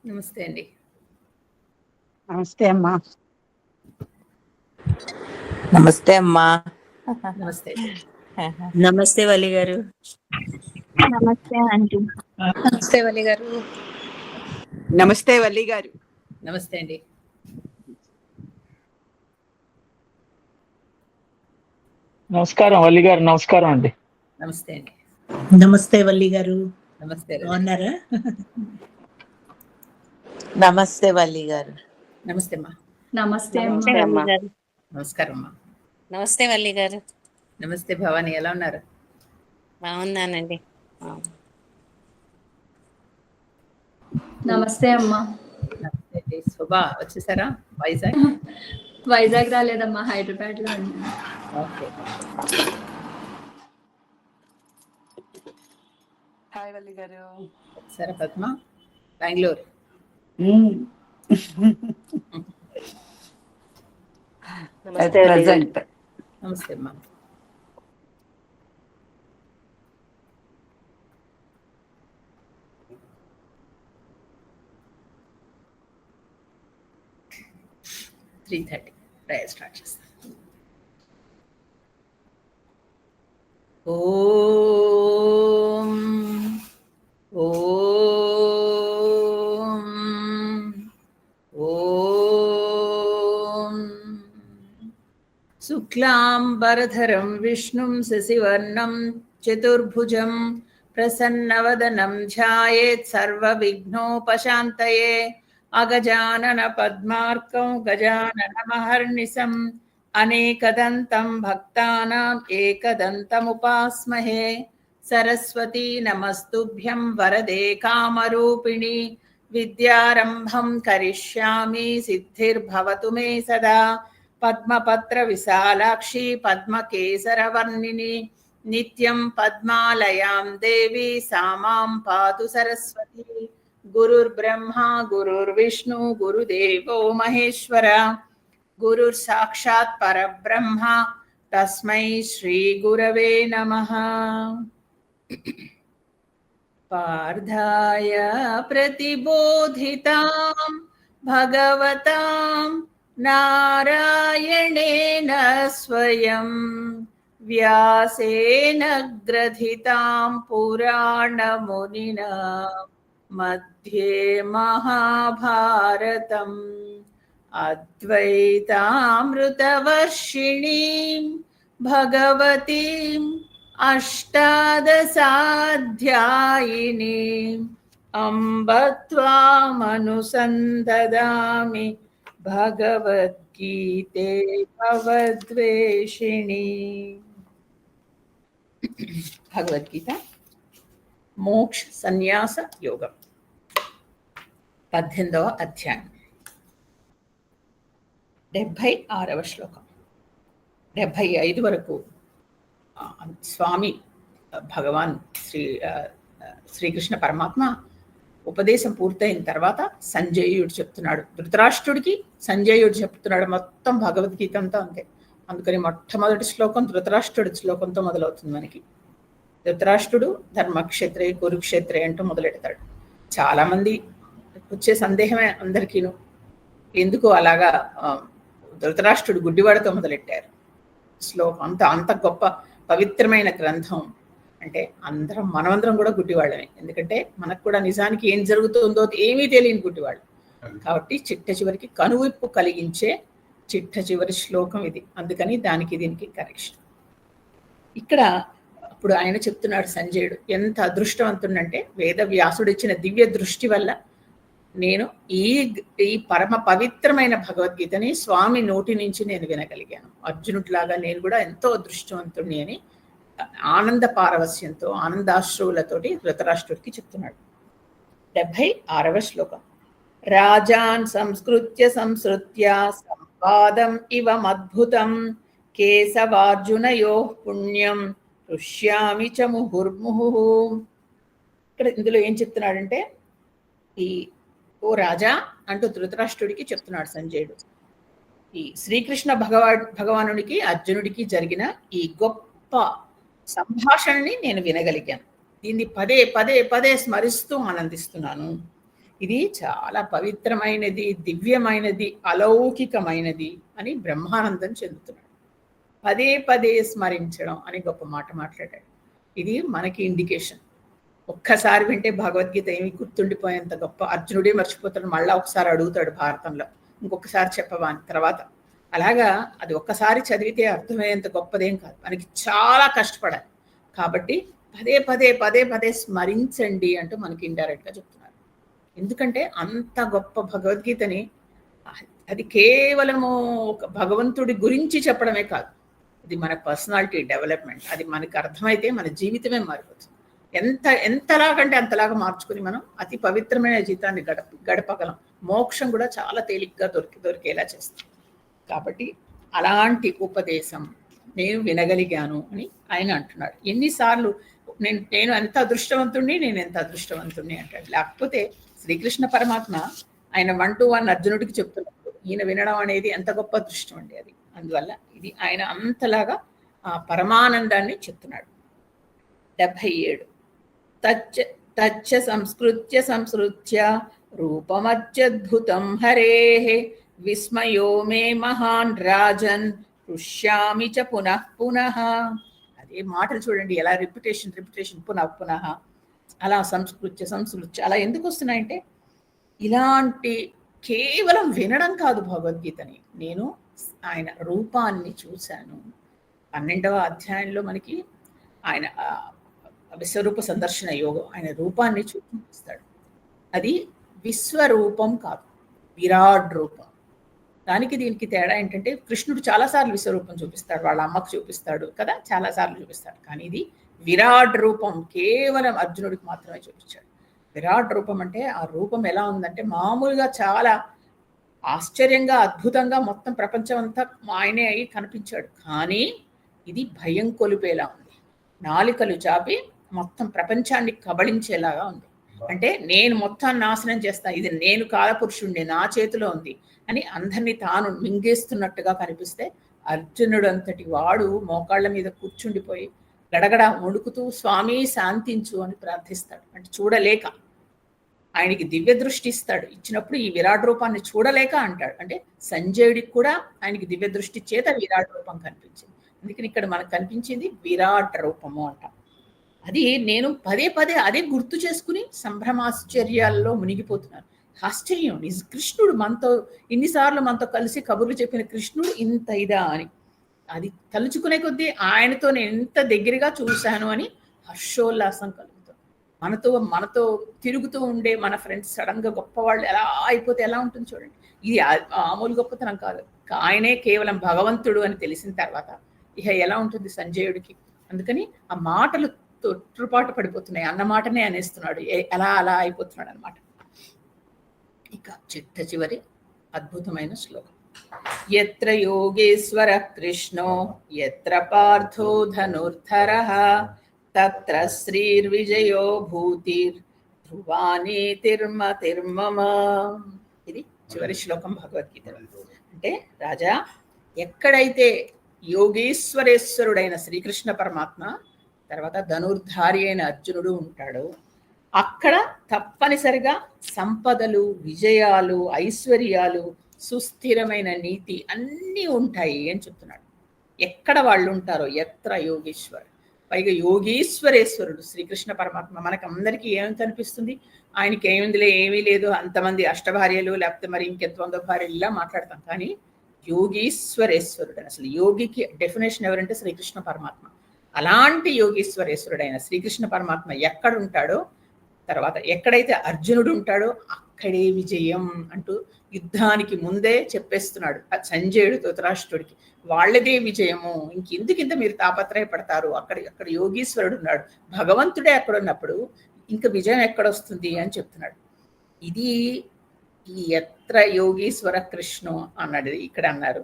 నమస్తే అండి. నమస్తే అమ్మా. నమస్తే అమ్మా. నమస్తే. నమస్తే వల్లి గారు. నమస్తే ఆంటీ. నమస్తే వల్లి గారు. నమస్తే వల్లి గారు. నమస్తే అండి. నమస్కారం వల్లి గారు. నమస్కారం అండి. నమస్తే అండి. నమస్తే వల్లి గారు. నమస్తే. బాగున్నారా? నమస్తే వల్లి గారు. నమస్తే అమ్మా. నమస్తే అమ్మా. నమస్కారం అమ్మా. నమస్తే వల్లి గారు. నమస్తే భవాని, ఎలా ఉన్నారు? బాగున్నానండి. నమస్తే అమ్మా. నమస్తే అండి. శుభా వచ్చేసారా వైజాగ్? వైజాగ్ రాలేదమ్మా, హైదరాబాద్ లో ఉన్నాను. ఓకే. హాయ్ వల్లి గారు. వచ్చారా పద్మ? బెంగళూరు. ప్రెజెంట్. నమస్తే అమ్మా. ప్రేయర్ స్టార్ట్ చేస్తాం. ఓం ఓం ఓం శుక్లాంబరధరం విష్ణుం శశివర్ణం చతుర్భుజం ప్రసన్నవదనం ధ్యాయేత్ సర్వవిఘ్నోపశాంతయే. అగజానన పద్మార్కం గజానన మహర్నిశం అనేకదంతం భక్తానాం ఏకదంతముపాస్మహే. సరస్వతీ నమస్తుభ్యం వరదే కామరూపిణి. విద్యారంభం కరిష్యామి సిద్ధిర్భవతు మే సదా. పద్మపత్ర విశాలాక్షి పద్మకేసరవర్ణిని. నిత్యం పద్మాలయాం దేవి సామాం పాతు సరస్వతి. గురుర్బ్రహ్మా గురుర్విష్ణు గురుదేవో మహేశ్వర. గురుర్ సాక్షాత్ పరబ్రహ్మ తస్మై శ్రీ గురవే నమః. పార్థాయ ప్రతిబోధితాం భగవతాం నారాయణేన స్వయం వ్యాసేన గ్రథితాం పురాణమునినా మధ్యే మహాభారతం. అద్వైతామృతవర్షిణీం భగవతీం అష్టాదశాధ్యాయినీం అంబ త్వామనుసందదామి భగవద్గీతే భవద్వేషిణి. భగవద్గీత మోక్ష సన్యాస యోగం 18వ అధ్యాయం 76వ శ్లోకం. 75 వరకు స్వామి భగవాన్ శ్రీకృష్ణ పరమాత్మ ఉపదేశం పూర్తయిన తర్వాత సంజయుడు చెప్తున్నాడు ధృతరాష్ట్రుడికి. సంజయుడు చెప్తున్నాడు మొత్తం భగవద్గీత అంతా అంతే. అందుకని మొట్టమొదటి శ్లోకం ధృతరాష్ట్రుడి శ్లోకంతో మొదలవుతుంది మనకి. ధృతరాష్ట్రుడు ధర్మక్షేత్రే కురుక్షేత్రే అంటూ మొదలెడతాడు. చాలామంది వచ్చే సందేహమే అందరికీను, ఎందుకు అలాగా ధృతరాష్ట్రుడు గుడ్డివాడితో మొదలెట్టారు శ్లోకం. అంత గొప్ప పవిత్రమైన గ్రంథం అంటే మనమందరం కూడా గుడ్డివాళ్ళమే. ఎందుకంటే మనకు కూడా నిజానికి ఏం జరుగుతుందో ఏమీ తెలియని గుడ్డివాళ్ళు కాబట్టి చిట్ట చివరికి కనువిప్పు కలిగించే చిట్ట చివరి శ్లోకం ఇది. అందుకని దీనికి కరెక్షన్. ఇక్కడ ఇప్పుడు ఆయన చెప్తున్నాడు సంజయుడు ఎంత అదృష్టవంతుడంటే వేద వ్యాసుడు ఇచ్చిన దివ్య దృష్టి వల్ల నేను ఈ పరమ పవిత్రమైన భగవద్గీతని స్వామి నోటి నుంచి నేను వినగలిగాను. అర్జునుడిలాగా నేను కూడా ఎంతో అదృష్టవంతుడిని అని ఆనంద పారవస్యంతో ఆనందాశ్రువులతోటి ధృతరాష్ట్రుడికి చెప్తున్నాడు. 76వ శ్లోకం. రాజాన్ సంస్కృత్య సంవాదం ఇవ మద్భుతం కేశవార్జునయో పుణ్యం ఋష్యామి చ ముహుర్ముహు. ఇక్కడ ఇందులో ఏం చెప్తున్నాడంటే ఓ రాజా అంటూ ధృతరాష్ట్రుడికి చెప్తున్నాడు సంజయుడు. ఈ శ్రీకృష్ణ భగవానుడికి అర్జునుడికి జరిగిన ఈ గొప్ప సంభాషణని నేను వినగలిగాను. దీన్ని పదే పదే పదే స్మరిస్తూ ఆనందిస్తున్నాను. ఇది చాలా పవిత్రమైనది, దివ్యమైనది, అలౌకికమైనది అని బ్రహ్మానందం చెందుతున్నాడు. పదే పదే స్మరించడం అని గొప్ప మాట మాట్లాడాడు. ఇది మనకి ఇండికేషన్. ఒక్కసారి వింటే భగవద్గీత ఏమి గుర్తుండిపోయేంత గొప్ప. అర్జునుడే మర్చిపోతాడు, మళ్ళీ ఒకసారి అడుగుతాడు భారతంలో, ఇంకొకసారి చెప్పవా అని. తర్వాత అలాగా అది ఒక్కసారి చదివితే అర్థమయ్యేంత గొప్పదేం కాదు, మనకి చాలా కష్టపడాలి. కాబట్టి పదే పదే పదే పదే స్మరించండి అంటూ మనకి ఇండైరెక్ట్గా చెప్తున్నారు. ఎందుకంటే అంత గొప్ప భగవద్గీతని అది కేవలము ఒక భగవంతుడి గురించి చెప్పడమే కాదు, ఇది మన పర్సనాలిటీ డెవలప్మెంట్. అది మనకి అర్థమైతే మన జీవితమే మారిపోతుంది. ఎంతలాగంటే అంతలాగా మార్చుకుని మనం అతి పవిత్రమైన జీవితాన్ని గడపగలం. మోక్షం కూడా చాలా తేలిగ్గా దొరికేలా చేస్తాం. కాబట్టి అలాంటి ఉపదేశం నేను వినగలిగాను అని ఆయన అంటున్నాడు. ఎన్నిసార్లు నేను ఎంత అదృష్టవంతుణ్ణి, నేను ఎంత అదృష్టవంతుణ్ణి అంటాడు. లేకపోతే శ్రీకృష్ణ పరమాత్మ ఆయన 1-to-1 అర్జునుడికి చెప్తున్నప్పుడు ఈయన వినడం అనేది ఎంత గొప్ప అదృష్టం అండి అది. అందువల్ల ఇది ఆయన అంతలాగా ఆ పరమానందాన్ని చెప్తున్నాడు. 77 తచ్చ సంస్కృత్య రూపమత్యద్భుతం హరేః విస్మయో మే మహాన్ రాజన్ పృష్యామి చ పునః పునః. అదే మాటలు చూడండి ఎలా రిపిటేషన్ పునః అలా సంస్కృత్య అలా ఎందుకు వస్తున్నాయంటే, ఇలాంటి కేవలం వినడం కాదు భగవద్గీతని, నేను ఆయన రూపాన్ని చూశాను. 12వ అధ్యాయంలో మనకి ఆయన విశ్వరూప సందర్శన యోగం, ఆయన రూపాన్ని చూపిస్తాడు. అది విశ్వరూపం కాదు, విరాట్ రూపం. దానికి దీనికి తేడా ఏంటంటే, కృష్ణుడు చాలాసార్లు విశ్వరూపం చూపిస్తాడు, వాళ్ళ అమ్మకు చూపిస్తాడు కదా, చాలాసార్లు చూపిస్తాడు. కానీ ఇది విరాట్ రూపం కేవలం అర్జునుడికి మాత్రమే చూపించాడు. విరాట్ రూపం అంటే ఆ రూపం ఎలా ఉందంటే, మామూలుగా చాలా ఆశ్చర్యంగా అద్భుతంగా మొత్తం ప్రపంచం అంతా ఆయనే అయి కనిపించాడు. కానీ ఇది భయం కొలిపేలా ఉంది, నాలికలు చాపి మొత్తం ప్రపంచాన్ని కబళించేలాగా ఉంది. అంటే నేను మొత్తం నాశనం చేస్తాను, ఇది నేను కాలపురుషుణ్ణి, నా చేతిలో ఉంది అని అందరినీ తాను మింగేస్తున్నట్టుగా కనిపిస్తే, అర్జునుడు అంతటి వాడు మోకాళ్ళ మీద కూర్చుండిపోయి గడగడ వణుకుతూ స్వామి శాంతించు అని ప్రార్థిస్తాడు. అంటే చూడలేక, ఆయనకి దివ్య దృష్టి ఇస్తాడు, ఇచ్చినప్పుడు ఈ విరాట్ రూపాన్ని చూడలేక అంటాడు. అంటే సంజయుడికి కూడా ఆయనకి దివ్య దృష్టి చేత విరాట్ రూపం కనిపించింది. అందుకని ఇక్కడ మనకు కనిపించింది విరాట్ రూపము అంటాం. అది నేను పదే పదే అదే గుర్తు చేసుకుని సంభ్రమాశ్చర్యాల్లో మునిగిపోతున్నాను. ఆశ్చర్యం, కృష్ణుడు మనతో ఇన్నిసార్లు మనతో కలిసి కబుర్లు చెప్పిన కృష్ణుడు ఇంత ఇదా అని, అది తలుచుకునే కొద్దీ ఆయనతో నేను ఎంత దగ్గరగా చూశాను అని హర్షోల్లాసం కలుగుతుంది. మనతో తిరుగుతూ ఉండే మన ఫ్రెండ్స్ సడన్ గా గొప్ప వాళ్ళు ఎలా అయిపోతే ఎలా ఉంటుంది చూడండి. ఇది మామూలు గొప్పతనం కాదు, ఆయనే కేవలం భగవంతుడు అని తెలిసిన తర్వాత ఇక ఎలా ఉంటుంది సంజయుడికి. అందుకని ఆ మాటలు తొట్టుపాటు పడిపోతున్నాయి, అన్న మాటనే అనేస్తున్నాడు, అలా అయిపోతున్నాడు అనమాట. ఇక చివరి అద్భుతమైన శ్లోకం, యత్ర యోగేశ్వర కృష్ణో యత్ర పార్థో ధనుర్ధరః తత్ర శ్రీర్విజయో భూతిర్ ధ్రువానీతిర్మతిర్మమ. ఇది చివరి శ్లోకం భగవద్గీతలో. అంటే రాజా, ఎక్కడైతే యోగేశ్వరేశ్వరుడైన శ్రీకృష్ణ పరమాత్మ తర్వాత ధనుర్ధారి అయిన అర్జునుడు ఉంటాడు, అక్కడ తప్పనిసరిగా సంపదలు, విజయాలు, ఐశ్వర్యాలు, సుస్థిరమైన నీతి అన్నీ ఉంటాయి అని చెప్తున్నాడు. ఎక్కడ వాళ్ళు ఉంటారో, ఎత్ర యోగేశ్వర్, పైగా యోగీశ్వరేశ్వరుడు శ్రీకృష్ణ పరమాత్మ. మనకు అందరికీ ఏమి కనిపిస్తుంది, ఆయనకి ఏమీ లేదు, అంతమంది అష్టభార్యలు లేకపోతే మరి ఇంకెంత 100 భార్యలు ఇలా మాట్లాడతాం. కానీ యోగీశ్వరేశ్వరుడు, అసలు యోగికి డెఫినేషన్ ఎవరంటే శ్రీకృష్ణ పరమాత్మ. అలాంటి యోగీశ్వరేశ్వరుడైన శ్రీకృష్ణ పరమాత్మ ఎక్కడ ఉంటాడో, తర్వాత ఎక్కడైతే అర్జునుడు ఉంటాడో అక్కడే విజయం అంటూ యుద్ధానికి ముందే చెప్పేస్తున్నాడు సంజయుడు ధృతరాష్ట్రుడికి, వాళ్ళదే విజయము, ఇంకెందుకింత మీరు తాపత్రయపడతారు, అక్కడ యోగీశ్వరుడు ఉన్నాడు, భగవంతుడే అక్కడ ఉన్నప్పుడు ఇంకా విజయం ఎక్కడొస్తుంది అని చెప్తున్నాడు. ఇది ఈ ఎత్ర యోగీశ్వర కృష్ణు అన్నాడు ఇక్కడ అన్నారు.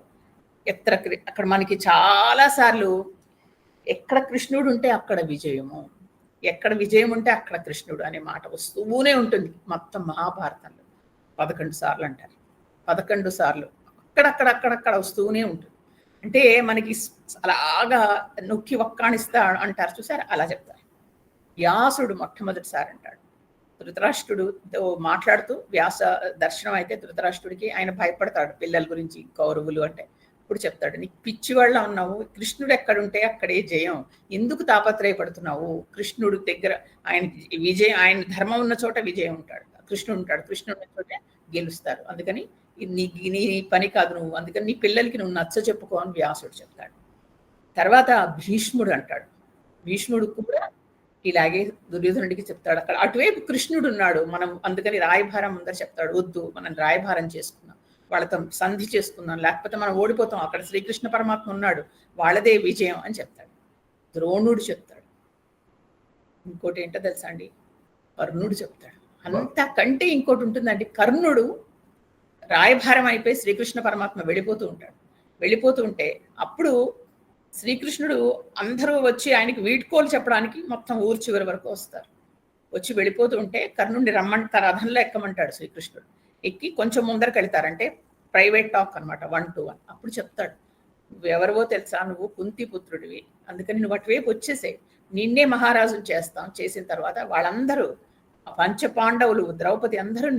అక్కడ మనకి చాలా సార్లు ఎక్కడ కృష్ణుడు ఉంటే అక్కడ విజయము, ఎక్కడ విజయం ఉంటే అక్కడ కృష్ణుడు అనే మాట వస్తూనే ఉంటుంది. మొత్తం మహాభారతంలో 11 సార్లు అంటారు, 11 సార్లు అక్కడక్కడ వస్తూనే ఉంటుంది. అంటే మనకి అలాగా నొక్కి వక్కాణిస్తా అంటారు చూసారు, అలా చెప్తారు. వ్యాసుడు మొట్టమొదటిసారి అంటాడు, ధృతరాష్ట్రుడుతో మాట్లాడుతూ వ్యాస దర్శనం అయితే ధృతరాష్ట్రుడికి ఆయన భయపడతాడు పిల్లల గురించి, కౌరవులు అంటే. ఇప్పుడు చెప్తాడు, నీకు పిచ్చివాళ్ళ ఉన్నావు, కృష్ణుడు ఎక్కడుంటే అక్కడే జయం, ఎందుకు తాపత్రయపడుతున్నావు? కృష్ణుడు దగ్గర ఆయన విజయం, ఆయన ధర్మం ఉన్న చోట విజయం ఉంటాడు, కృష్ణుడు ఉంటాడు, కృష్ణుడు ఉన్న చోట గెలుస్తారు. అందుకని నీ పని కాదు నువ్వు, అందుకని నీ పిల్లలకి నువ్వు నచ్చ చెప్పుకో అని వ్యాసుడు చెప్తాడు. తర్వాత భీష్ముడు అంటాడు, భీష్ముడు కూడా ఇలాగే దుర్యోధనుడికి చెప్తాడు. అక్కడ అటువైపు కృష్ణుడు ఉన్నాడు, మనం అందుకని రాయభారం ముందర చెప్తాడు, వద్దు మనం రాయభారం చేసుకున్నాం, వాళ్ళతో సంధి చేసుకుందాం, లేకపోతే మనం ఓడిపోతాం, అక్కడ శ్రీకృష్ణ పరమాత్మ ఉన్నాడు, వాళ్ళదే విజయం అని చెప్తాడు. ద్రోణుడు చెప్తాడు. ఇంకోటి ఏంటో తెలుసా అండి, కర్ణుడు చెప్తాడు. అంతకంటే ఇంకోటి ఉంటుందండి, కర్ణుడు రాయభారం అయిపోయి శ్రీకృష్ణ పరమాత్మ వెళ్ళిపోతూ ఉంటే అప్పుడు శ్రీకృష్ణుడు అందరూ వచ్చి ఆయనకి వీడ్కోలు చెప్పడానికి మొత్తం ఊరు చివరి వరకు వస్తారు. వచ్చి వెళ్ళిపోతూ ఉంటే కర్ణుడిని రమ్మంటారు, రథంలో ఎక్కమంటాడు శ్రీకృష్ణుడు. ఎక్కి కొంచెం ముందరకు వెళ్తారంటే ప్రైవేట్ టాక్ అనమాట, 1 to 1. అప్పుడు చెప్తాడు, నువ్వు ఎవరివో తెలుసా, నువ్వు కుంతి పుత్రుడివి, అందుకని నువ్వు అటువైపు వచ్చేసే, నిన్నే మహారాజు చేస్తాం, చేసిన తర్వాత వాళ్ళందరూ పంచపాండవులు, ద్రౌపది అందరూ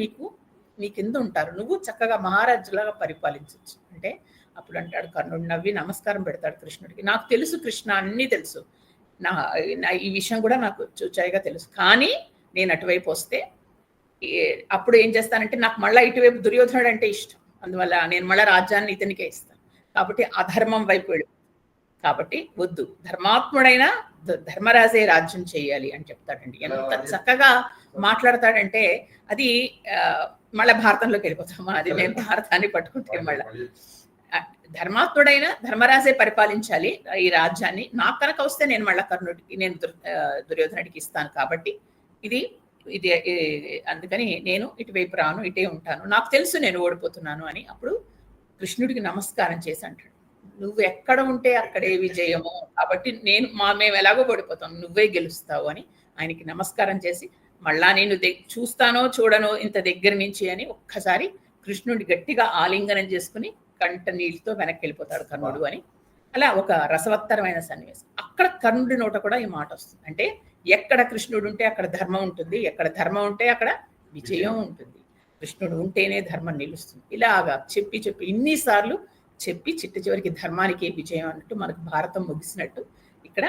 నీ కింద ఉంటారు, నువ్వు చక్కగా మహారాజులాగా పరిపాలించవచ్చు అంటే. అప్పుడు అంటాడు కర్ణుడు, నవ్వి నమస్కారం పెడతాడు కృష్ణుడికి, నాకు తెలుసు కృష్ణ, అన్నీ తెలుసు, ఈ విషయం కూడా నాకు చూచాయిగా తెలుసు, కానీ నేను అటువైపు వస్తే అప్పుడు ఏం చేస్తానంటే నాకు మళ్ళీ ఇటువైపు దుర్యోధనుడు అంటే ఇష్టం, అందువల్ల నేను మళ్ళీ రాజ్యాన్ని ఇతనికే ఇస్తాను, కాబట్టి అధర్మం వైపు వెళ్ళు, కాబట్టి వద్దు, ధర్మాత్ముడైన ధర్మరాజే రాజ్యం చేయాలి అని చెప్తాడండి. ఎంత చక్కగా మాట్లాడతాడంటే అది మళ్ళీ భారతంలోకి వెళ్ళిపోతాం, అది నేను భారతాన్ని పట్టుకుంటే మళ్ళీ ధర్మాత్ముడైన ధర్మరాజే పరిపాలించాలి ఈ రాజ్యాన్ని, నాకు కనుక వస్తే నేను మళ్ళా నేను దుర్యోధనుడికి ఇస్తాను, కాబట్టి ఇది అందుకని నేను ఇటువైపు రాను, ఇటే ఉంటాను, నాకు తెలుసు నేను ఓడిపోతున్నాను అని. అప్పుడు కృష్ణుడికి నమస్కారం చేసి అంటాడు, నువ్వు ఎక్కడ ఉంటే అక్కడే విజయము, కాబట్టి మేము ఎలాగో ఓడిపోతాం, నువ్వే గెలుస్తావు అని ఆయనకి నమస్కారం చేసి, మళ్ళా నేను చూస్తానో చూడనో ఇంత దగ్గర నుంచి అని ఒక్కసారి కృష్ణుడి గట్టిగా ఆలింగనం చేసుకుని కంట నీళ్ళతో వెనక్కి వెళ్ళిపోతాడు కర్ణుడు అని. అలా ఒక రసవత్తరమైన సన్నివేశం. అక్కడ కర్ణుడి నోట కూడా ఈ మాట వస్తుంది, అంటే ఎక్కడ కృష్ణుడు ఉంటే అక్కడ ధర్మం ఉంటుంది, ఎక్కడ ధర్మం ఉంటే అక్కడ విజయం ఉంటుంది, కృష్ణుడు ఉంటేనే ధర్మం నిలుస్తుంది. ఇలాగా చెప్పి ఇన్నిసార్లు చెప్పి చివరికి ధర్మానికి విజయం అన్నట్టు మనకు భారతం ముగిసినట్టు. ఇక్కడ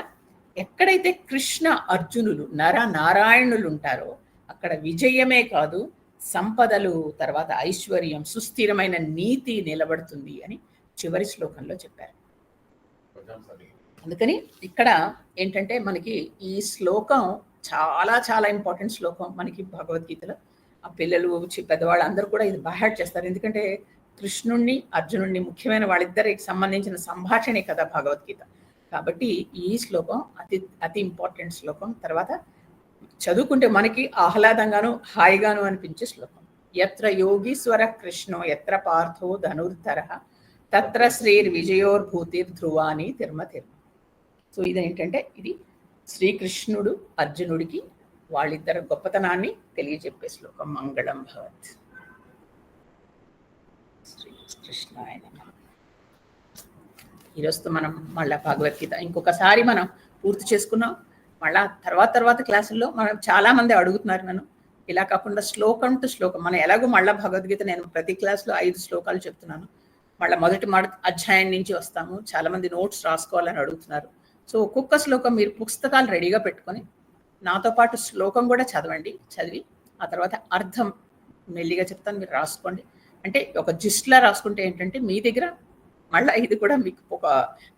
ఎక్కడైతే కృష్ణ అర్జునులు నారాయణులు ఉంటారో అక్కడ విజయమే కాదు, సంపదలు, తర్వాత ఐశ్వర్యం, సుస్థిరమైన నీతి నిలబడుతుంది అని చివరి శ్లోకంలో చెప్పారు. అందుకని ఇక్కడ ఏంటంటే మనకి ఈ శ్లోకం చాలా చాలా ఇంపార్టెంట్ శ్లోకం మనకి భగవద్గీతలో. ఆ పిల్లలు పెద్దవాళ్ళు అందరూ కూడా ఇది బైహార్ట్ చేస్తారు, ఎందుకంటే కృష్ణుణ్ణి అర్జునుడిని ముఖ్యమైన వాళ్ళిద్దరికి సంబంధించిన సంభాషణే కదా భగవద్గీత. కాబట్టి ఈ శ్లోకం అతి ఇంపార్టెంట్ శ్లోకం. తర్వాత చదువుకుంటే మనకి ఆహ్లాదంగాను హాయిగాను అనిపించే శ్లోకం. యత్ర యోగీశ్వర కృష్ణో యత్ర పార్థో ధనుర్ధర తత్ర శ్రీర్విజయోర్భూతిర్ధ్రువాని తిర్మ. సో ఇదేంటంటే ఇది శ్రీకృష్ణుడు అర్జునుడికి వాళ్ళిద్దరు గొప్పతనాన్ని తెలియజెప్పే శ్లోకం. మంగళం భవత్. శ్రీకృష్ణాయ నమః. ఈరోజుతో మనం మళ్ళా భగవద్గీత ఇంకొకసారి మనం పూర్తి చేసుకున్నాం. మళ్ళా తర్వాత క్లాసుల్లో మనం చాలా మంది అడుగుతున్నారు నన్ను, ఇలా కాకుండా శ్లోకం టు శ్లోకం మనం ఎలాగో మళ్ళీ భగవద్గీత నేను ప్రతి క్లాస్లో 5 శ్లోకాలు చెప్తున్నాను. మళ్ళీ మొదటి అధ్యాయం నుంచి వస్తాము. చాలా మంది నోట్స్ రాసుకోవాలని అడుగుతున్నారు. సో ఒక్కొక్క శ్లోకం మీరు పుస్తకాలు రెడీగా పెట్టుకొని నాతో పాటు శ్లోకం కూడా చదివి ఆ తర్వాత అర్థం మెల్లిగా చెప్తాను, మీరు రాసుకోండి. అంటే ఒక జిస్ట్లా రాసుకుంటే ఏంటంటే మీ దగ్గర మళ్ళీ ఇది కూడా మీకు ఒక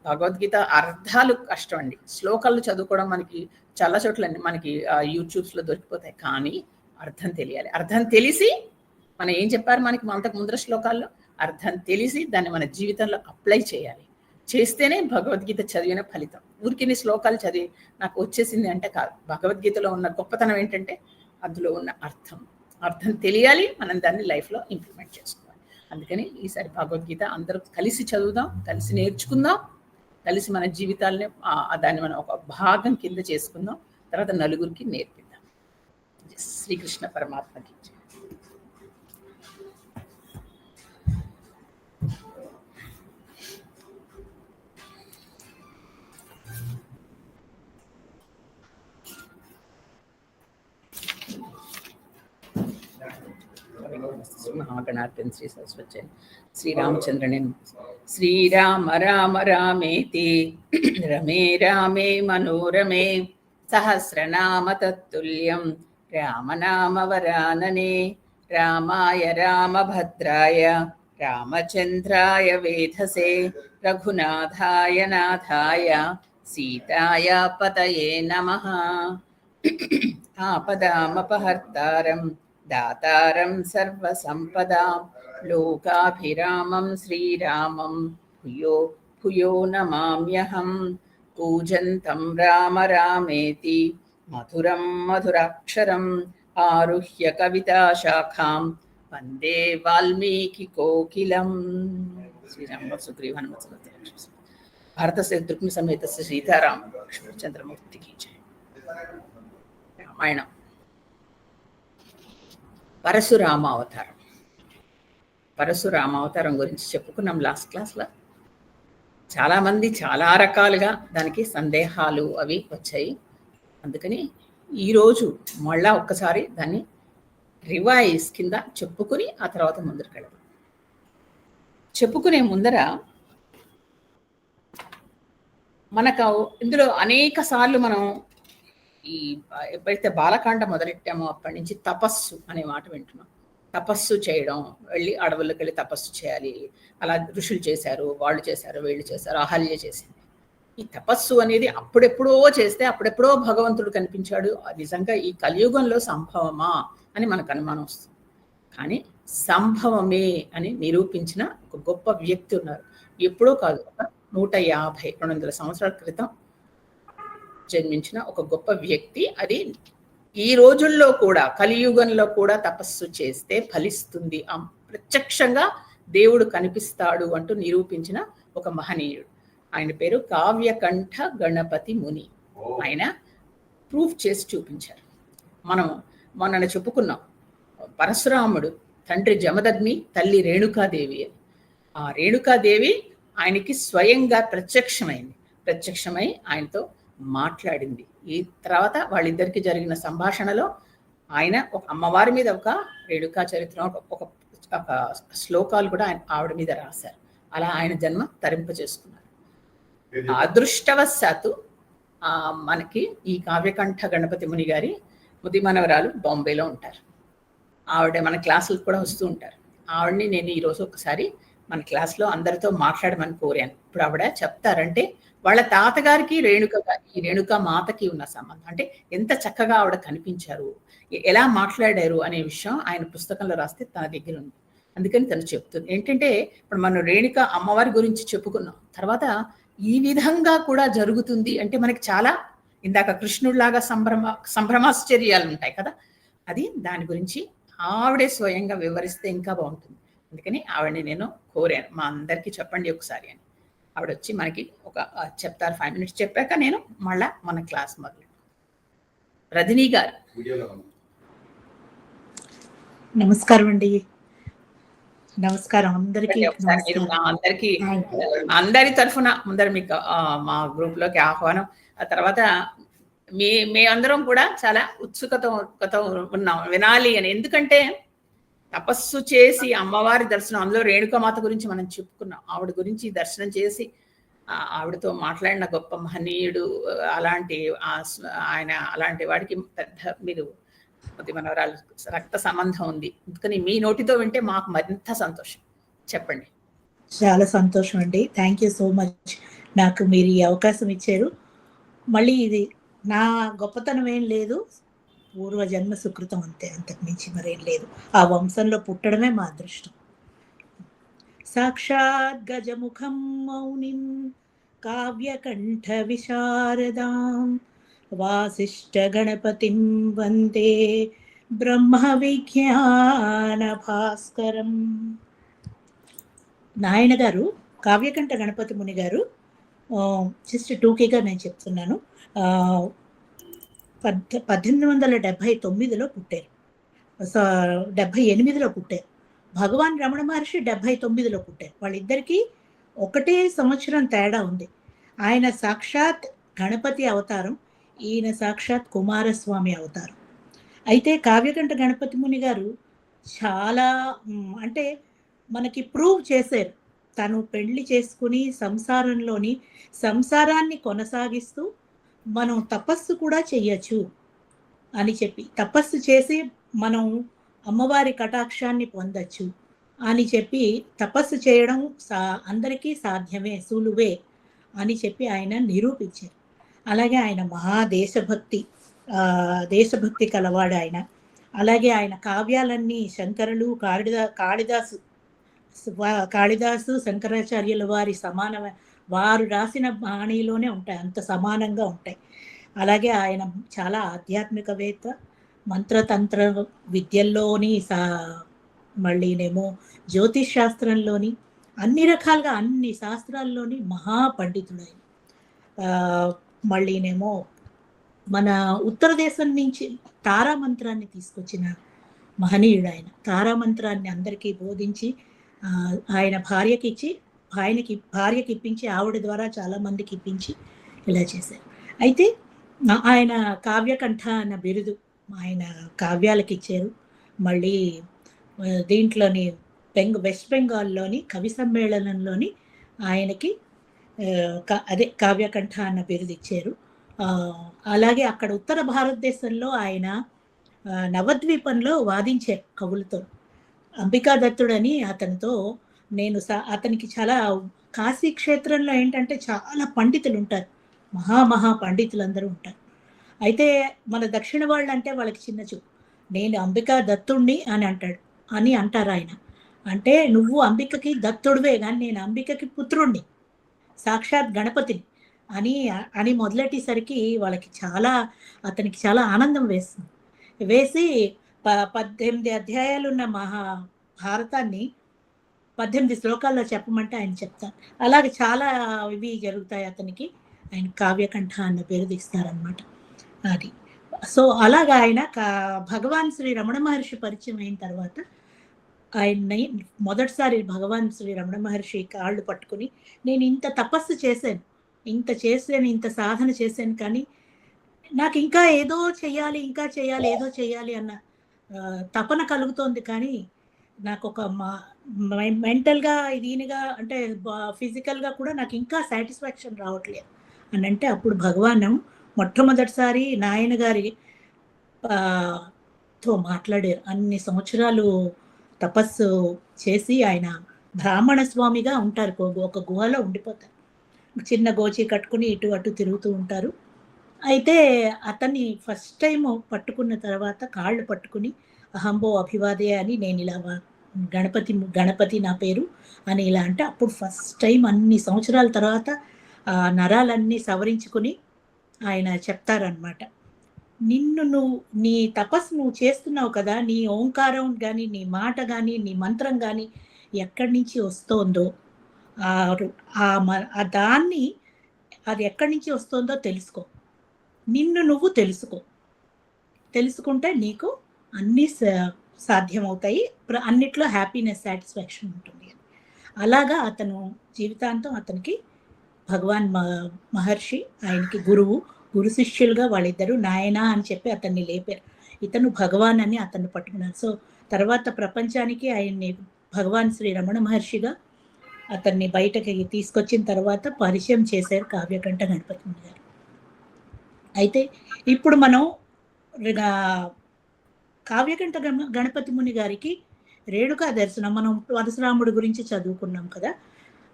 భగవద్గీత అర్థాలు కష్టం అండి. శ్లోకాలు చదువుకోవడం మనకి చాలా చోట్ల మనకి యూట్యూబ్స్లో దొరికిపోతాయి, కానీ అర్థం తెలియాలి. అర్థం తెలిసి మనం ఏం చెప్పారు మనకి అంతకు ముందర శ్లోకాల్లో, అర్థం తెలిసి దాన్ని మన జీవితంలో అప్లై చేయాలి. చేస్తేనే భగవద్గీత చదివిన ఫలితం. ఊరికిన్ని శ్లోకాలు చదివి నాకు వచ్చేసింది అంటే కాదు. భగవద్గీతలో ఉన్న గొప్పతనం ఏంటంటే అందులో ఉన్న అర్థం తెలియాలి, మనం దాన్ని లైఫ్లో ఇంప్లిమెంట్ చేసుకోవాలి. అందుకని ఈసారి భగవద్గీత అందరూ కలిసి చదువుదాం, కలిసి నేర్చుకుందాం, కలిసి మన జీవితాలని దాన్ని మనం ఒక భాగం కింద చేసుకుందాం, తర్వాత నలుగురికి నేర్పిద్దాం. శ్రీకృష్ణ పరమాత్మకి. మహాగణాధిపతి శ్రీ సరస్వతి శ్రీరామచంద్రనే శ్రీరామ రామ రామేతి రమే రామే మనోరమే సహస్రనామ తత్తుల్యం రామనామ వరాననే రామాయ రామభద్రాయ రామచంద్రాయ వేధసే రఘునాథాయ నాథాయ సీతాయ పతయే నమః. ఆపదామపహర్తారం దాతారం సర్వసంపదాం లోకాభిరామం శ్రీరామం భూయో భూయో నమామ్యహం. కూజంతం రామ రామేతి మధురం మధురాక్షరం ఆరుహ్య కవితాశాఖాం వందే వాల్మీకి కోకిలం. శ్రీరామ సుగ్రీవ హనుమత్ భారత రుక్మిణి సమేత సీతారామ చంద్రమూర్తికి జయ. రామాయణం పరశురామ అవతారం. పరశురామ అవతారం గురించి చెప్పుకున్నాం లాస్ట్ క్లాస్లో. చాలామంది చాలా రకాలుగా దానికి సందేహాలు అవి వచ్చాయి. అందుకని ఈరోజు మళ్ళా ఒక్కసారి దాన్ని రివైజ్ కింద చెప్పుకుని ఆ తర్వాత ముందరికి వెళ్దాం. చెప్పుకునే ముందర మనకు ఇందులో అనేక సార్లు మనం ఈ ఎప్పుడైతే బాలకాండ మొదలెట్టామో అప్పటి నుంచి తపస్సు అనే మాట వింటున్నాం. తపస్సు చేయడం, వెళ్ళి అడవుల్లోకి వెళ్ళి తపస్సు చేయాలి, అలా ఋషులు చేశారు, వాళ్ళు చేశారు, వీళ్ళు చేశారు, అహల్య చేసింది. ఈ తపస్సు అనేది అప్పుడెప్పుడో చేస్తే అప్పుడెప్పుడో భగవంతుడు కనిపించాడు. నిజంగా ఈ కలియుగంలో సంభవమా అని మనకు అనుమానం వస్తుంది. కానీ సంభవమే అని నిరూపించిన ఒక గొప్ప వ్యక్తి ఉన్నారు. ఎప్పుడో కాదు, 150-200 సంవత్సరాల క్రితం జన్మించిన ఒక గొప్ప వ్యక్తి. అది ఈ రోజుల్లో కూడా కలియుగంలో కూడా తపస్సు చేస్తే ఫలిస్తుంది, ప్రత్యక్షంగా దేవుడు కనిపిస్తాడు అంటూ నిరూపించిన ఒక మహనీయుడు. ఆయన పేరు కావ్యకంఠ గణపతి ముని. ఆయన ప్రూఫ్ చేసి చూపించారు. మనం మొన్న చెప్పుకున్నాం, పరశురాముడు తండ్రి జమదగ్ని, తల్లి రేణుకాదేవి. ఆ రేణుకాదేవి ఆయనకి స్వయంగా ప్రత్యక్షమై ఆయనతో మాట్లాడింది. ఈ తర్వాత వాళ్ళిద్దరికి జరిగిన సంభాషణలో ఆయన ఒక అమ్మవారి మీద ఒక రేణుకా చరిత్ర ఒక శ్లోకాలు కూడా ఆవిడ మీద రాశారు. అలా ఆయన జన్మ తరింప చేసుకున్నారు. అదృష్టవశాత్తు మనకి ఈ కావ్యకంఠ గణపతి ముని గారి ముది మనవరాలు బాంబేలో ఉంటారు. ఆవిడ మన క్లాసులకు కూడా వస్తూ ఉంటారు. ఆవిడని నేను ఈరోజు ఒకసారి మన క్లాస్లో అందరితో మాట్లాడమని కోరాను. ఇప్పుడు ఆవిడ చెప్తారంటే వాళ్ళ తాతగారికి ఈ రేణుకా మాతకి ఉన్న సంబంధం, అంటే ఎంత చక్కగా ఆవిడ కనిపించారు, ఎలా మాట్లాడారు అనే విషయం ఆయన పుస్తకంలో రాస్తే తన దగ్గర ఉంది. అందుకని తను చెప్తుంది ఏంటంటే, ఇప్పుడు మనం రేణుక అమ్మవారి గురించి చెప్పుకున్నాం, తర్వాత ఈ విధంగా కూడా జరుగుతుంది అంటే మనకి చాలా, ఇందాక కృష్ణుడిలాగా సంభ్రమాశ్చర్యాలు ఉంటాయి కదా, అది దాని గురించి ఆవిడే స్వయంగా వివరిస్తే ఇంకా బాగుంటుంది. అందుకని ఆవిడని నేను కోరాను, మా అందరికీ చెప్పండి ఒకసారి అని. ఆవిడ వచ్చి మనకి ఒక చెప్తారు. 5 minutes చెప్పాక నేను మళ్ళా మన క్లాస్ మొదలు. రజనీ గారు. నమస్కారం అండి. నమస్కారం అందరికీ. అందరి తరఫున ముందర మీకు మా గ్రూప్ లోకి ఆహ్వానం. ఆ తర్వాత మేమందరం కూడా చాలా ఉత్సుకత ఉన్నాం వినాలి అని. ఎందుకంటే తపస్సు చేసి అమ్మవారి దర్శనం, అందులో రేణుకామాత గురించి మనం చెప్పుకున్నాం, ఆవిడ గురించి దర్శనం చేసి ఆవిడతో మాట్లాడిన గొప్ప మహనీయుడు. ఆయన అలాంటి వాడికి పెద్ద మీరు మనవరాలు రక్త సంబంధం ఉంది. అందుకని మీ నోటితో వింటే మాకు మరింత సంతోషం. చెప్పండి. చాలా సంతోషం అండి. Thank you so much. నాకు మీరు ఈ అవకాశం ఇచ్చారు. మళ్ళీ ఇది నా గొప్పతనం ఏం లేదు, పూర్వజన్మ సుకృతం అంతే, అంతకు మించి మరేం లేదు. ఆ వంశంలో పుట్టడమే మా అదృష్టం. సాక్షాత్ గజముఖం మౌనిం కావ్యకంఠ విశారదాం వాసిష్ఠ గణపతిం వందే బ్రహ్మ విజ్ఞాన భాస్కరం. నాయన గారు కావ్యకంఠ గణపతి ముని గారు జస్ట్ టూకీగా నేను చెప్తున్నాను, 1879లో పుట్టారు, 78లో పుట్టారు. భగవాన్ రమణ మహర్షి 79లో పుట్టారు. వాళ్ళిద్దరికీ ఒకటే సంవత్సరం తేడా ఉంది. ఆయన సాక్షాత్ గణపతి అవతారం, ఈయన సాక్షాత్ కుమారస్వామి అవతారం. అయితే కావ్యకంఠ గణపతి ముని గారు చాలా అంటే మనకి ప్రూవ్ చేశారు. తను పెళ్లి చేసుకుని సంసారాన్ని కొనసాగిస్తూ మనం తపస్సు కూడా చెయ్యొచ్చు అని చెప్పి, తపస్సు చేసి మనం అమ్మవారి కటాక్షాన్ని పొందొచ్చు అని చెప్పి, తపస్సు చేయడం అందరికీ సాధ్యమే, సులువే అని చెప్పి ఆయన నిరూపించారు. అలాగే ఆయన దేశభక్తి కలవాడు ఆయన. అలాగే ఆయన కావ్యాలన్నీ శంకరులు, కాళిదాసు శంకరాచార్యుల వారి వారు రాసిన బాణీలోనే ఉంటాయి, అంత సమానంగా ఉంటాయి. అలాగే ఆయన చాలా ఆధ్యాత్మికవేత్త, మంత్రతంత్ర విద్యల్లోని మళ్ళీనేమో జ్యోతిష్ శాస్త్రంలోని అన్ని రకాలుగా అన్ని శాస్త్రాల్లోని మహాపండితుడు. మళ్ళీనేమో మన ఉత్తర దేశం నుంచి తారామంత్రాన్ని తీసుకొచ్చిన మహనీయుడు ఆయన. తారామంత్రాన్ని అందరికీ బోధించి ఆయన భార్యకి ఇప్పించి, ఆవిడ ద్వారా చాలా మందికి ఇప్పించి ఇలా చేశారు. అయితే ఆయన కావ్యకంఠ అన్న బిరుదు ఆయన కావ్యాలకు ఇచ్చారు. మళ్ళీ దీంట్లోని వెస్ట్ బెంగాల్లోని కవి సమ్మేళనంలోని ఆయనకి కావ్యకంఠ అన్న బిరుదు ఇచ్చారు. అలాగే అక్కడ ఉత్తర భారతదేశంలో ఆయన నవద్వీపంలో వాదించారు కవులతో. అంబికా దత్తుడని అతనితో అతనికి చాలా కాశీ క్షేత్రంలో ఏంటంటే చాలా పండితులు ఉంటారు, మహా పండితులందరూ ఉంటారు. అయితే మన దక్షిణ వాళ్ళు అంటే వాళ్ళకి చిన్న చూపు. నేను అంబికా దత్తుణ్ణి అని అంటారు ఆయన. అంటే నువ్వు అంబికకి దత్తుడివే, కానీ నేను అంబికకి పుత్రుణ్ణి, సాక్షాత్ గణపతిని అని మొదలెట్టేసరికి అతనికి చాలా ఆనందం వేసి 18 అధ్యాయాలున్న మహాభారతాన్ని 18 శ్లోకాల్లో చెప్పమంటే ఆయన చెప్తారు. అలాగే చాలా ఇవి జరుగుతాయి అతనికి. ఆయన కావ్యకంఠ అన్న బిరుదు ఇస్తారనమాట. అది సో అలాగా ఆయన భగవాన్ శ్రీ రమణ మహర్షి పరిచయం అయిన తర్వాత ఆయన్ని మొదటిసారి భగవాన్ శ్రీ రమణ మహర్షి కాళ్ళు పట్టుకుని, నేను ఇంత తపస్సు చేశాను, ఇంత సాధన చేశాను, కానీ నాకు ఇంకా ఏదో చెయ్యాలి ఏదో చెయ్యాలి అన్న తపన కలుగుతోంది, కానీ నాకు ఒక మెంటల్గా దీనిగా అంటే ఫిజికల్గా కూడా నాకు ఇంకా సాటిస్ఫాక్షన్ రావట్లేదు అని అంటే, అప్పుడు భగవాను మొట్టమొదటిసారి నాయన గారి తో మాట్లాడారు. అన్ని సంవత్సరాలు తపస్సు చేసి ఆయన బ్రాహ్మణ స్వామిగా ఉంటారు, ఒక గుహలో ఉండిపోతారు, చిన్న గోచి కట్టుకుని ఇటు అటు తిరుగుతూ ఉంటారు. అయితే అతన్ని ఫస్ట్ టైం పట్టుకున్న తర్వాత కాళ్ళు పట్టుకుని అహంబో అభివాదే అని, నేను ఇలా గణపతి నా పేరు అని ఇలా అంటే, అప్పుడు ఫస్ట్ టైం అన్ని సంవత్సరాల తర్వాత ఆ నరాలన్నీ సవరించుకుని ఆయన చెప్తారనమాట, నీ తపస్సు నువ్వు చేస్తున్నావు కదా, నీ ఓంకారం కానీ, నీ మాట కానీ, నీ మంత్రం కానీ ఎక్కడి నుంచి వస్తోందో అది ఎక్కడి నుంచి వస్తుందో తెలుసుకో, నిన్ను నువ్వు తెలుసుకుంటే నీకు అన్నీ సాధ్యమవుతాయి, అన్నిట్లో హ్యాపీనెస్, సాటిస్ఫాక్షన్ ఉంటుంది. అలాగా అతను జీవితాంతం అతనికి భగవాన్ మహర్షి ఆయనకి గురు శిష్యులుగా వాళ్ళిద్దరూ నాయనా అని చెప్పి అతన్ని లేపారు. ఇతను భగవాన్ అని అతన్ని పట్టుకున్నారు. సో తర్వాత ప్రపంచానికి ఆయన్ని భగవాన్ శ్రీ రమణ మహర్షిగా అతన్ని బయటకి తీసుకొచ్చిన తర్వాత పరిచయం చేశారు కావ్యకంఠ గణపతి ముని గారు. అయితే ఇప్పుడు మనం కావ్యకంఠ గణపతి ముని గారికి రేణుకా దర్శనం, మనం పరశురాముడి గురించి చదువుకున్నాం కదా.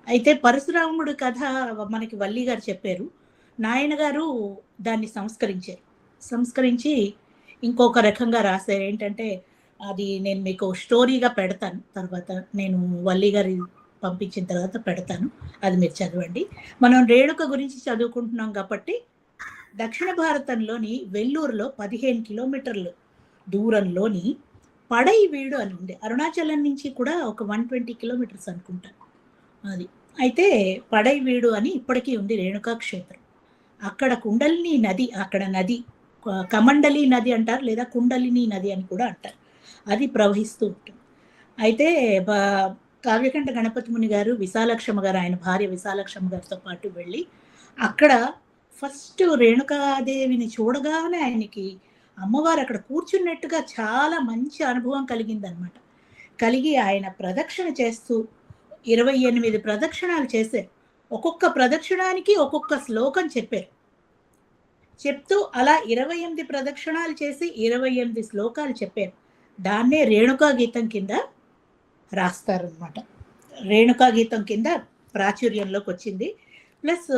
అయితే పరశురాముడి కథ మనకి వల్లి గారు చెప్పారు. నాయన గారు దాన్ని సంస్కరించి ఇంకొక రకంగా రాశారు. ఏంటంటే అది నేను మీకు స్టోరీగా పెడతాను, తర్వాత నేను వల్లి గారి పంపించిన తర్వాత పెడతాను, అది మీరు చదవండి. మనం రేణుక గురించి చదువుకుంటున్నాం కాబట్టి దక్షిణ భారతంలోని వెల్లూరులో 15 కిలోమీటర్లు దూరంలోని పడైవీడు అని ఉంది. అరుణాచలం నుంచి కూడా ఒక 120 కిలోమీటర్స్ అనుకుంటాను అది. అయితే పడైవీడు అని ఇప్పటికీ ఉంది రేణుకా క్షేత్రం. అక్కడ కుండలిని నది, అక్కడ నది కమండలి నది అంటారు, లేదా కుండలిని నది అని కూడా అంటారు, అది ప్రవహిస్తూ ఉంటుంది. అయితే కావ్యకంఠ గణపతి ముని గారు విశాలక్షమ్మ గారు, ఆయన భార్య విశాలక్షమ్మ గారితో పాటు వెళ్ళి అక్కడ ఫస్ట్ రేణుకాదేవిని చూడగానే ఆయనకి అమ్మవారు అక్కడ కూర్చున్నట్టుగా చాలా మంచి అనుభవం కలిగింది అనమాట. కలిగి ఆయన ప్రదక్షిణ చేస్తూ 28 ప్రదక్షిణాలు చేశారు. ఒక్కొక్క ప్రదక్షిణానికి ఒక్కొక్క శ్లోకం చెప్పారు. చెప్తూ అలా 28 ప్రదక్షిణాలు చేసి 28 శ్లోకాలు చెప్పారు. దాన్నే రేణుకా గీతం కింద రాస్తారనమాట. రేణుకా గీతం కింద ప్రాచుర్యంలోకి వచ్చింది. ప్లస్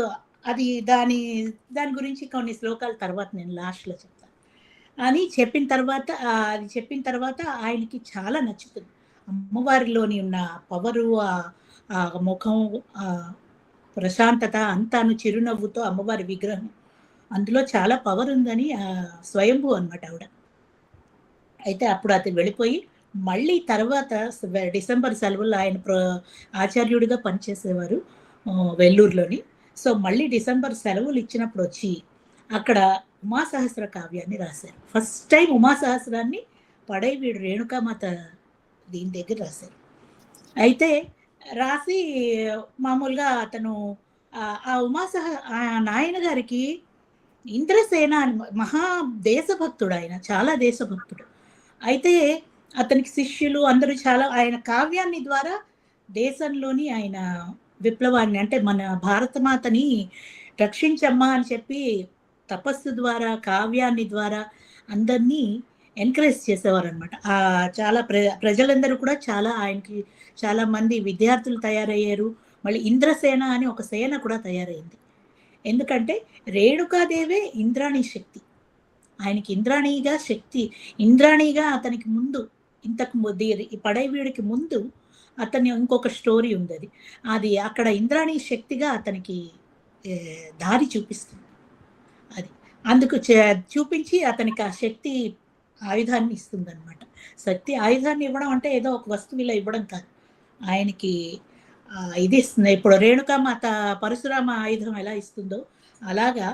అది దాని గురించి కొన్ని శ్లోకాల తర్వాత నేను లాస్ట్లో చెప్తాను అని చెప్పిన తర్వాత ఆయనకి చాలా నచ్చుతుంది. అమ్మవారిలోని ఉన్న పవరు, ఆ ముఖం, ప్రశాంతత అంతాను, చిరునవ్వుతో అమ్మవారి విగ్రహం, అందులో చాలా పవర్ ఉందని స్వయంభూ అన్నమాట ఆవిడ. అయితే అప్పుడు అతను వెళ్ళిపోయి మళ్ళీ తర్వాత డిసెంబర్ సెలవుల్లో ఆయన ఆచార్యుడిగా పనిచేసేవారు వెల్లూరులోని. సో మళ్ళీ డిసెంబర్ సెలవులు ఇచ్చినప్పుడు వచ్చి అక్కడ ఉమాసహస్ర కావ్యాన్ని రాశారు. ఫస్ట్ టైం ఉమాసహస్రాన్ని పడైవీడు రేణుకామాత దీని దగ్గర రాశారు. అయితే రాసి మామూలుగా అతను ఆ నాయన గారికి ఇంద్రసేన మహా దేశభక్తుడు, ఆయన చాలా దేశభక్తుడు. అయితే అతనికి శిష్యులు అందరూ చాలా, ఆయన కావ్యాన్ని ద్వారా దేశంలోని ఆయన విప్లవాన్ని, అంటే మన భారతమాతని రక్షించమ్మా అని చెప్పి తపస్సు ద్వారా, కావ్యాన్ని ద్వారా అందరినీ ఎంకరేజ్ చేసేవారు అనమాట. చాలా ప్రజలందరూ కూడా చాలా ఆయనకి చాలా మంది విద్యార్థులు తయారయ్యారు. మళ్ళీ ఇంద్రసేన అని ఒక సేన కూడా తయారైంది. ఎందుకంటే రేణుకాదేవే ఇంద్రాణి శక్తి. ఆయనకి ఇంద్రాణిగా శక్తి, ఇంద్రాణిగా అతనికి ముందు, ఇంతకు పడైవీడికి ముందు అతని ఇంకొక స్టోరీ ఉంది. అది అక్కడ ఇంద్రాణి శక్తిగా అతనికి దారి చూపిస్తుంది. అది అందుకు చూపించి అతనికి ఆ శక్తి ఆయుధాన్ని ఇస్తుంది అనమాట. శక్తి ఆయుధాన్ని ఇవ్వడం అంటే ఏదో ఒక వస్తువు ఇలా ఇవ్వడం కాదు, ఆయనకి ఇది ఇస్తుంది. ఇప్పుడు రేణుకామాత పరశురామ ఆయుధం ఎలా ఇస్తుందో అలాగా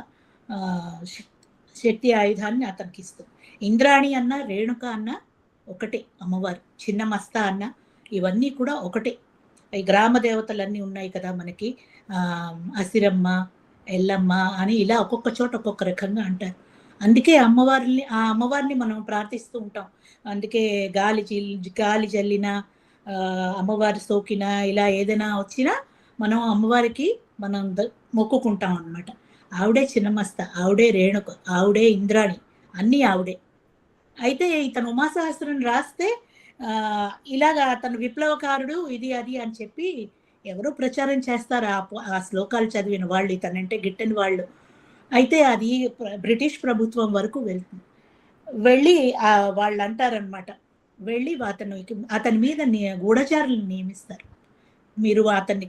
శక్తి ఆయుధాన్ని అతనికి ఇస్తుంది. ఇంద్రాణి అన్న రేణుక అన్న ఒకటే అమ్మవారు, చిన్న మస్తా అన్న ఇవన్నీ కూడా ఒకటే. ఈ గ్రామ దేవతలన్నీ ఉన్నాయి కదా మనకి, అసిరమ్మ, ఎల్లమ్మ అని ఇలా ఒక్కొక్క చోట ఒక్కొక్క రకంగా అంటారు. అందుకే ఆ అమ్మవారిని మనం ప్రార్థిస్తూ ఉంటాం. అందుకే గాలి జల్లిన, అమ్మవారి సోకిన, ఇలా ఏదైనా వచ్చినా మనం అమ్మవారికి మనం మొక్కుకుంటాం అన్నమాట. ఆవిడే చిన్నమస్త, ఆవిడే రేణుక, ఆవిడే ఇంద్రాణి, అన్నీ ఆవిడే. అయితే ఇతను ఉమాసహస్రం రాస్తే ఇలాగా అతను విప్లవకారుడు ఇది అది అని చెప్పి ఎవరో ప్రచారం చేస్తారు ఆ శ్లోకాలు చదివిన వాళ్ళు, ఇతనంటే గిట్టని వాళ్ళు. అయితే అది బ్రిటిష్ ప్రభుత్వం వరకు వెళ్తుంది. వెళ్ళి వాళ్ళు అంటారనమాట, వెళ్ళి అతని మీద గూఢచారులను నియమిస్తారు. మీరు అతన్ని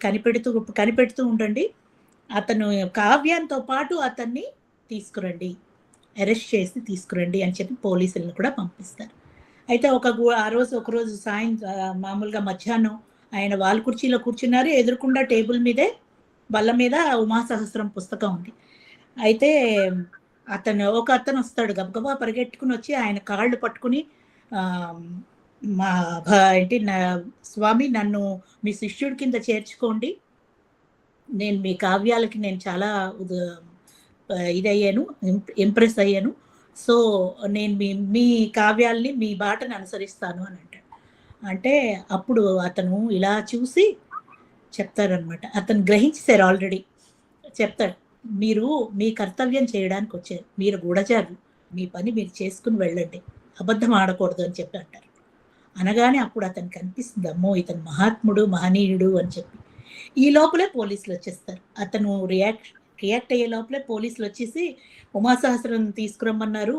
కనిపెడుతూ ఉండండి, అతను కావ్యంతో పాటు అతన్ని అరెస్ట్ చేసి తీసుకురండి అని చెప్పి పోలీసులను కూడా పంపిస్తారు. అయితే ఒకరోజు మామూలుగా మధ్యాహ్నం ఆయన వాళ్ళ కుర్చీలో కూర్చున్నారు. ఎదురుకుండా టేబుల్ మీదే బల్ల మీద ఉమాసహస్రం పుస్తకం ఉంది. అయితే ఒక అతను వస్తాడు, గబగబా పరిగెట్టుకుని వచ్చి ఆయన కాళ్ళు పట్టుకుని, స్వామి నన్ను మీ శిష్యుడి కింద చేర్చుకోండి, నేను మీ కావ్యాలకి నేను చాలా ఇదయ్యాను, ఇంప్రెస్ అయ్యాను, సో నేను మీ కావ్యాల్ని, మీ బాటను అనుసరిస్తాను అని అంటాడు. అంటే అప్పుడు అతను ఇలా చూసి చెప్తారనమాట, అతను గ్రహించారు ఆల్రెడీ. చెప్తాడు, మీరు మీ కర్తవ్యం చేయడానికి వచ్చారు, మీరు గూఢచారులు, మీ పని మీరు చేసుకుని వెళ్ళండి, అబద్ధం ఆడకూడదు అని చెప్పి అంటారు. అనగానే అప్పుడు అతనికి అనిపిస్తుంది, అమ్మో ఇతను మహాత్ముడు, మహనీయుడు అని చెప్పి. ఈ లోపలే పోలీసులు వచ్చేస్తారు. అతను రియాక్ట్ అయ్యే లోపలే పోలీసులు వచ్చేసి ఉమాసహస్రం తీసుకురమ్మన్నారు,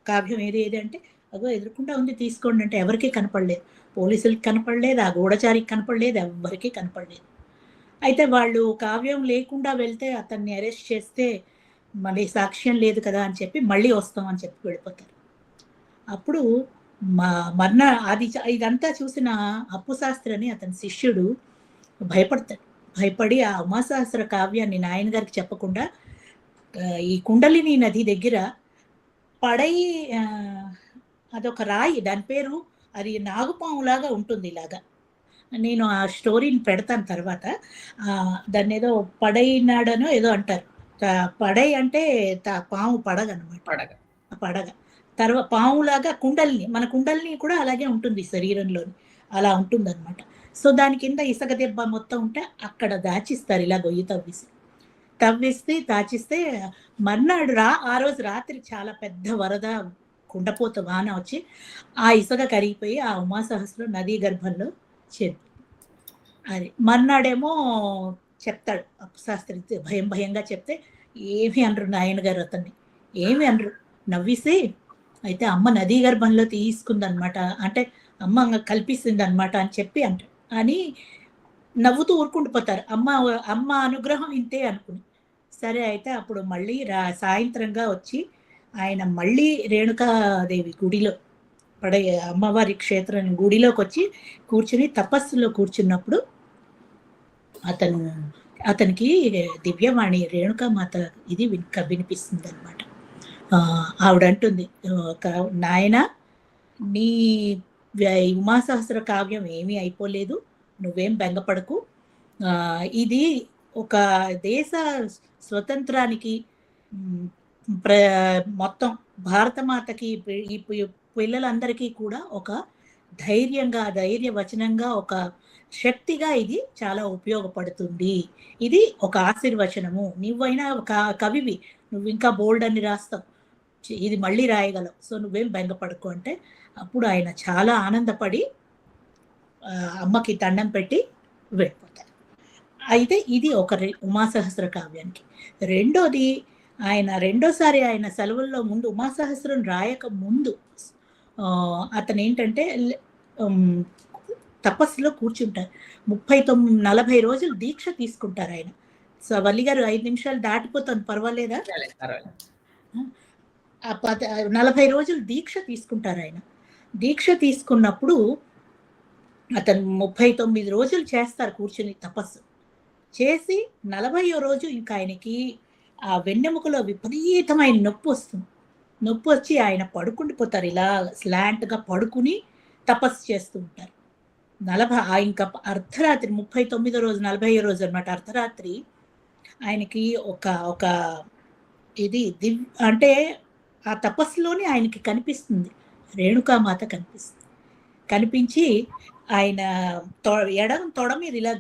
కావ్యం ఏది అంటే అగో ఎదురుకుండా ఉంది తీసుకోండి అంటే ఎవరికీ కనపడలేదు, పోలీసులకి కనపడలేదు, ఆ గూఢచారికి కనపడలేదు, ఎవరికీ కనపడలేదు. అయితే వాళ్ళు కావ్యం లేకుండా వెళ్తే అతన్ని అరెస్ట్ చేస్తే మళ్ళీ సాక్ష్యం లేదు కదా అని చెప్పి మళ్ళీ వస్తామని చెప్పి వెళ్ళిపోతారు. అప్పుడు ఇదంతా చూసిన అప్పుశాస్త్రి అని అతని శిష్యుడు భయపడతాడు. భయపడి ఆ ఉమాసహస్ర కావ్యాన్ని నాయన గారికి చెప్పకుండా ఈ కుండలిని నది దగ్గర అదొక రాయి, దాని పేరు అది నాగుపాములాగా ఉంటుంది. ఇలాగా నేను ఆ స్టోరీని పెడతాను తర్వాత. దాన్ని ఏదో పడైనాడనో ఏదో అంటారు. పడై అంటే పాము పడగ అనమాట. పడగ తర్వాత పాములాగా కుండల్ని, మన కుండల్ని కూడా అలాగే ఉంటుంది శరీరంలోని, అలా ఉంటుందన్నమాట. సో దాని కింద ఇసుక దెబ్బ మొత్తం ఉంటే అక్కడ దాచిస్తారు, ఇలా గొయ్యి తవ్విస్తే దాచిస్తే మర్నాడు ఆ రోజు రాత్రి చాలా పెద్ద వరద, కుండపోత వాన వచ్చి ఆ ఇసుక కరిగిపోయి ఆ ఉమాసహస్రం నదీ గర్భంలో చేరుతుంది. అది మర్నాడేమో చెప్తాడు శాస్త్రి, భయంగా చెప్తే ఏమి అనరు నాయన గారు, అతన్ని ఏమి అనరు, నవ్విసి అయితే అమ్మ నదీ గర్భంలో తీసుకుందనమాట, అంటే అమ్మ కల్పిస్తుంది అనమాట అని చెప్పి అని నవ్వుతూ ఊరుకుండిపోతారు. అమ్మ అనుగ్రహం ఇంతే అనుకుని. సరే అయితే అప్పుడు మళ్ళీ సాయంత్రంగా వచ్చి ఆయన మళ్ళీ రేణుకాదేవి గుడిలో అమ్మవారి క్షేత్రం గుడిలోకి వచ్చి కూర్చుని తపస్సులో కూర్చున్నప్పుడు అతనికి దివ్యవాణి రేణుకామాత ఇది వినిపిస్తుంది అనమాట. ఆవిడ అంటుంది, నాయన నీ ఉమాసహస్ర కావ్యం ఏమీ అయిపోలేదు, నువ్వేం బెంగపడకు, ఇది ఒక దేశ స్వతంత్రానికి మొత్తం భారతమాతకి ఈ పిల్లలందరికీ కూడా ఒక ధైర్యవచనంగా, ఒక శక్తిగా ఇది చాలా ఉపయోగపడుతుంది. ఇది ఒక ఆశీర్వచనము. నువ్వైనా ఒక కవివి, నువ్వు ఇంకా బోల్డ్ అని రాస్తావు, ఇది మళ్ళీ రాయగలవు, సో నువ్వేం బెంగపడకు అంటే అప్పుడు ఆయన చాలా ఆనందపడి అమ్మకి దండం పెట్టి వెళ్ళిపోతారు. అయితే ఇది ఒక ఉమాసహస్ర కావ్యానికి. రెండోది, రెండోసారి ఆయన సెలవుల్లో ముందు ఉమాసహస్రం రాయక ముందు అతను ఏంటంటే తపస్సులో కూర్చుంటారు. 39-40 రోజులు దీక్ష తీసుకుంటారు ఆయన. సో వల్లి గారు 5 నిమిషాలు దాటిపోతాను, పర్వాలేదా? 40 రోజులు దీక్ష తీసుకుంటారు ఆయన. దీక్ష తీసుకున్నప్పుడు అతను 39 రోజులు చేస్తారు కూర్చుని తపస్సు చేసి. 40వ రోజు ఇంకా ఆయనకి ఆ వెన్నెముకలో విపరీతమైన నొప్పి వస్తుంది. నొప్పి వచ్చి ఆయన పడుకుండిపోతారు, ఇలా స్లాంట్గా పడుకుని తపస్సు చేస్తూ ఉంటారు. ఇంకా అర్ధరాత్రి 39వ రోజు 40వ రోజు అనమాట, అర్ధరాత్రి ఆయనకి ఒక ఇది అంటే ఆ తపస్సులోనే ఆయనకి కనిపిస్తుంది, రేణుకామాత కనిపిస్తుంది. కనిపించి ఆయన ఎడం తొడ మీద ఇలా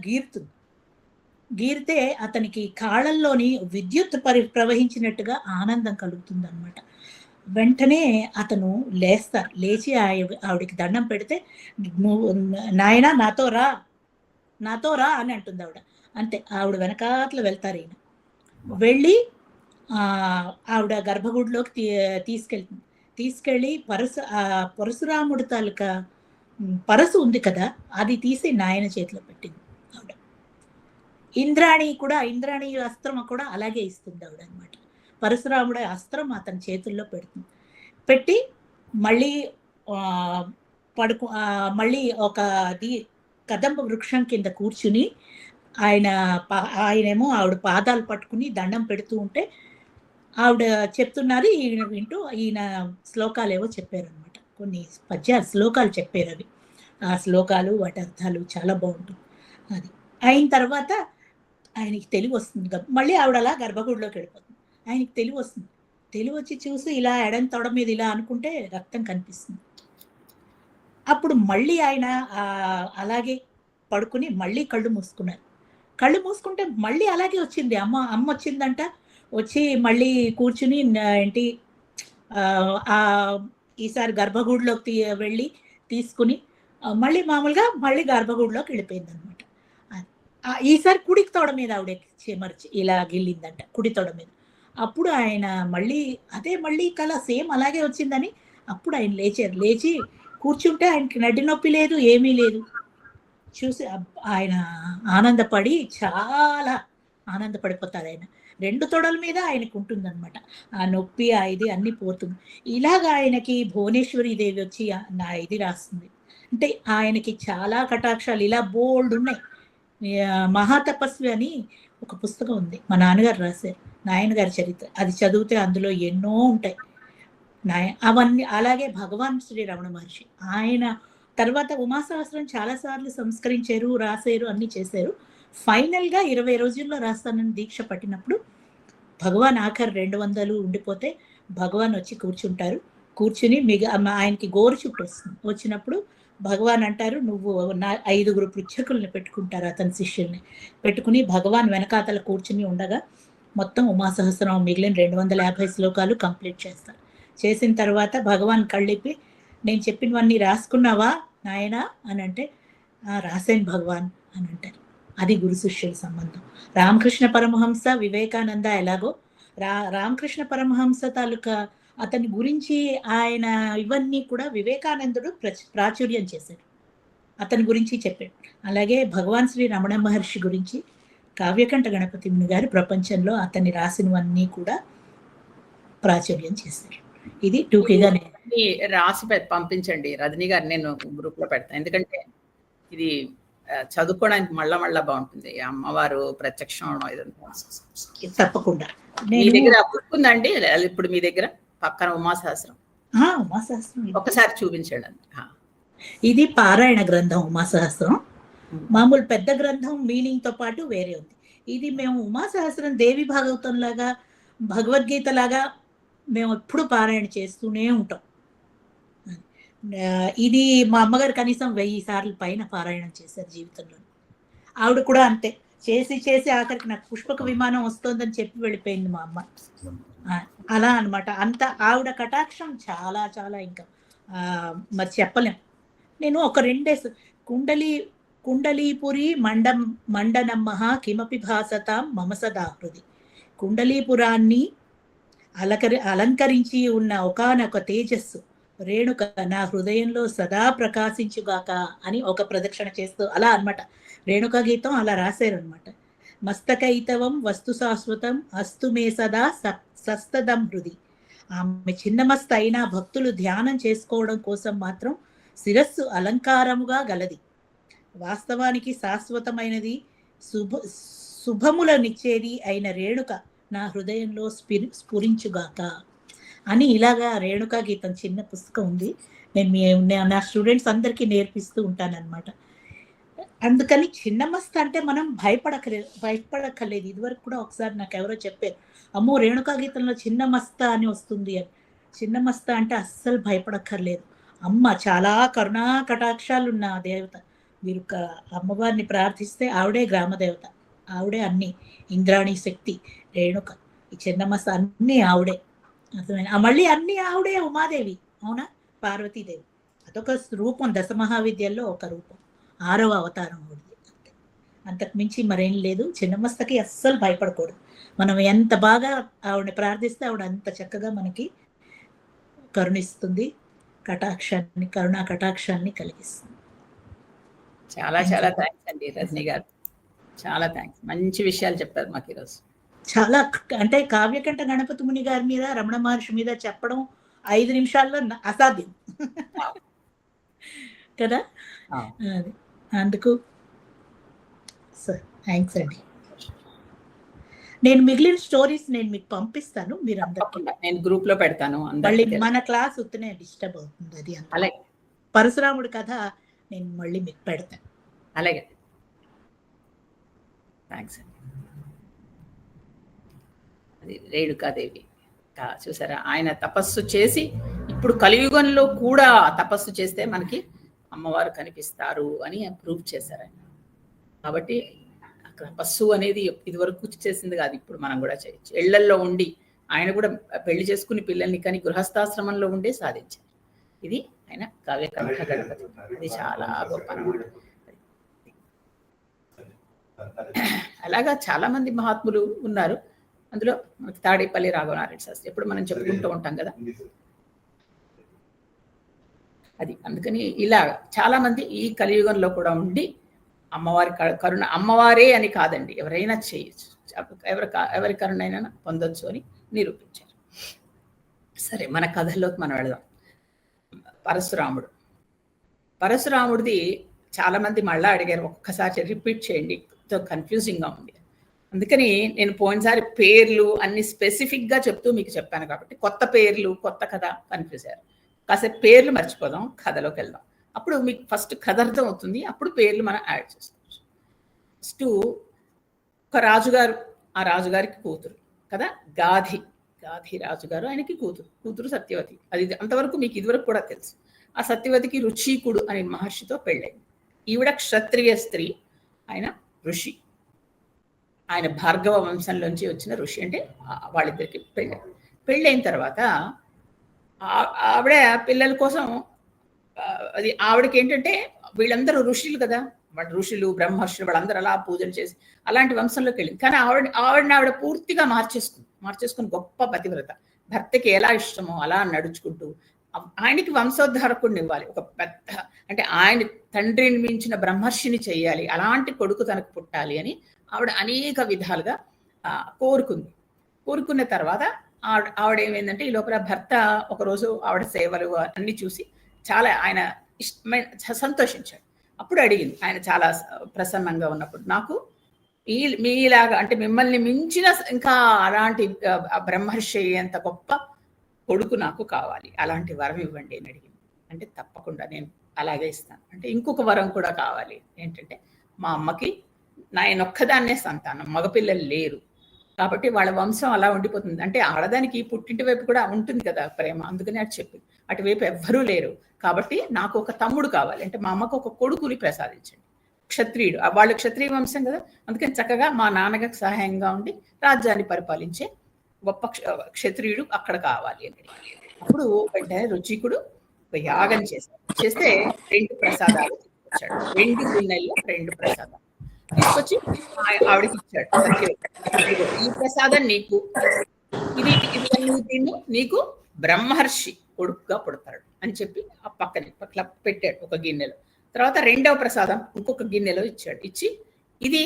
గీరితే అతనికి కాళ్ళల్లోని విద్యుత్ ప్రవహించినట్టుగా ఆనందం కలుగుతుంది అనమాట. వెంటనే అతను లేస్తారు, లేచి ఆవిడకి దండం పెడితే, నువ్వు నాయన నాతో రా అని అంటుంది ఆవిడ. అంతే, ఆవిడ వెనకాతలు వెళ్తారు. ఈయన వెళ్ళి ఆవిడ గర్భగుడిలోకి తీసుకెళ్ళి పరశురాముడి తాలూకా పరసు ఉంది కదా, అది తీసి నాయన చేతిలో పెట్టింది ఆవిడ. ఇంద్రాణి అస్త్రం కూడా అలాగే ఇస్తుంది ఆవిడ అనమాట. పరశురాముడి అస్త్రం అతని చేతుల్లో పెట్టి మళ్ళీ మళ్ళీ ఒక కదంబ వృక్షం కింద కూర్చుని ఆయనేమో ఆవిడ పాదాలు పట్టుకుని దండం పెడుతూ ఉంటే ఆవిడ చెప్తున్నారు, ఈయన వింటూ ఈయన శ్లోకాలు ఏవో చెప్పారనమాట. కొన్ని శ్లోకాలు చెప్పారు. అవి ఆ శ్లోకాలు, వాటి అర్థాలు చాలా బాగుంటుంది. అది అయిన తర్వాత ఆయనకి తెలివి వస్తుంది. మళ్ళీ ఆవిడ అలా గర్భగుడిలోకి వెళ్ళిపోతుంది. ఆయనకి తెలివి వస్తుంది. తెలివి వచ్చి చూసి ఇలా ఎడం తొడ మీద ఇలా అనుకుంటే రక్తం కనిపిస్తుంది. అప్పుడు మళ్ళీ ఆయన అలాగే పడుకుని మళ్ళీ కళ్ళు మూసుకున్నారు. కళ్ళు మూసుకుంటే మళ్ళీ అలాగే వచ్చింది. అమ్మ వచ్చిందంట. వచ్చి మళ్ళీ కూర్చుని ఏంటి ఈసారి గర్భగుడిలోకి వెళ్ళి తీసుకుని మళ్ళీ మామూలుగా మళ్ళీ గర్భగుడిలోకి వెళ్ళిపోయింది అనమాట. ఈసారి కుడి తొడ మీద ఆవిడ చెమర్చి ఇలా గిల్లిందంట, కుడి తొడ మీద. అప్పుడు ఆయన మళ్ళీ కళ సేమ్ అలాగే వచ్చిందని అప్పుడు ఆయన లేచి కూర్చుంటే ఆయనకి నడ్డి నొప్పి లేదు, ఏమీ లేదు. చూసి ఆయన ఆనందపడి చాలా ఆనందపడిపోతారు. ఆయన 2 తొడల మీద ఆయనకు ఉంటుందన్నమాట ఆ నొప్పి, ఇది అన్ని పోతుంది. ఇలాగ ఆయనకి భువనేశ్వరి దేవి వచ్చి నా ఇది రాస్తుంది. అంటే ఆయనకి చాలా కటాక్షాలు ఇలా బోల్డ్ ఉన్నాయి. మహాతపస్వి అని ఒక పుస్తకం ఉంది, మా నాన్నగారు రాశారు, నాయనగారి చరిత్ర. అది చదివితే అందులో ఎన్నో ఉంటాయి అవన్నీ. అలాగే భగవాన్ శ్రీ రమణ మహర్షి, ఆయన తర్వాత ఉమాసహస్రం చాలాసార్లు సంస్కరించారు, రాశారు, అన్ని చేశారు. ఫైనల్గా 20 రోజుల్లో రాస్తానని దీక్ష పట్టినప్పుడు భగవాన్ ఆఖరి 200 ఉండిపోతే భగవాన్ వచ్చి కూర్చుంటారు. కూర్చుని ఆయనకి గోరు చుట్టూ వస్తుంది. వచ్చినప్పుడు భగవాన్ అంటారు, నువ్వు 5 పృచ్ఛకుల్ని పెట్టుకుంటారు, అతని శిష్యుల్ని పెట్టుకుని భగవాన్ వెనకాతల కూర్చుని ఉండగా మొత్తం ఉమాసహస్రనామం మిగిలిన 250 శ్లోకాలు కంప్లీట్ చేస్తారు. చేసిన తర్వాత భగవాన్ కళ్ళిప్పి, నేను చెప్పినవన్నీ రాసుకున్నావా నాయనా అని అంటే, రాసాను భగవాన్ అని అంటారు. అది గురు శిష్యుల సంబంధం. రామకృష్ణ పరమహంస, వివేకానంద ఎలాగో రామకృష్ణ పరమహంస తాలూకా అతని గురించి ఆయన ఇవన్నీ కూడా వివేకానందుడు ప్రాచుర్యం చేశాడు, అతని గురించి చెప్పాడు. అలాగే భగవాన్ శ్రీ రమణ మహర్షి గురించి కావ్యకంఠ గణపతి ముని గారు ప్రపంచంలో అతన్ని రాసినవన్నీ కూడా ప్రాచుర్యం చేశారు. ఇది టూకీగా రాసి పంపించండి రజనీ గారు, నేను గ్రూప్ లో పెడతాను. ఎందుకంటే ఇది చదువుకోవడానికి మళ్ళా బాగుంటుంది. అమ్మవారు ప్రత్యక్షం తప్పకుండా. మీ దగ్గర బుక్ ఉందండి ఇప్పుడు మీ దగ్గర పక్కన ఉమాసహస్రం? ఉమాసహస్రం ఒకసారి చూపించండి. ఇది పారాయణ గ్రంథం ఉమాసహస్రం. మామూలు పెద్ద గ్రంథం మీనింగ్ తో పాటు వేరే ఉంది. ఇది మేము ఉమాసహస్రం దేవి భాగవతం లాగా, భగవద్గీత లాగా మేము ఎప్పుడు పారాయణ చేస్తూనే ఉంటాం. ఇది మా అమ్మగారు కనీసం 1000 సార్లు పైన పారాయణం చేశారు జీవితంలో. ఆవిడ కూడా అంతే, చేసి ఆఖరికి నాకు పుష్పక విమానం వస్తుందని చెప్పి వెళ్ళిపోయింది మా అమ్మ. అలా అన్నమాట. అంత ఆవిడ కటాక్షం చాలా చాలా ఇంకా మరి చెప్పలేం. నేను ఒక 2 డేస్ కుండలీపురి మండనమ్మః కిమపి భాసతాం మమ సదా హృది. కుండలీపురాన్ని అలంకరించి ఉన్న ఒకానొక తేజస్సు రేణుక నా హృదయంలో సదా ప్రకాశించుగాక అని ఒక ప్రదక్షిణ చేస్తూ అలా అన్నమాట. రేణుక గీతం అలా రాశారు అనమాట. మస్తకైతవం వస్తు శాశ్వతం అస్తు మే సదా సస్తదం హృది. ఆమె చిన్నమస్త అయినా భక్తులు ధ్యానం చేసుకోవడం కోసం మాత్రం శిరస్సు అలంకారముగా గలది. వాస్తవానికి శాశ్వతమైనది, శుభములనిచ్చేది అయిన రేణుక నా హృదయంలో స్ఫురించుగాక అని ఇలాగా రేణుకా గీతం చిన్న పుస్తకం ఉంది. నేను నా స్టూడెంట్స్ అందరికీ నేర్పిస్తూ ఉంటానన్నమాట. అందుకని చిన్నమస్త అంటే మనం భయపడక్కర్లేదు. ఇదివరకు కూడా ఒకసారి నాకు ఎవరో చెప్పారు, అమ్మో రేణుకా గీతంలో చిన్నమస్త అని వస్తుంది అని. చిన్నమస్త అంటే అస్సలు భయపడక్కర్లేదు. అమ్మ చాలా కరుణా కటాక్షాలు ఉన్న దేవత. మీరు అమ్మవారిని ప్రార్థిస్తే ఆవిడే గ్రామదేవత, ఆవిడే అన్ని, ఇంద్రాణి శక్తి రేణుక, ఈ చిన్నమస్త అన్నీ ఆవిడే. అర్థమైనా? మళ్ళీ అన్ని ఆవిడే ఉమాదేవి, అవునా, పార్వతీదేవి. అదొక రూపం, దశమహావిద్యల్లో ఒక రూపం, 6వ అవతారం అవుతుంది. అంతే, అంతకు మించి మరేం లేదు. చిన్నమస్తకి అస్సలు భయపడకూడదు. మనం ఎంత బాగా ఆవిడని ప్రార్థిస్తే ఆవిడ అంత చక్కగా మనకి కరుణిస్తుంది, కరుణా కటాక్షాన్ని కలిగిస్తుంది. చాలా చాలా థ్యాంక్స్ అండి రజనీ గారు, చాలా థ్యాంక్స్. మంచి విషయాలు చెప్పారు మాకు ఈరోజు. చాలా అంటే కావ్యకంఠ గణపతి ముని గారి మీద, రమణ మహర్షి మీద చెప్పడం 5 నిమిషాల్లో అసాధ్యం కదా. అందుకు సార్ థ్యాంక్స్ అండి. నేను మిగిలిన స్టోరీస్ నేను మీకు పంపిస్తాను, మీరు అందరికీ నేను గ్రూప్ లో పెడతాను. మళ్ళీ మన క్లాస్ ఉత్తనే డిస్టర్బ్ అవుతుంది. అది అలాగే పరశురాముడి కథ నేను మళ్ళీ మీకు పెడతాను. అలాగే, థ్యాంక్స్ అండి. అది రేణుకాదేవి చూసారా, ఆయన తపస్సు చేసి ఇప్పుడు కలియుగంలో కూడా తపస్సు చేస్తే మనకి అమ్మవారు కనిపిస్తారు అని ప్రూవ్ చేశారు ఆయన. కాబట్టి తపస్సు అనేది ఇదివరకు చేసింది కాదు, ఇప్పుడు మనం కూడా చేయొచ్చు. ఇళ్లల్లో ఉండి ఆయన కూడా పెళ్లి చేసుకుని పిల్లల్ని కానీ గృహస్థాశ్రమంలో ఉండే సాధించారు. ఇది ఆయన కావ్యకంఠ గణపతి. అది చాలా గొప్ప అన్నమాట. అలాగా చాలా మంది మహాత్ములు ఉన్నారు. అందులో మనకి తాడేపల్లి రాఘవనారాయణ శాస్త్రి ఎప్పుడు మనం చెప్పుకుంటూ ఉంటాం కదా. అది అందుకని ఇలా చాలా మంది ఈ కలియుగంలో కూడా ఉండి అమ్మవారి కరుణ, అమ్మవారే అని కాదండి, ఎవరైనా చేయొచ్చు, ఎవరి కరుణైనా పొందొచ్చు అని నిరూపించారు. సరే, మన కథల్లోకి మనం వెళదాం. పరశురాముడిది చాలా మంది మళ్ళా అడిగారు, ఒక్కసారి రిపీట్ చేయండి, కన్ఫ్యూజింగ్గా ఉంది. అందుకని నేను పోయినసారి పేర్లు అన్ని స్పెసిఫిక్గా చెప్తూ మీకు చెప్పాను కాబట్టి కొత్త పేర్లు, కొత్త కథ కన్ఫ్యూజ్ అయ్యారు. కాసేపు పేర్లు మర్చిపోదాం, కథలోకి వెళ్దాం. అప్పుడు మీకు ఫస్ట్ కథ అర్థం అవుతుంది, అప్పుడు పేర్లు మనం యాడ్ చేసుకోవచ్చు. ఫస్ట్ ఒక రాజుగారు, ఆ రాజుగారికి కూతురు కదా, గాధిరాజు గారు, ఆయనకి కూతురు సత్యవతి. అది అంతవరకు మీకు ఇదివరకు కూడా తెలుసు. ఆ సత్యవతికి రుచీకుడు అనే మహర్షితో పెళ్ళైంది. ఈవిడ క్షత్రియ స్త్రీ, ఆయన ఋషి. ఆయన భార్గవ వంశంలోంచి వచ్చిన ఋషి. అంటే వాళ్ళిద్దరికి పెళ్ళైన తర్వాత ఆవిడ పిల్లల కోసం అది ఆవిడకి ఏంటంటే వీళ్ళందరూ ఋషులు కదా, వాళ్ళ ఋషులు బ్రహ్మర్షులు వాళ్ళందరూ అలా పూజలు చేసి అలాంటి వంశంలోకి వెళ్ళింది. కానీ ఆవిడ పూర్తిగా మార్చేసుకుని గొప్ప పతివ్రత. భర్తకి ఎలా ఇష్టమో అలా నడుచుకుంటూ ఆయనకి వంశోద్ధారకుడిని ఇవ్వాలి, ఒక పెద్ద అంటే ఆయన తండ్రిని మించిన బ్రహ్మర్షిని చెయ్యాలి, అలాంటి కొడుకు తనకు పుట్టాలి అని ఆవిడ అనేక విధాలుగా కోరుకున్న తర్వాత ఆవిడ ఏమైందంటే ఈ లోపల భర్త ఒకరోజు ఆవిడ సేవలు అన్ని చూసి చాలా ఆయన ఇష్టమైన సంతోషించాడు. అప్పుడు అడిగింది, ఆయన చాలా ప్రసన్నంగా ఉన్నప్పుడు, నాకు మీలాగా అంటే మిమ్మల్ని మించిన ఇంకా అలాంటి బ్రహ్మర్షి అయ్యేంత గొప్ప కొడుకు నాకు కావాలి, అలాంటి వరం ఇవ్వండి అని అడిగింది. అంటే తప్పకుండా నేను అలాగే ఇస్తాను. అంటే ఇంకొక వరం కూడా కావాలి, ఏంటంటే మా అమ్మకి నాయనొక్కదాన్నే సంతానం, మగపిల్లలు లేరు కాబట్టి వాళ్ళ వంశం అలా ఉండిపోతుంది. అంటే ఆడదానికి పుట్టింటి వైపు కూడా ఉంటుంది కదా ప్రేమ, అందుకని అది చెప్పింది. అటువైపు ఎవ్వరూ లేరు కాబట్టి నాకు ఒక తమ్ముడు కావాలి, అంటే మా అమ్మకు ఒక కొడుకుని ప్రసాదించండి, క్షత్రియుడు. వాళ్ళు క్షత్రియ వంశం కదా, అందుకని చక్కగా మా నాన్నగారికి సహాయంగా ఉండి రాజ్యాన్ని పరిపాలించే గొప్ప క్షత్రియుడు అక్కడ కావాలి అని. అప్పుడు వెంటనే రుచికుడు ఒక యాగం చేస్తే 2 ప్రసాదాలు తీసుకొచ్చాడు. 2 గిన్నెల్లో 2 ప్రసాదాలు తీసుకొచ్చి ఆవిడకి ఇచ్చాడు. ఈ ప్రసాదం నీకు, ఇది తిన్ను, నీకు బ్రహ్మర్షి కొడుకుగా పుడతాడు అని చెప్పి ఆ పక్కన పెట్టాడు ఒక గిన్నెలో. తర్వాత 2వ ప్రసాదం ఇంకొక గిన్నెలో ఇచ్చాడు. ఇచ్చి ఇది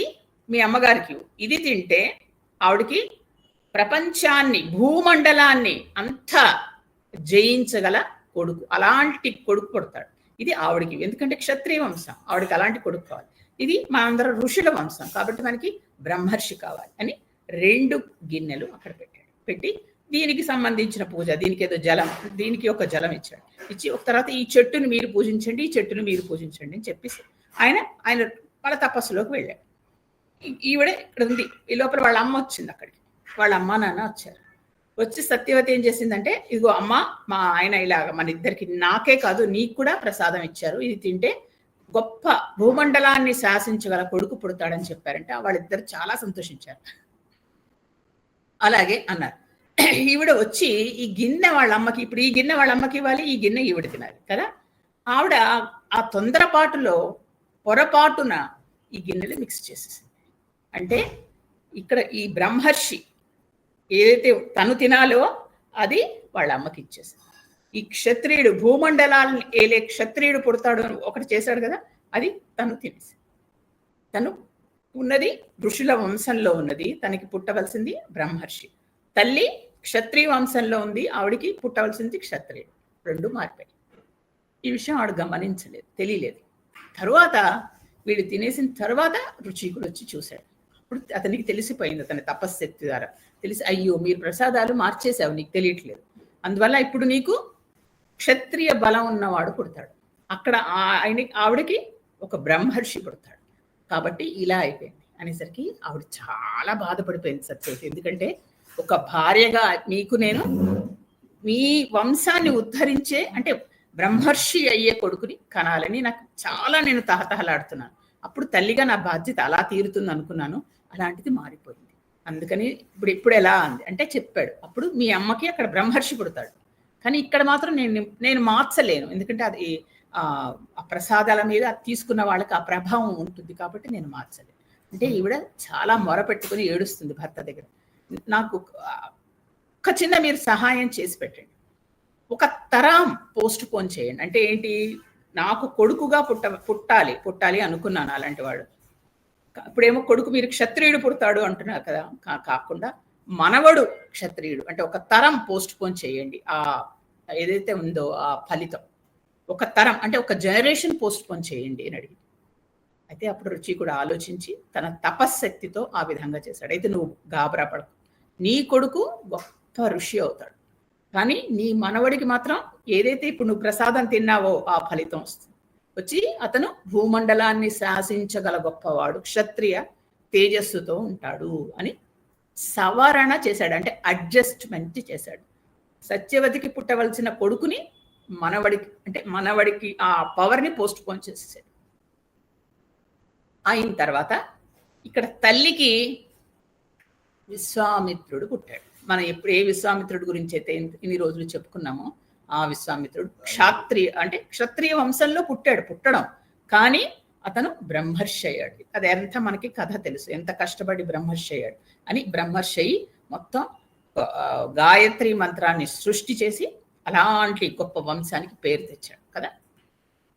మీ అమ్మగారికి, ఇది తింటే ఆవిడకి ప్రపంచాన్ని భూమండలాన్ని అంతా జయించగల కొడుకు, అలాంటి కొడుకు పుడతాడు. ఇది ఆవిడికి, ఎందుకంటే క్షత్రియ వంశం, ఆవిడకి అలాంటి కొడుకు కావాలి. ఇది మా అందరం ఋషుల వంశం కాబట్టి మనకి బ్రహ్మర్షి కావాలి అని 2 గిన్నెలు అక్కడ పెట్టి దీనికి సంబంధించిన పూజ, దీనికి ఏదో జలం, దీనికి ఒక జలం ఇచ్చాడు. ఇచ్చి ఒక తర్వాత ఈ చెట్టుని మీరు పూజించండి, ఈ చెట్టుని మీరు పూజించండి అని చెప్పేసి ఆయన వాళ్ళ తపస్సులోకి వెళ్ళాడు. ఈవిడ ఇక్కడ ఉంది. ఈ లోపల వాళ్ళ అమ్మ వచ్చింది అక్కడికి, వాళ్ళ అమ్మ నాన్న వచ్చారు. వచ్చి సత్యవతి ఏం చేసిందంటే, ఇదిగో అమ్మ, మా ఆయన ఇలాగ మన ఇద్దరికి, నాకే కాదు నీకు కూడా ప్రసాదం ఇచ్చారు, ఇది తింటే గొప్ప భూమండలాన్ని శాసించగల కొడుకు పుడతాడని చెప్పారంటే వాళ్ళిద్దరు చాలా సంతోషించారు. అలాగే అన్నారు. ఈవిడ వచ్చి ఈ గిన్నె వాళ్ళ అమ్మకి, ఇప్పుడు ఈ గిన్నె వాళ్ళ అమ్మకి ఇవ్వాలి, ఈ గిన్నె ఈవిడ తినాలి కదా. ఆవిడ ఆ తొందరపాటులో పొరపాటున ఈ గిన్నెలు మిక్స్ చేసేసింది. అంటే ఇక్కడ ఈ బ్రహ్మర్షి ఏదైతే తను తినాలో అది వాళ్ళ అమ్మకి ఇచ్చేసింది. ఈ క్షత్రియుడు భూమండలాన్ని ఏలే క్షత్రియుడు పుడతాడు అని ఒకటి చేశాడు కదా, అది తను తినేసి, తను ఉన్నది ఋషుల వంశంలో ఉన్నది, తనకి పుట్టవలసింది బ్రహ్మర్షి. తల్లి క్షత్రియ వంశంలో ఉంది, ఆవిడికి పుట్టవలసింది క్షత్రియుడు. 2 మారిపోయి. ఈ విషయం ఆవిడ గమనించలేదు, తెలియలేదు. తరువాత వీడు తినేసిన తర్వాత రుచికుడు వచ్చి చూశాడు. అప్పుడు అతనికి తెలిసిపోయింది, అతని తపశ్శక్తి ద్వారా తెలిసి, అయ్యో మీరు ప్రసాదాలు మార్చేసావు, నీకు తెలియట్లేదు, అందువల్ల ఇప్పుడు నీకు క్షత్రియ బలం ఉన్నవాడు పుడతాడు. అక్కడ ఆవిడకి ఒక బ్రహ్మర్షి పుడతాడు. కాబట్టి ఇలా అయిపోయింది అనేసరికి ఆవిడ చాలా బాధపడిపోయింది సత్యవతి. ఎందుకంటే ఒక భార్యగా మీకు నేను మీ వంశాన్ని ఉద్ధరించే, అంటే బ్రహ్మర్షి అయ్యే కొడుకుని కనాలని నాకు చాలా, నేను తహతహలాడుతున్నాను. అప్పుడు తల్లిగా నా బాధ్యత అలా తీరుతుంది అనుకున్నాను, అలాంటిది మారిపోయింది. అందుకని ఇప్పుడు ఎలా అంది అంటే చెప్పాడు, అప్పుడు మీ అమ్మకి అక్కడ బ్రహ్మర్షి పుడతాడు, కానీ ఇక్కడ మాత్రం నేను మార్చలేను, ఎందుకంటే అది ఆ ప్రసాదాల మీద తీసుకున్న వాళ్ళకి ఆ ప్రభావం ఉంటుంది కాబట్టి నేను మార్చలేను. అంటే ఈవిడ చాలా మొర పెట్టుకుని ఏడుస్తుంది భర్త దగ్గర. నాకు ఒక చిన్న మీరు సహాయం చేసి పెట్టండి, ఒక తరం పోస్ట్ పోన్ చేయండి. అంటే ఏంటి, నాకు కొడుకుగా పుట్టాలి అనుకున్నాను అలాంటి వాడు. ఇప్పుడేమో కొడుకు మీరు క్షత్రియుడు పుడతాడు అంటున్నారు కదా, కాకుండా మనవడు క్షత్రియుడు, అంటే ఒక తరం పోస్ట్ పోన్ చేయండి. ఆ ఏదైతే ఉందో ఆ ఫలితం ఒక తరం, అంటే ఒక జనరేషన్ పోస్ట్ పోన్ చేయండి అని అడిగి. అయితే అప్పుడు రుచి కూడా ఆలోచించి తన తపశ్శక్తితో ఆ విధంగా చేశాడు. అయితే నువ్వు గాబరా పడకు, నీ కొడుకు గొప్ప ఋషి అవుతాడు, కానీ నీ మనవడికి మాత్రం ఏదైతే ఇప్పుడు నువ్వు ప్రసాదం తిన్నావో ఆ ఫలితం వస్తుంది. వచ్చి అతను భూమండలాన్ని శాసించగల గొప్పవాడు, క్షత్రియ తేజస్సుతో ఉంటాడు అని సవరణ చేశాడు, అంటే అడ్జస్ట్మెంట్ చేశాడు. సత్యవతికి పుట్టవలసిన కొడుకుని మనవడికి ఆ పవర్ని పోస్ట్ పోన్ చేసేసాడు. అయిన తర్వాత ఇక్కడ తల్లికి విశ్వామిత్రుడు పుట్టాడు. మనం ఎప్పుడు ఏ విశ్వామిత్రుడు గురించి అయితే ఇన్ని రోజులు చెప్పుకున్నామో ఆ విశ్వామిత్రుడు క్షత్రియ వంశంలో పుట్టడం కానీ అతను బ్రహ్మర్షి అయ్యాడు. అది ఎంత మనకి కథ తెలుసు, ఎంత కష్టపడి బ్రహ్మర్షి అయ్యాడు అని. బ్రహ్మర్షి అయి మొత్తం గాయత్రి మంత్రాన్ని సృష్టి చేసి అలాంటి గొప్ప వంశానికి పేరు తెచ్చాడు కదా.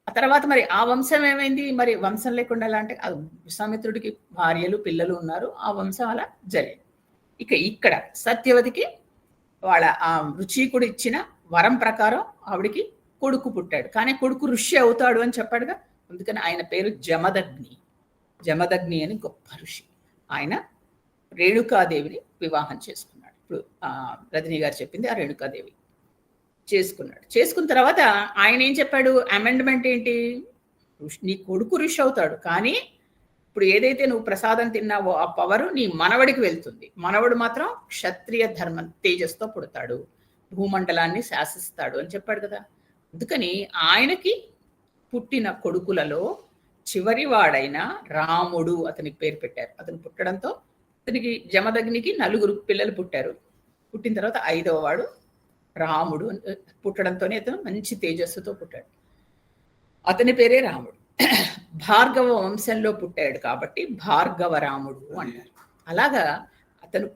ఆ తర్వాత మరి ఆ వంశం ఏమైంది? మరి వంశం లేకుండా ఎలా అంటే విశ్వామిత్రుడికి భార్యలు పిల్లలు ఉన్నారు, ఆ వంశం అలా జరిగింది. ఇక్కడ సత్యవతికి వాళ్ళ ఆ రుచికుడు ఇచ్చిన వరం ప్రకారం ఆవిడికి కొడుకు పుట్టాడు. కానీ కొడుకు ఋషి అవుతాడు అని చెప్పాడుగా, అందుకని ఆయన పేరు జమదగ్ని అని గొప్ప ఋషి. ఆయన రేణుకాదేవిని వివాహం చేసుకున్నాడు. ఇప్పుడు రజనీ గారు చెప్పింది ఆ రేణుకాదేవి చేసుకున్నాడు. చేసుకున్న తర్వాత ఆయన ఏం చెప్పాడు? అమెండ్మెంట్ ఏంటి? నీ కొడుకు ఋషి అవుతాడు, కానీ ఇప్పుడు ఏదైతే నువ్వు ప్రసాదం తిన్నావో ఆ పవరు నీ మనవడికి వెళ్తుంది. మనవడు మాత్రం క్షత్రియ ధర్మం తేజస్తో పుడతాడు, భూమండలాన్ని శాసిస్తాడు అని చెప్పాడు కదా. అందుకని ఆయనకి పుట్టిన కొడుకులలో చివరివాడైన రాముడు అతనికి పేరు పెట్టారు. అతను పుట్టడంతో అతనికి జమదగ్నికి 4 పిల్లలు పుట్టారు. పుట్టిన తర్వాత 5వ వాడు రాముడు పుట్టడంతోనే అతను మంచి తేజస్సుతో పుట్టాడు. అతని పేరే రాముడు. భార్గవ వంశంలో పుట్టాడు కాబట్టి భార్గవ రాముడు అంటారు. అలాగా అతను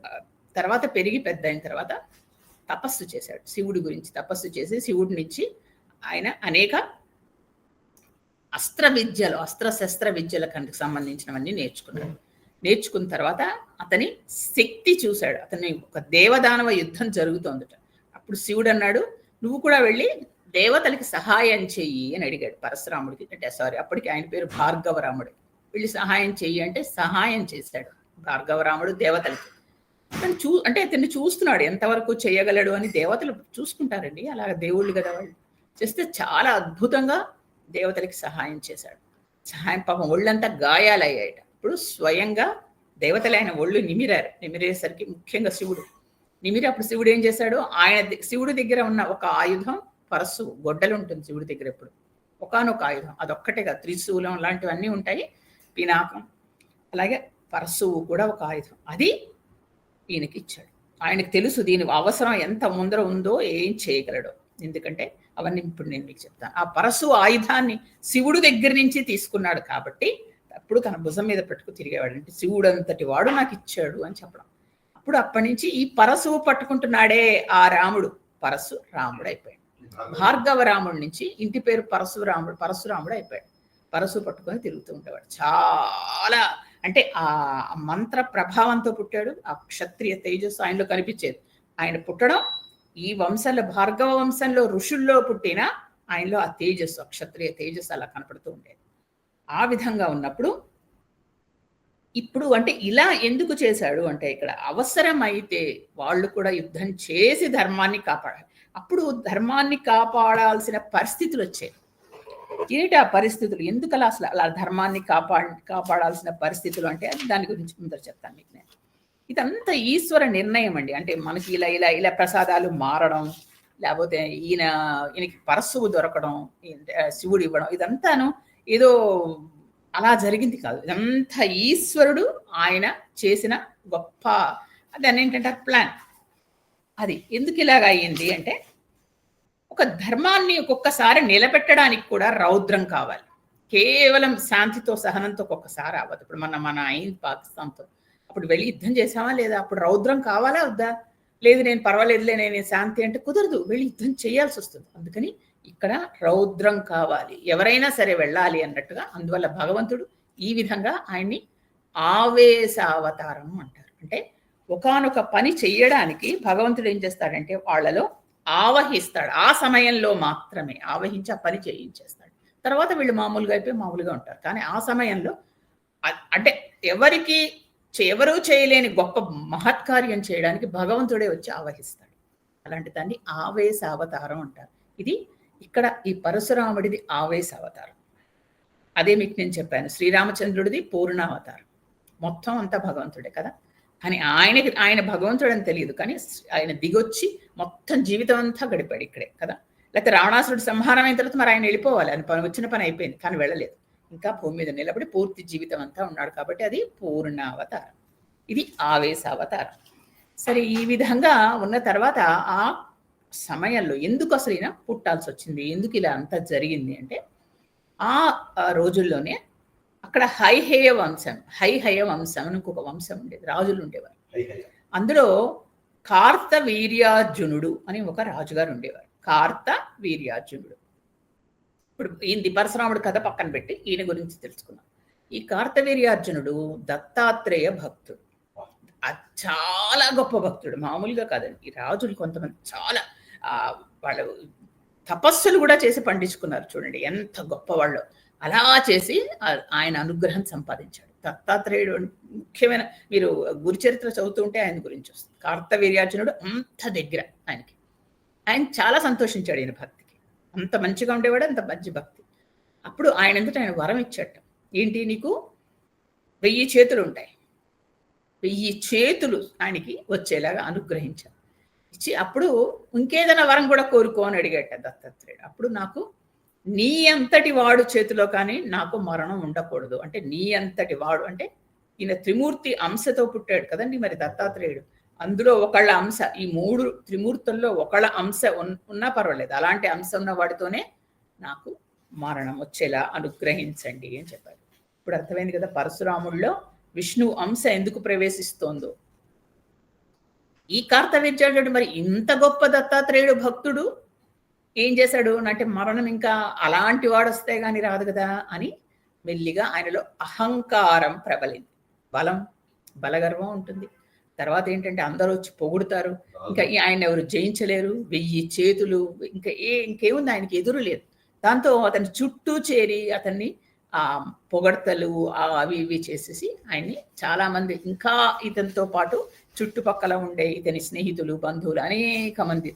తర్వాత పెరిగి పెద్ద అయిన తర్వాత తపస్సు చేశాడు. శివుడి గురించి తపస్సు చేసి శివుడి నుంచి ఆయన అనేక అస్త్రశస్త్ర విద్యలకు సంబంధించినవన్నీ నేర్చుకున్నాడు. నేర్చుకున్న తర్వాత అతని శక్తి చూశాడు. అతని ఒక దేవదానవ యుద్ధం జరుగుతోందట. అప్పుడు శివుడు అన్నాడు, నువ్వు కూడా వెళ్ళి దేవతలకి సహాయం చెయ్యి అని అడిగాడు పరశురాముడికి. అప్పటికి ఆయన పేరు భార్గవరాముడు. వెళ్ళి సహాయం చెయ్యి అంటే సహాయం చేశాడు భార్గవరాముడు దేవతలకి. అంటే అతన్ని చూస్తున్నాడు ఎంతవరకు చేయగలడు అని. దేవతలు చూసుకుంటారండి, అలా దేవుళ్ళు కదా వాళ్ళు. చేస్తే చాలా అద్భుతంగా దేవతలకి సహాయం చేశాడు. పాపం ఒళ్ళంతా గాయాలయ్యాయట. ఇప్పుడు స్వయంగా దేవతలు ఆయన ఒళ్ళు నిమిరేసరికి ముఖ్యంగా శివుడు అప్పుడు శివుడు ఏం చేశాడు? శివుడి దగ్గర ఉన్న ఒక ఆయుధం పరస్సు, గొడ్డలు ఉంటుంది శివుడి దగ్గర. ఎప్పుడు ఒకానొక ఆయుధం, అదొక్కటేగా, త్రిశూలం లాంటివన్నీ ఉంటాయి, పినాకం, అలాగే పరస్సువు కూడా ఒక ఆయుధం. అది ఈయనకి ఇచ్చాడు. ఆయనకు తెలుసు దీని అవసరం ఎంత ముందర ఉందో, ఏం చేయగలడో. ఎందుకంటే అవన్నీ ఇప్పుడు నేను మీకు చెప్తాను. ఆ పరశు ఆయుధాన్ని శివుడు దగ్గర నుంచి తీసుకున్నాడు కాబట్టి అప్పుడు తన భుజం మీద పెట్టుకు తిరిగేవాడు. అంటే శివుడు అంతటి వాడు నాకు ఇచ్చాడు అని చెప్పడం. అప్పుడు అప్పటి నుంచి ఈ పరశువు పట్టుకుంటున్నాడే ఆ రాముడు పరశురాముడు అయిపోయాడు. భార్గవ రాముడి నుంచి ఇంటి పేరు పరశురాముడు అయిపోయాడు. పరశు పట్టుకొని తిరుగుతూ ఉండేవాడు. చాలా అంటే ఆ మంత్ర ప్రభావంతో పుట్టాడు. ఆ క్షత్రియ తేజస్సు ఆయనలో కనిపించేది. ఆయన పుట్టడం ఈ వంశంలో, భార్గవ వంశంలో ఋషుల్లో పుట్టిన ఆయనలో ఆ తేజస్సు, ఆ క్షత్రియ తేజస్సు అలా కనపడుతూ ఉండేది. ఆ విధంగా ఉన్నప్పుడు ఇప్పుడు అంటే ఇలా ఎందుకు చేశాడు అంటే, ఇక్కడ అవసరమైతే వాళ్ళు కూడా యుద్ధం చేసి ధర్మాన్ని కాపాడాలి. అప్పుడు ధర్మాన్ని కాపాడాల్సిన పరిస్థితులు వచ్చాయి. ఏంటి ఆ పరిస్థితులు? ఎందుకు అలా ధర్మాన్ని కాపాడాల్సిన పరిస్థితులు అంటే దాని గురించి ముందర చెప్తాను మీకు నేను. ఇదంతా ఈశ్వర నిర్ణయం అండి. అంటే మనకి ఇలా ప్రసాదాలు మారడం, లేకపోతే ఈయనకి పరశువు దొరకడం, శివుడు ఇవ్వడం, ఇదంతాను ఏదో అలా జరిగింది కాదు. ఇదంతా ఈశ్వరుడు ఆయన చేసిన గొప్ప, దాన్ని ఏంటంటే ప్లాన్. అది ఎందుకు ఇలాగ అయ్యింది అంటే, ఒక ధర్మాన్ని ఒక్కొక్కసారి నిలబెట్టడానికి కూడా రౌద్రం కావాలి. కేవలం శాంతితో సహనంతో ఒక్కొక్కసారి అవ్వదు. ఇప్పుడు మన అయింది పాకిస్తాన్తో, అప్పుడు వెళ్ళి యుద్ధం చేసామా లేదా? అప్పుడు రౌద్రం కావాలా వద్దా? లేదు నేను పర్వాలేదులే, నేను శాంతి అంటే కుదరదు, వెళ్ళి యుద్ధం చేయాల్సి వస్తుంది. అందుకని ఇక్కడ రౌద్రం కావాలి, ఎవరైనా సరే వెళ్ళాలి అన్నట్టుగా. అందువల్ల భగవంతుడు ఈ విధంగా ఆయన్ని ఆవేశావతారం అంటారు. అంటే ఒకానొక పని చెయ్యడానికి భగవంతుడు ఏం చేస్తాడంటే వాళ్ళలో ఆవహిస్తాడు. ఆ సమయంలో మాత్రమే ఆవహించి ఆ పని చేయించేస్తాడు. తర్వాత వీళ్ళు మామూలుగా అయిపోయి మామూలుగా ఉంటారు. కానీ ఆ సమయంలో అంటే ఎవరూ చేయలేని గొప్ప మహత్కార్యం చేయడానికి భగవంతుడే వచ్చి ఆవహిస్తాడు. అలాంటి దాన్ని ఆవేశ అవతారం అంటారు. ఇది ఇక్కడ ఈ పరశురాముడిది ఆవేశ అవతారం. అదే మీకు నేను చెప్పాను, శ్రీరామచంద్రుడిది పూర్ణావతారం. మొత్తం అంతా భగవంతుడే కదా. అని ఆయన భగవంతుడు అని తెలియదు, కానీ ఆయన దిగొచ్చి మొత్తం జీవితం అంతా గడిపాడు ఇక్కడే కదా. లేకపోతే రావణాసురుడు సంహారం అయిన తర్వాత మరి ఆయన వెళ్ళిపోవాలి, ఆయన వచ్చిన పని అయిపోయింది, కానీ వెళ్ళలేదు, ఇంకా భూమి మీద నిలబడి పూర్తి జీవితం అంతా ఉన్నాడు. కాబట్టి అది పూర్ణావతారం, ఇది ఆవేశావతారం. సరే, ఈ విధంగా ఉన్న తర్వాత ఆ సమయంలో ఎందుకు అసలు ఈయన పుట్టాల్సి వచ్చింది, ఎందుకు ఇలా అంతా జరిగింది అంటే, ఆ రోజుల్లోనే అక్కడ హైహయ వంశం అని ఇంకొక వంశం ఉండేది, రాజులు ఉండేవారు. అందులో కార్తవీర్యార్జునుడు అని ఒక రాజుగారు ఉండేవారు. కార్తవీర్యార్జునుడు. ఇప్పుడు ఈయన పరశురాముడు కథ పక్కన పెట్టి ఈయన గురించి తెలుసుకున్నాం. ఈ కార్తవీర్యార్జునుడు దత్తాత్రేయ భక్తుడు, చాలా గొప్ప భక్తుడు, మామూలుగా కాదండి. ఈ రాజులు కొంతమంది చాలా వాళ్ళు తపస్సులు కూడా చేసి పండించుకున్నారు, చూడండి ఎంత గొప్ప వాళ్ళు. అలా చేసి ఆయన అనుగ్రహం సంపాదించాడు. దత్తాత్రేయుడు ముఖ్యమైన, మీరు గురుచరిత్ర చదువుతుంటే ఆయన గురించి వస్తుంది. కార్తవీర్యార్జునుడు అంత దగ్గర ఆయనకి, ఆయన చాలా సంతోషించాడు ఈయన భక్తికి, అంత మంచిగా ఉండేవాడు, అంత మంచి భక్తి. అప్పుడు ఆయన ఎందుకు ఆయన వరం ఇచ్చాడు, ఏంటి, నీకు 1000 చేతులు ఉంటాయి, 1000 చేతులు ఆయనకి వచ్చేలాగా అనుగ్రహించారు. ఇచ్చి అప్పుడు ఇంకేదైనా వరం కూడా కోరుకో అని అడిగాట దత్తాత్రేయుడు. అప్పుడు నాకు నీ అంతటి వాడు చేతిలో కానీ నాకు మరణం ఉండకూడదు. అంటే నీ అంతటి వాడు అంటే ఈయన త్రిమూర్తి అంశతో పుట్టాడు కదండి మరి దత్తాత్రేయుడు. అందులో ఒకళ్ళ అంశ, ఈ 3 త్రిమూర్తుల్లో ఒకళ్ళ అంశ ఉన్నా పర్వాలేదు, అలాంటి అంశ ఉన్న వాడితోనే నాకు మరణం వచ్చేలా అనుగ్రహించండి అని చెప్పారు. ఇప్పుడు అర్థమైంది కదా పరశురాముల్లో విష్ణు అంశ ఎందుకు ప్రవేశిస్తోందో. ఈ కార్తవీర్యార్జునుడు మరి ఇంత గొప్ప దత్తాత్రేయుడు భక్తుడు ఏం చేశాడు అంటే, మరణం ఇంకా అలాంటి వాడు వస్తే గాని రాదు కదా అని మెల్లిగా ఆయనలో అహంకారం ప్రబలింది. బలగర్వం ఉంటుంది. తర్వాత ఏంటంటే అందరూ వచ్చి పొగుడుతారు, ఇంకా ఆయన ఎవరు జయించలేరు, 1000 చేతులు, ఇంకేముంది ఆయనకి ఎదురు లేదు. దాంతో అతని చుట్టూ చేరి అతన్ని పొగడ్తలు అవి ఇవి చేసేసి ఆయన్ని చాలా మంది, ఇంకా ఇతనితో పాటు చుట్టుపక్కల ఉండే ఇతని స్నేహితులు, బంధువులు అనేక మంది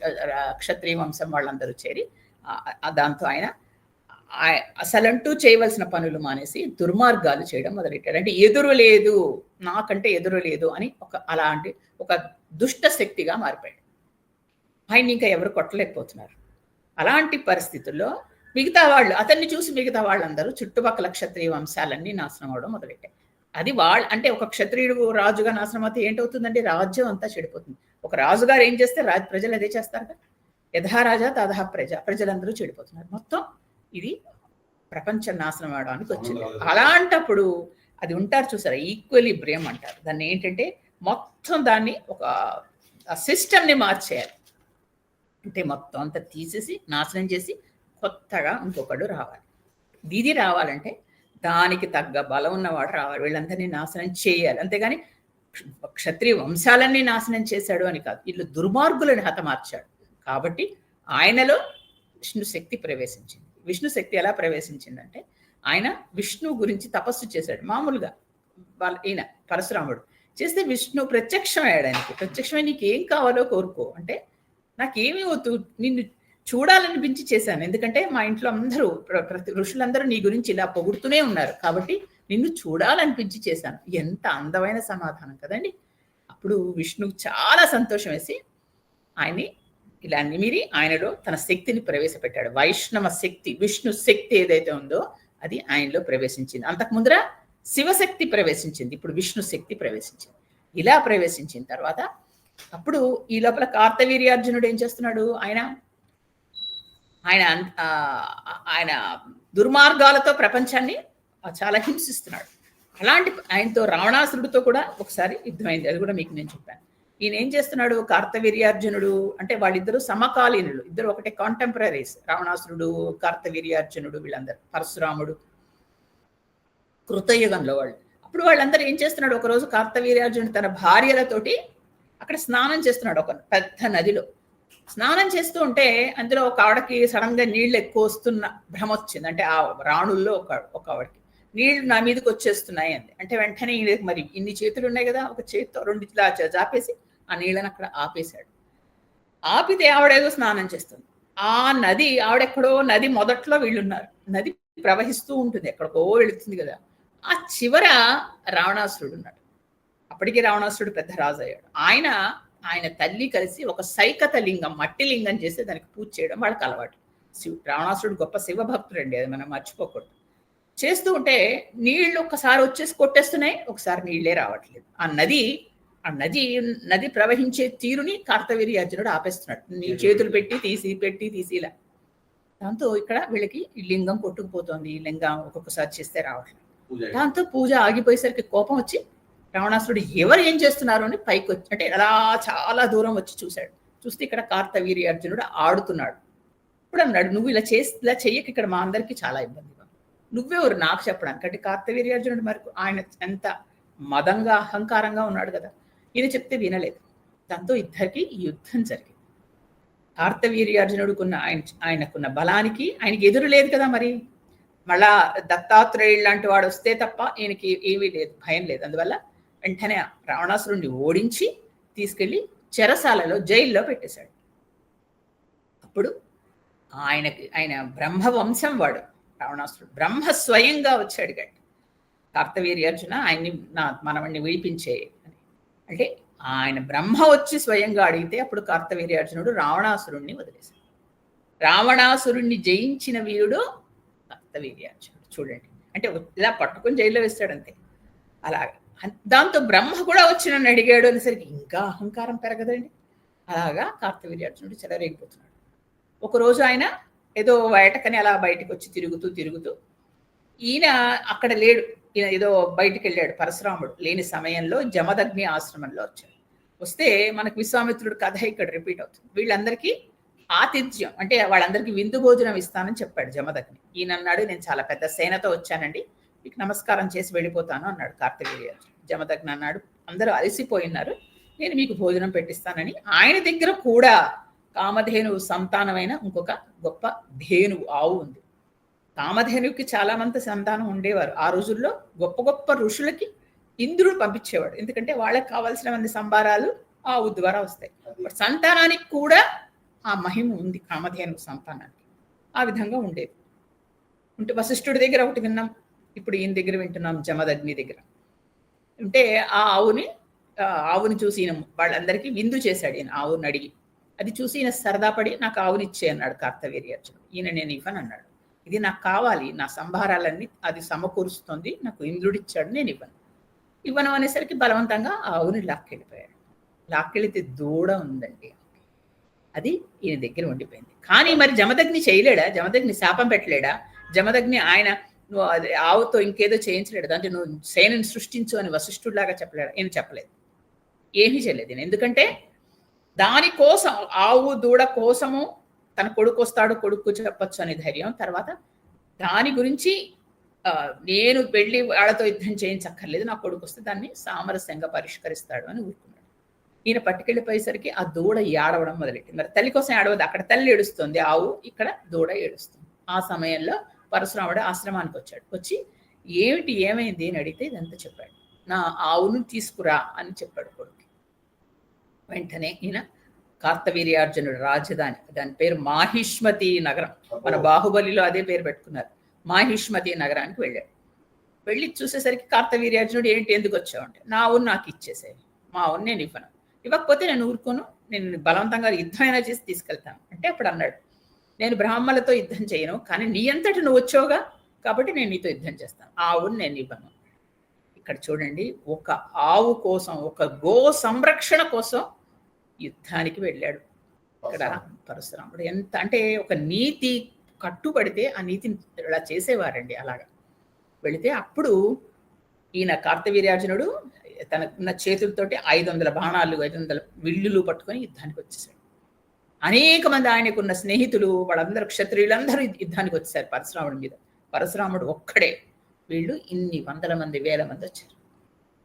క్షత్రియ వంశం వాళ్ళందరూ చేరి దాంతో ఆయన అసలంటూ చేయవలసిన పనులు మానేసి దుర్మార్గాలు చేయడం మొదలెట్టాడు. అంటే ఎదురు లేదు, నాకంటే ఎదురు లేదు అని అలాంటి ఒక దుష్ట శక్తిగా మారిపోయాడు. ఆయన ఇంకా ఎవరు కొట్టలేకపోతున్నారు. అలాంటి పరిస్థితుల్లో మిగతా వాళ్ళు అతన్ని చూసి మిగతా వాళ్ళందరూ చుట్టుపక్కల క్షత్రియ వంశాలన్నీ నాశనం అవడం మొదలెట్టాయి. అది అంటే ఒక క్షత్రియుడు రాజుగా నాశనం అయితే ఏంటవుతుందంటే రాజ్యం అంతా చెడిపోతుంది. ఒక రాజుగారు ఏం చేస్తే ప్రజలు అదే చేస్తారు కదా, యథా రాజా తథా ప్రజలందరూ చెడిపోతున్నారు. మొత్తం ఇది ప్రపంచ నాశనం అవడానికి వచ్చింది. అలాంటప్పుడు అది ఉంటారు చూసారా, ఈక్వలిబ్రియం అంటారు దాన్ని. ఏంటంటే మొత్తం దాన్ని ఒక సిస్టమ్ని మార్చేయాలి. అంటే మొత్తం అంతా తీసేసి నాశనం చేసి కొత్తగా ఇంకొకడు రావాలి. ఇది రావాలంటే దానికి తగ్గ బలం ఉన్నవాడు రావాలి, వీళ్ళందరినీ నాశనం చేయాలి. అంతేగాని క్షత్రియ వంశాలన్నీ నాశనం చేశాడు అని కాదు, వీళ్ళు దుర్మార్గులను హతమార్చాడు. కాబట్టి ఆయనలో విష్ణు శక్తి ప్రవేశించింది. విష్ణు శక్తి ఎలా ప్రవేశించిందంటే, ఆయన విష్ణు గురించి తపస్సు చేశాడు. మామూలుగా ఈయన పరశురాముడు చేస్తే విష్ణు ప్రత్యక్షమయ్యాడు ఆయనకి. ప్రత్యక్షమై నీకు ఏం కావాలో కోరుకో అంటే, నాకేమీ వద్దు, నిన్ను చూడాలనిపించి చేశాను, ఎందుకంటే మా ఇంట్లో అందరూ ప్రతి ఋషులందరూ నీ గురించి ఇలా పొగుడుతూనే ఉన్నారు, కాబట్టి నిన్ను చూడాలనిపించి చేశాను. ఎంత అందమైన సమాధానం కదండి. అప్పుడు విష్ణువు చాలా సంతోషం వేసి ఆయన్ని ఇలా నిమిరి ఆయనలో తన శక్తిని ప్రవేశపెట్టాడు. వైష్ణవ శక్తి, విష్ణు శక్తి ఏదైతే ఉందో అది ఆయనలో ప్రవేశించింది. అంతకుముందర శివశక్తి ప్రవేశించింది, ఇప్పుడు విష్ణు శక్తి ప్రవేశించింది. ఇలా ప్రవేశించిన తర్వాత అప్పుడు ఈ లోపల కార్తవీర్యార్జునుడు ఏం చేస్తున్నాడు, ఆయన దుర్మార్గాలతో ప్రపంచాన్ని చాలా హింసిస్తున్నాడు. అలాంటి ఆయనతో రావణాసురుడితో కూడా ఒకసారి యుద్ధమైంది, అది కూడా మీకు నేను చెప్పాను. ఈయన ఏం చేస్తున్నాడు, కార్తవీర్యార్జునుడు అంటే వాళ్ళిద్దరూ సమకాలీనులు, ఇద్దరు ఒకటే కాంటెంపరీస్, రావణాసురుడు కార్తవీర్యార్జునుడు వీళ్ళందరూ, పరశురాముడు కృతయుగంలో వాళ్ళు. అప్పుడు వాళ్ళందరూ ఏం చేస్తున్నాడు, ఒకరోజు కార్తవీర్యార్జునుడు తన భార్యలతోటి అక్కడ స్నానం చేస్తున్నాడు ఒక పెద్ద నదిలో. స్నానం చేస్తూ ఉంటే అందులో ఒక ఆవిడకి సడన్ గా నీళ్లు ఎక్కువ వస్తున్న భ్రమ వచ్చింది. అంటే ఆ రాణుల్లో ఒక ఆవిడకి నీళ్లు నా మీదకి వచ్చేస్తున్నాయి అంది. అంటే వెంటనే మరి ఇన్ని చేతులు ఉన్నాయి కదా, ఒక చేతితో 2 ఇలా జాపేసి ఆ నీళ్ళని అక్కడ ఆపేశాడు. ఆపితే ఆవిడేదో స్నానం చేస్తుంది. ఆ నది ఆవిడెక్కడో, నది మొదట్లో వీళ్ళున్నారు, నది ప్రవహిస్తూ ఉంటుంది, ఎక్కడికో వెళుతుంది కదా. ఆ చివర రావణాసురుడు ఉన్నాడు. అప్పటికే రావణాసురుడు పెద్ద రాజు అయ్యాడు. ఆయన తల్లి కలిసి ఒక సైకత లింగం, మట్టి లింగం చేసి దానికి పూజ చేయడం వాళ్ళకి అలవాటు. రావణాసురుడు గొప్ప శివభక్తుడు అండి, అది మనం మర్చిపోకూడదు. చేస్తూ ఉంటే నీళ్లు ఒకసారి వచ్చేసి కొట్టేస్తున్నాయి, ఒకసారి నీళ్లే రావట్లేదు. ఆ నది ప్రవహించే తీరుని కార్తవీర్యార్జునుడు ఆపేస్తున్నాడు. నీ చేతులు పెట్టి తీసి ఇలా. దాంతో ఇక్కడ వీళ్ళకి ఈ లింగం కొట్టుకుపోతుంది, ఈ లింగం ఒక్కొక్కసారి చేస్తే రావట్లేదు. దాంతో పూజ ఆగిపోయేసరికి కోపం వచ్చి రావణాసురుడు ఎవరు ఏం చేస్తున్నారు అని పైకి వచ్చి, అంటే అలా చాలా దూరం వచ్చి చూశాడు. చూస్తే ఇక్కడ కార్తవీర్యార్జునుడు ఆడుతున్నాడు. ఇప్పుడు అన్నాడు, నువ్వు ఇలా చెయ్యక ఇక్కడ మా అందరికీ చాలా ఇబ్బందిగా, నువ్వెవరు నాకు చెప్పడానికి అంటే. కార్తవీర్యార్జునుడు మరి ఆయన ఎంత మదంగా అహంకారంగా ఉన్నాడు కదా, ఈయన చెప్తే వినలేదు. దాంతో ఇద్దరికి యుద్ధం జరిగింది. కార్తవీర్యార్జునుడుకున్న ఆయనకున్న బలానికి ఆయనకి ఎదురు లేదు కదా, మరి మళ్ళా దత్తాత్రేయుడు లాంటి వాడు వస్తే తప్ప ఈయనకి ఏమీ లేదు, భయం లేదు. అందువల్ల వెంటనే రావణాసురుడిని ఓడించి తీసుకెళ్లి జైల్లో పెట్టేశాడు. అప్పుడు ఆయన బ్రహ్మవంశం వాడు రావణాసురుడు. బ్రహ్మ స్వయంగా వచ్చి అడిగాడు, కార్తవీర్యార్జున ఆయన్ని మనవణ్ణి విడిపించే అని. అంటే ఆయన బ్రహ్మ వచ్చి స్వయంగా అడిగితే అప్పుడు కార్తవీర్యార్జునుడు రావణాసురుణ్ణి వదిలేశాడు. రావణాసురుణ్ణి జయించిన వీరుడు కార్తవీర్యార్జునుడు. చూడండి, అంటే ఇలా పట్టుకుని జైల్లో వేస్తాడు అంతే. అలాగే దాంతో బ్రహ్మ కూడా వచ్చి నన్ను అడిగాడు అనేసరికి ఇంకా అహంకారం పెరగదండి. అలాగా కార్తవీర్యార్జునుడు చెలరేగిపోతున్నాడు. ఒకరోజు ఆయన ఏదో వేటకని అలా బయటకు వచ్చి తిరుగుతూ ఈయన అక్కడ లేడు. ఈయన ఏదో బయటికి వెళ్ళాడు. పరశురాముడు లేని సమయంలో జమదగ్ని ఆశ్రమంలో వచ్చాడు. వస్తే మనకు విశ్వామిత్రుడు కథ ఇక్కడ రిపీట్ అవుతుంది. వీళ్ళందరికీ ఆతిథ్యం అంటే వాళ్ళందరికీ విందు భోజనం ఇస్తానని చెప్పాడు జమదగ్ని. ఈయన అన్నాడు, నేను చాలా పెద్ద సేనతో వచ్చానండి, మీకు నమస్కారం చేసి వెళ్ళిపోతాను అన్నాడు కార్తవీర్యార్జునుడు. జమదగ్ని అన్నాడు, అందరూ అలసిపోయినారు, నేను మీకు భోజనం పెట్టిస్తానని. ఆయన దగ్గర కూడా కామధేనువు సంతానమైన ఇంకొక గొప్ప ధేనువు ఆవు ఉంది. కామధేనువుకి చాలా మంది సంతానం ఉండేవారు. ఆ రోజుల్లో గొప్ప గొప్ప ఋషులకి ఇంద్రుడు పంపించేవాడు, ఎందుకంటే వాళ్ళకి కావాల్సిన మంది సంభారాలు ఆవు ద్వారా వస్తాయి. సంతానానికి కూడా ఆ మహిమ ఉంది కామధేనువు సంతానానికి. ఆ విధంగా ఉండేది. ఉంటే వశిష్ఠుడి దగ్గర ఒకటి విన్నాం, ఇప్పుడు ఈయన దగ్గర వింటున్నాం జమదగ్ని దగ్గర. అంటే ఆ ఆవుని చూసి ఈయన వాళ్ళందరికీ విందు చేశాడు. ఈయన ఆవుని అడిగి, అది చూసి ఈయన సరదా పడి నాకు ఆవునిచ్చే అన్నాడు కార్తవీర్యార్జునుడు. ఈయన నేను ఇవ్వను అన్నాడు. ఇది నాకు కావాలి, నా సంభారాలన్నీ అది సమకూరుస్తుంది, నాకు ఇంద్రుడిచ్చాడు, నేను ఇవ్వను అనేసరికి బలవంతంగా ఆ ఆవుని లాక్కెళ్ళిపోయాడు. లాక్కెళితే దూడ ఉందండి, అది ఈయన దగ్గర ఉండిపోయింది. కానీ మరి జమదగ్ని చేయలేడా? జమదగ్ని శాపం పెట్టలేడా? జమదగ్ని ఆయన నువ్వు అది ఆవుతో ఇంకేదో చేయించలేడు, దాంట్లో నువ్వు సేనని సృష్టించు అని వశిష్ఠుడిలాగా చెప్పలేడు. ఈయన చెప్పలేదు, ఏమీ చేయలేదు. ఎందుకంటే దానికోసం, ఆవు దూడ కోసము తన కొడుకు వస్తాడు, కొడుకు చెప్పచ్చు అనే ధైర్యం. తర్వాత దాని గురించి నేను వెళ్ళి వాళ్ళతో యుద్ధం చేయించక్కర్లేదు, నా కొడుకు వస్తే దాన్ని సామరస్యంగా పరిష్కరిస్తాడు అని ఊరుకున్నాడు. ఈయన పట్టుకెళ్ళిపోయేసరికి ఆ దూడ ఏడవడం మొదలెట్టింది. మరి తల్లి కోసం ఏడవద్దు, అక్కడ తల్లి ఏడుస్తుంది ఆవు, ఇక్కడ దూడ ఏడుస్తుంది. ఆ సమయంలో పరశురాముడు ఆశ్రమానికి వచ్చాడు. వచ్చి ఏమైంది అని అడిగితే ఇదంతా చెప్పాడు. నా ఆవును తీసుకురా అని చెప్పాడు కొడుకు. వెంటనే ఈయన కార్తవీర్యార్జునుడు రాజధాని, దాని పేరు మాహిష్మతి నగరం, మన బాహుబలిలో అదే పేరు పెట్టుకున్నారు, మాహిష్మతి నగరానికి వెళ్ళాడు. వెళ్ళి చూసేసరికి కార్తవీర్యార్జునుడు, ఏంటి ఎందుకు వచ్చావు అంటే, నా ఆవును నాకు ఇచ్చేసేది, మా ఆవును నేను ఇవ్వకపోతే నేను ఊరుకోను, నేను బలవంతంగా యుద్ధమైనా చేసి తీసుకెళ్తాను అంటే. అప్పుడు అన్నాడు, నేను బ్రాహ్మణులతో యుద్ధం చేయను, కానీ నీ అంతటి నువ్వు వచ్చావుగా కాబట్టి నేను నీతో యుద్ధం చేస్తాను, ఆ ఆవును నేను ఇవ్వను. ఇక్కడ చూడండి, ఒక ఆవు కోసం, ఒక గో సంరక్షణ కోసం యుద్ధానికి వెళ్ళాడు ఇక్కడ పరశురాముడు. ఎంత అంటే ఒక నీతి కట్టుబడితే ఆ నీతిని ఇలా చేసేవారండి. అలాగా వెళితే అప్పుడు ఈయన కార్తవీర్యార్జునుడు తనకున్న చేతులతోటి 500 బాణాలు 500 విల్లులు పట్టుకొని యుద్ధానికి వచ్చేసాడు. అనేక మంది ఆయనకున్న స్నేహితులు వాళ్ళందరూ క్షత్రియులందరూ యుద్ధానికి వచ్చేసారు పరశురాముడి మీద. పరశురాముడు ఒక్కడే, వీళ్ళు ఇన్ని వందల మంది వేల మంది వచ్చారు.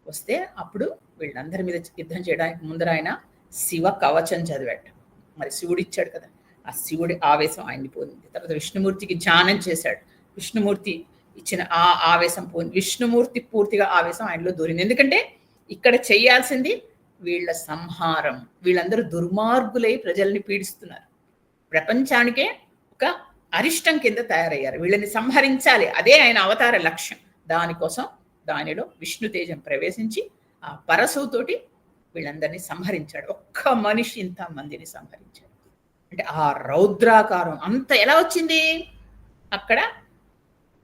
వస్తే అప్పుడు వీళ్ళందరి మీద యుద్ధం చేయడానికి ముందర ఆయన శివ కవచం చదివాడు. మరి శివుడు ఇచ్చాడు కదా, ఆ శివుడి ఆవేశం ఆయన్ని పోయింది. తర్వాత విష్ణుమూర్తికి ధ్యానం చేశాడు, విష్ణుమూర్తి ఇచ్చిన ఆ ఆవేశం పోయింది. విష్ణుమూర్తి పూర్తిగా ఆవేశం ఆయనలో దూరింది. ఎందుకంటే ఇక్కడ చేయాల్సింది వీళ్ళ సంహారం. వీళ్ళందరూ దుర్మార్గులై ప్రజల్ని పీడిస్తున్నారు, ప్రపంచానికే ఒక అరిష్టం కింద తయారయ్యారు, వీళ్ళని సంహరించాలి, అదే ఆయన అవతార లక్ష్యం. దానికోసం దానిలో విష్ణు తేజం ప్రవేశించి ఆ పరశువుతోటి వీళ్ళందరినీ సంహరించాడు. ఒక్క మనిషి ఇంత మందిని సంహరించాడు. అంటే ఆ రౌద్రాకారం అంత ఎలా వచ్చింది? అక్కడ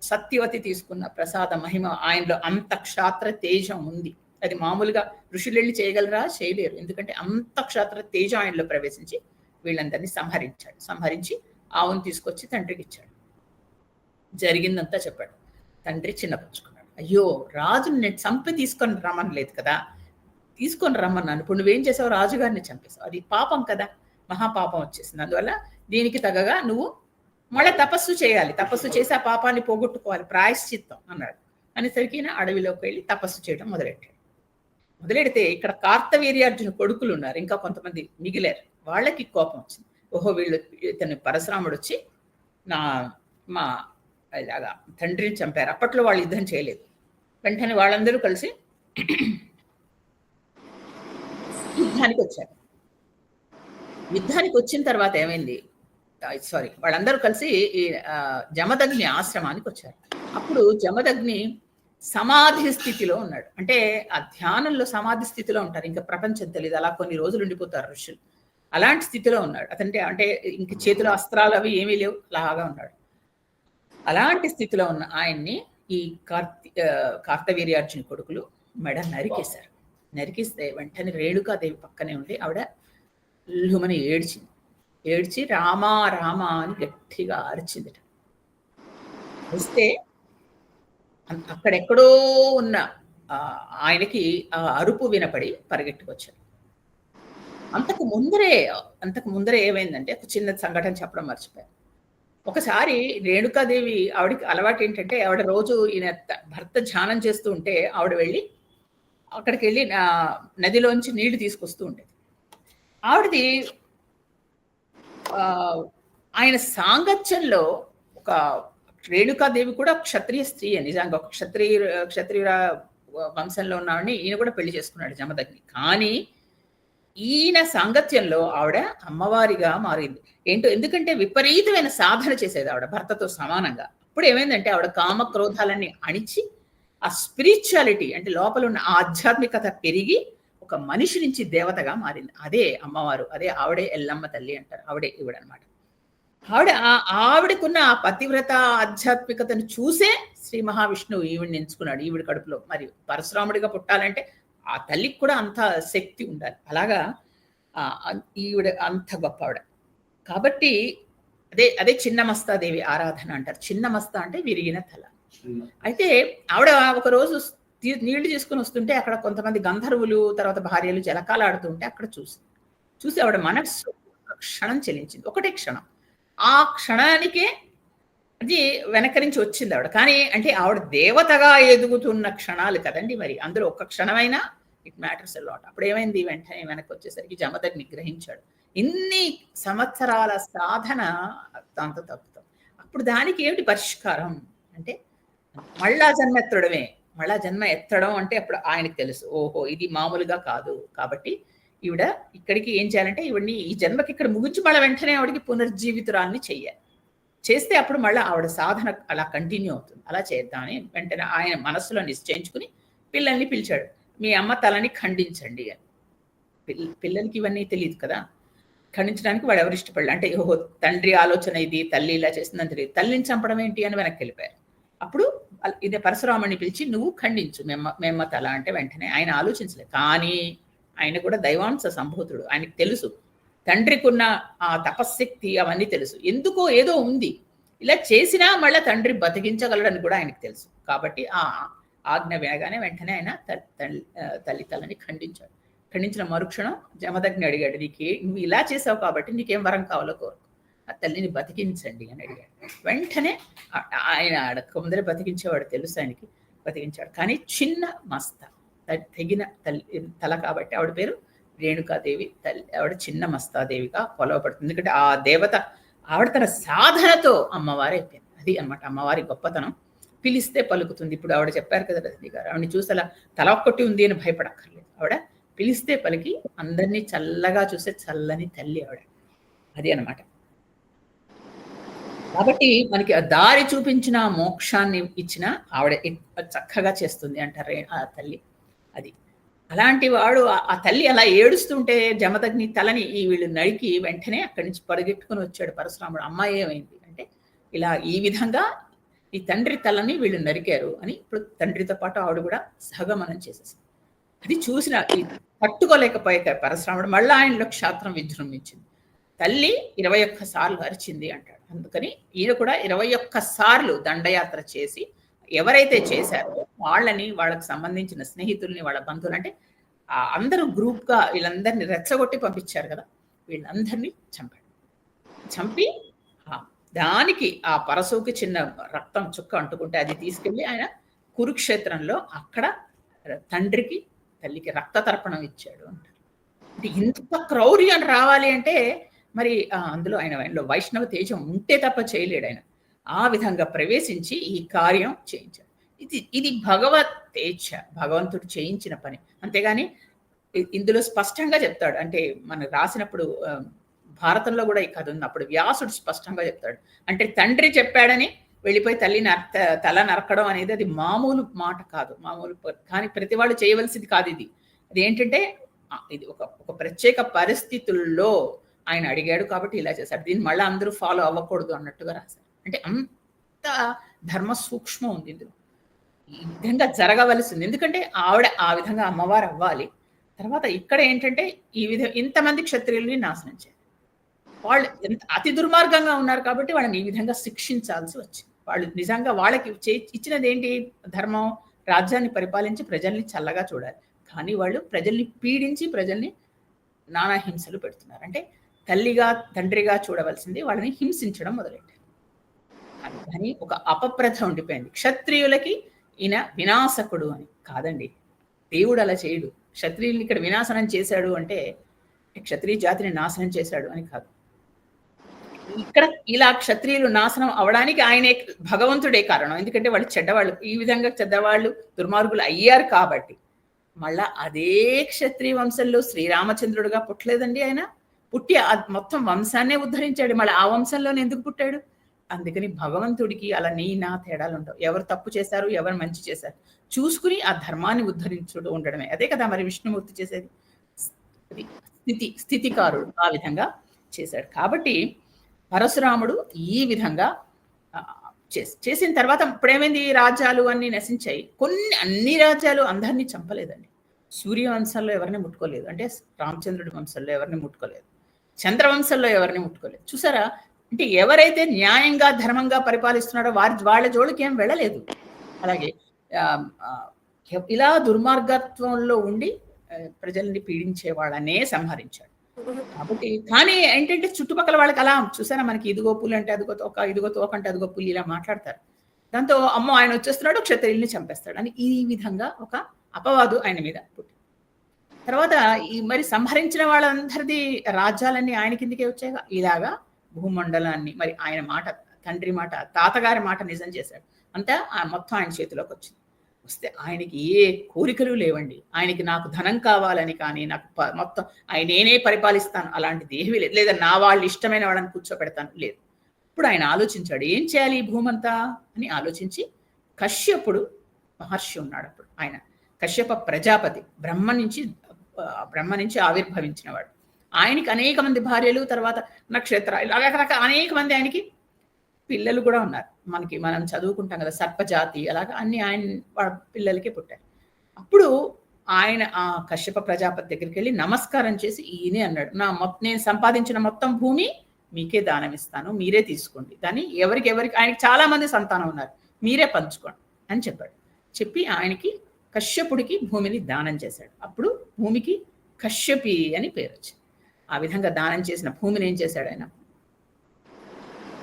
సత్యవతి తీసుకున్న ప్రసాద మహిమ, ఆయనలో అంత క్షాత్ర తేజం ఉంది. అది మామూలుగా ఋషులు వెళ్ళి చేయగలరా? చేయలేరు. ఎందుకంటే అంత క్షాత్ర తేజం ఆయనలో ప్రవేశించి వీళ్ళందరినీ సంహరించాడు. సంహరించి ఆవును తీసుకొచ్చి తండ్రికి ఇచ్చాడు. జరిగిందంతా చెప్పాడు. తండ్రి చిన్నపుచ్చుకున్నాడు. అయ్యో, రాజుని నేను చంపి తీసుకొని రమ్మనలేదు కదా, తీసుకొని రమ్మన్నాను, ఇప్పుడు నువ్వేం చేసావు? రాజుగారిని చంపేశావు. అది పాపం కదా, మహాపాపం వచ్చేసింది. అందువల్ల దీనికి తగగా నువ్వు మళ్ళీ తపస్సు చేయాలి, తపస్సు చేసి ఆ పాపాన్ని పోగొట్టుకోవాలి, ప్రాయశ్చిత్తం అన్నాడు. అనేసరికి అడవిలోకి వెళ్ళి తపస్సు చేయడం మొదలెడితే ఇక్కడ కార్తవీర్యార్జున కొడుకులు ఉన్నారు, ఇంకా కొంతమంది మిగిలారు. వాళ్ళకి కోపం వచ్చింది. ఓహో, వీళ్ళు ఇతను పరశురాముడు వచ్చి మా ఇలాగా తండ్రిని చంపారు. అప్పట్లో వాళ్ళు యుద్ధం చేయలేదు. వెంటనే వాళ్ళందరూ కలిసి యుద్ధానికి వచ్చారు. యుద్ధానికి వచ్చిన తర్వాత ఏమైంది? వాళ్ళందరూ కలిసి ఈ జమదగ్ని ఆశ్రమానికి వచ్చారు. అప్పుడు జమదగ్ని సమాధి స్థితిలో ఉన్నాడు. అంటే ఆ ధ్యానంలో సమాధి స్థితిలో ఉంటారు, ఇంకా ప్రపంచం తెలియదు, అలా కొన్ని రోజులు ఉండిపోతారు ఋషులు. అలాంటి స్థితిలో ఉన్నాడు. అంటే ఇంక చేతిలో అస్త్రాలు అవి ఏమీ లేవు, అలాగా ఉన్నాడు. అలాంటి స్థితిలో ఉన్న ఆయన్ని ఈ కార్తవీర్యార్జున కొడుకులు మెడ నరికేశారు. నరికిస్తే వెంటనే రేణుకాదేవి పక్కనే ఉండి ఆవిడ లుమని ఏడ్చి రామా రామా అని గట్టిగా అరిచిందిట. వస్తే అక్కడెక్కడో ఉన్న ఆయనకి ఆ అరుపు వినపడి పరిగెట్టుకొచ్చాడు. అంతకు ముందరే ఏమైందంటే, ఒక చిన్న సంఘటన చెప్పడం మర్చిపోయాను. ఒకసారి రేణుకాదేవి, ఆవిడకి అలవాటు ఏంటంటే, ఆవిడ రోజు ఈయన భర్త ధ్యానం చేస్తూ ఉంటే ఆవిడ వెళ్ళి అక్కడికి వెళ్ళి నదిలోంచి నీళ్లు తీసుకొస్తూ ఉండేది. ఆవిడది ఆయన సాంగత్యంలో ఒక రేణుకాదేవి కూడా క్షత్రియ స్త్రీ, నిజంగా ఒక క్షత్రియ వంశంలో ఉన్నవాడిని ఈయన కూడా పెళ్లి చేసుకున్నాడు జమదగ్ని. కానీ ఈయన సాంగత్యంలో ఆవిడ అమ్మవారిగా మారింది. ఎందుకంటే విపరీతమైన సాధన చేసేది ఆవిడ భర్తతో సమానంగా. అప్పుడు ఏమైందంటే ఆవిడ కామక్రోధాలన్నీ అణిచి ఆ స్పిరిచువాలిటీ అంటే లోపల ఉన్న ఆధ్యాత్మికత పెరిగి ఒక మనిషి నుంచి దేవతగా మారింది. అదే అమ్మవారు, అదే ఆవిడే ఎల్లమ్మ తల్లి అంటారు. ఆవిడే ఈవిడనమాట. ఆవిడకున్న ఆ పతివ్రత ఆధ్యాత్మికతను చూసే శ్రీ మహావిష్ణువు ఈవిడిని ఎంచుకున్నాడు ఈవిడ కడుపులో. మరి పరశురాముడిగా పుట్టాలంటే ఆ తల్లికి కూడా అంత శక్తి ఉండాలి. అలాగా ఈవిడ అంత గొప్ప ఆవిడ. కాబట్టి అదే చిన్నమస్తాదేవి ఆరాధన అంటారు. చిన్నమస్తా అంటే విరిగిన తల. అయితే ఆవిడ ఒకరోజు నీళ్లు తీసుకుని వస్తుంటే అక్కడ కొంతమంది గంధర్వులు, తర్వాత భార్యలు జలకాలు ఆడుతుంటే అక్కడ చూసి ఆవిడ మనస్సు క్షణం చెలించింది. ఒకటే క్షణం. ఆ క్షణానికే అది వెనక నుంచి వచ్చింది ఆవిడ. కానీ అంటే ఆవిడ దేవతగా ఎదుగుతున్న క్షణాలు కదండి, మరి అందులో ఒక్క క్షణమైనా ఇట్ మ్యాటర్స్ ఎ లాట్. అప్పుడు ఏమైంది? వెంటనే వెనక్కి వచ్చేసరికి జమదగ్ని గ్రహించాడు. ఇన్ని సంవత్సరాల సాధన దాంతో తప్పుతాం. అప్పుడు దానికి ఏమిటి పరిష్కారం అంటే, మళ్ళా జన్మ ఎత్తడం అంటే అప్పుడు ఆయనకు తెలుసు, ఓహో ఇది మామూలుగా కాదు. కాబట్టి ఈవిడ ఇక్కడికి ఏం చేయాలంటే, ఈవిడ్ని ఈ జన్మకి ఇక్కడ ముగించి మళ్ళీ వెంటనే ఆవిడకి పునర్జీవితురాల్ని చేస్తే అప్పుడు మళ్ళీ ఆవిడ సాధన అలా కంటిన్యూ అవుతుంది. అలా చేద్దామని వెంటనే ఆయన మనస్సులో నిశ్చయించుకుని పిల్లల్ని పిలిచాడు. మీ అమ్మ తలని ఖండించండి అని. పిల్లలకి ఇవన్నీ తెలియదు కదా, ఖండించడానికి వాడు ఎవరు ఇష్టపడలే. అంటే ఓహో తండ్రి ఆలోచన ఇది, తల్లి ఇలా చేస్తుందని తెలియదు. తల్లిని చంపడం ఏంటి అని వెనక్కి వెళ్ళిపోయారు. అప్పుడు ఇదే పరశురాముడిని పిలిచి నువ్వు ఖండించు మేమ్మ తల అంటే వెంటనే ఆయన ఆలోచించలేదు. కానీ ఆయన కూడా దైవాంశ సంభూతుడు. ఆయనకు తెలుసు తండ్రికి ఉన్న ఆ తపశ్శక్తి అవన్నీ తెలుసు. ఎందుకో ఏదో ఉంది, ఇలా చేసినా మళ్ళీ తండ్రి బతికించగలడని కూడా ఆయనకు తెలుసు. కాబట్టి ఆ ఆజ్ఞ వినగానే వెంటనే ఆయన తల్లి తలని ఖండించాడు. ఖండించిన మరుక్షణం జమదగ్ని అడిగాడు, నువ్వు ఇలా చేసావు కాబట్టి నీకేం వరం కావాలో కోరుకు, ఆ తల్లిని బతికించండి అని అడిగాడు. వెంటనే ఆయన కొందరే బతికించేవాడు, తెలుసు ఆయనకి, బతికించాడు. కానీ చిన్న మస్త తెగిన తల కాబట్టి ఆవిడ పేరు రేణుకాదేవి తల్లి. ఆవిడ చిన్న మస్తాదేవిగా కొలవబడుతుంది. ఎందుకంటే ఆ దేవత ఆవిడ తన సాధనతో అమ్మవారు అయిపోయింది. అది అన్నమాట అమ్మవారి గొప్పతనం. పిలిస్తే పలుకుతుంది. ఇప్పుడు ఆవిడ చెప్పారు కదా రజనీ గారు, ఆవిడని చూసి అలా తల ఒక్కటి ఉంది అని భయపడక్కర్లేదు. ఆవిడ పిలిస్తే పలికి అందరినీ చల్లగా చూసే చల్లని తల్లి ఆవిడ. అది అన్నమాట. కాబట్టి మనకి దారి చూపించిన మోక్షాన్ని ఇచ్చిన ఆవిడ చక్కగా చేస్తుంది అంటారు ఆ తల్లి. అది అలాంటి వాడు ఆ తల్లి అలా ఏడుస్తుంటే జమదగ్ని తలని వీళ్ళు నరికి వెంటనే అక్కడి నుంచి పరిగెట్టుకుని వచ్చాడు పరశురాముడు. అమ్మాయి ఏమైంది అంటే, ఇలా ఈ విధంగా ఈ తండ్రి తలని వీళ్ళు నరికారు అని ఇప్పుడు తండ్రితో పాటు ఆవిడ కూడా సహగమనం చేసేసింది. అది చూసిన తట్టుకోలేకపోయాక పరశురాముడు మళ్ళీ ఆయనలో క్షాత్రం విజృంభించింది. తల్లి 21 సార్లు అరిచింది అంటాడు. అందుకని ఈయన కూడా 21 సార్లు దండయాత్ర చేసి ఎవరైతే చేశారో వాళ్ళని, వాళ్ళకి సంబంధించిన స్నేహితుల్ని, వాళ్ళ బంధువులు అంటే అందరూ గ్రూప్గా వీళ్ళందరినీ రెచ్చగొట్టి పంపించారు కదా, వీళ్ళందరినీ చంపాడు. చంపి దానికి ఆ పరశువుకి చిన్న రక్తం చుక్క అంటుకుంటే అది తీసుకెళ్ళి ఆయన కురుక్షేత్రంలో అక్కడ తండ్రికి తల్లికి రక్త తర్పణం ఇచ్చాడు అంటారు. అంటే ఇంత క్రౌర్యం రావాలి అంటే మరి అందులో ఆయనలో వైష్ణవ తేజం ఉంటే తప్ప చేయలేడు ఆయన. ఆ విధంగా ప్రవేశించి ఈ కార్యం చేయించాడు. ఇది భగవత్ తేజ, భగవంతుడు చేయించిన పని. అంతేగాని ఇందులో స్పష్టంగా చెప్తాడు. అంటే మనకు రాసినప్పుడు భారతంలో కూడా ఈ కథ ఉంది. అప్పుడు వ్యాసుడు స్పష్టంగా చెప్తాడు. అంటే తండ్రి చెప్పాడని వెళ్ళిపోయి తల నరకడం అనేది అది మామూలు మాట కాదు, మామూలు కానీ ప్రతి వాళ్ళు చేయవలసింది కాదు. అది ఏంటంటే ఇది ఒక ప్రత్యేక పరిస్థితుల్లో ఆయన అడిగాడు కాబట్టి ఇలా చేశాడు. దీన్ని మళ్ళీ అందరూ ఫాలో అవ్వకూడదు అన్నట్టుగా రాశారు. అంటే అంత ధర్మ సూక్ష్మం ఉంది ఇందులో. ఈ విధంగా జరగవలసింది. ఎందుకంటే ఆవిడ ఆ విధంగా అమ్మవారు అవ్వాలి. తర్వాత ఇక్కడ ఏంటంటే ఇంతమంది క్షత్రియుల్ని నాశనం చేయాలి. వాళ్ళు అతి దుర్మార్గంగా ఉన్నారు కాబట్టి వాళ్ళని ఈ విధంగా శిక్షించాల్సి వచ్చింది. వాళ్ళు నిజంగా వాళ్ళకి ఇచ్చినది ఏంటి? ధర్మం, రాజ్యాన్ని పరిపాలించి ప్రజల్ని చల్లగా చూడాలి. కానీ వాళ్ళు ప్రజల్ని పీడించి ప్రజల్ని నానా హింసలు పెడుతున్నారు. అంటే తల్లిగా తండ్రిగా చూడవలసింది వాళ్ళని హింసించడం మొదలెట్టారు. కానీ ఒక అపప్రథ ఉండిపోయింది. క్షత్రియులకి ఈయన వినాశకుడు అని కాదండి, దేవుడు అలా చేయడు. క్షత్రియుల్ని ఇక్కడ వినాశనం చేశాడు అంటే క్షత్రియ జాతిని నాశనం చేశాడు అని కాదు. ఇక్కడ ఇలా క్షత్రియులు నాశనం అవడానికి ఆయనే, భగవంతుడే కారణం. ఎందుకంటే వాళ్ళు చెడ్డవాళ్ళు, ఈ విధంగా చెడ్డవాళ్ళు దుర్మార్గులు అయ్యారు కాబట్టి. మళ్ళా అదే క్షత్రియ వంశంలో శ్రీరామచంద్రుడుగా పుట్టలేదండి ఆయన. పుట్టి మొత్తం వంశాన్నే ఉద్ధరించాడు. మళ్ళీ ఆ వంశంలోనే ఎందుకు పుట్టాడు? అందుకని భగవంతుడికి అలా నీ నా తేడాలు ఉండవు. ఎవరు తప్పు చేశారు, ఎవరు మంచి చేశారు చూసుకుని ఆ ధర్మాన్ని ఉద్ధరించుడు ఉండడమే. అదే కదా మరి విష్ణుమూర్తి చేసేది. స్థితికారుడు ఆ విధంగా చేశాడు. కాబట్టి పరశురాముడు ఈ విధంగా చేసిన తర్వాత ఇప్పుడేమైంది? రాజ్యాలు అన్ని నశించాయి. అన్ని రాజ్యాలు అందరినీ చంపలేదండి. సూర్యవంశంలో ఎవరిని ముట్టుకోలేదు, అంటే రామచంద్రుడి వంశంలో ఎవరిని ముట్టుకోలేదు, చంద్రవంశంలో ఎవరిని ముట్టుకోలేదు. చూసారా? అంటే ఎవరైతే న్యాయంగా ధర్మంగా పరిపాలిస్తున్నాడో వాళ్ళ జోలికి ఏం వెళ్ళలేదు. అలాగే ఇలా దుర్మార్గత్వంలో ఉండి ప్రజల్ని పీడించే వాళ్ళనే సంహరించాడు. కాబట్టి కానీ ఏంటంటే చుట్టుపక్కల వాళ్ళకి అలా చూసారా, మనకి ఇదిగో పులి అంటే అదిగో తోక, ఇదిగో తోక అంటే అదిగో పులి, ఇలా మాట్లాడతారు. దాంతో అమ్మో ఆయన వచ్చేస్తున్నాడు, క్షత్రియుల్ని చంపేస్తాడు అని ఈ విధంగా ఒక అపవాదు ఆయన మీద పుట్టి. తర్వాత మరి సంహరించిన వాళ్ళందరిది రాజ్యాలన్నీ ఆయన కిందకే వచ్చాయి. ఇలాగా భూమండలాన్ని మరి ఆయన మాట, తండ్రి మాట, తాతగారి మాట నిజం చేశాడు. అంతా మొత్తం ఆయన చేతిలోకి వచ్చింది. వస్తే ఆయనకి ఏ కోరికలు లేవండి. ఆయనకి నాకు ధనం కావాలని కానీ, నాకు మొత్తం నేనే పరిపాలిస్తాను అలాంటిది ఏమీ లేదు, లేదా నా వాళ్ళు ఇష్టమైన వాళ్ళని కూర్చోపెడతాను లేదు. ఇప్పుడు ఆయన ఆలోచించాడు ఏం చేయాలి ఈ భూమంతా అని ఆలోచించి, కశ్యపుడు మహర్షి ఉన్నాడు అప్పుడు. ఆయన కశ్యప ప్రజాపతి, బ్రహ్మ నుంచి ఆవిర్భవించిన వాడు. ఆయనకి అనేక మంది భార్యలు, తర్వాత నక్షత్రాలు, రకరకాల అనేక మంది ఆయనకి పిల్లలు కూడా ఉన్నారు. మనం చదువుకుంటాం కదా సర్పజాతి, అలాగా అన్ని ఆయన వాళ్ళ పిల్లలకి పుట్టారు. అప్పుడు ఆయన ఆ కశ్యప ప్రజాపతి దగ్గరికి వెళ్ళి నమస్కారం చేసి ఈయనే అన్నాడు, నేను సంపాదించిన మొత్తం భూమి మీకే దానం ఇస్తాను, మీరే తీసుకోండి, దాన్ని ఎవరికి ఆయనకి చాలా మంది సంతానం ఉన్నారు, మీరే పంచుకోండి అని చెప్పాడు. చెప్పి ఆయనకి కశ్యపుడికి భూమిని దానం చేశాడు. అప్పుడు భూమికి కశ్యపి అని పేరు వచ్చింది. ఆ విధంగా దానం చేసిన భూమిని ఏం చేశాడు ఆయన,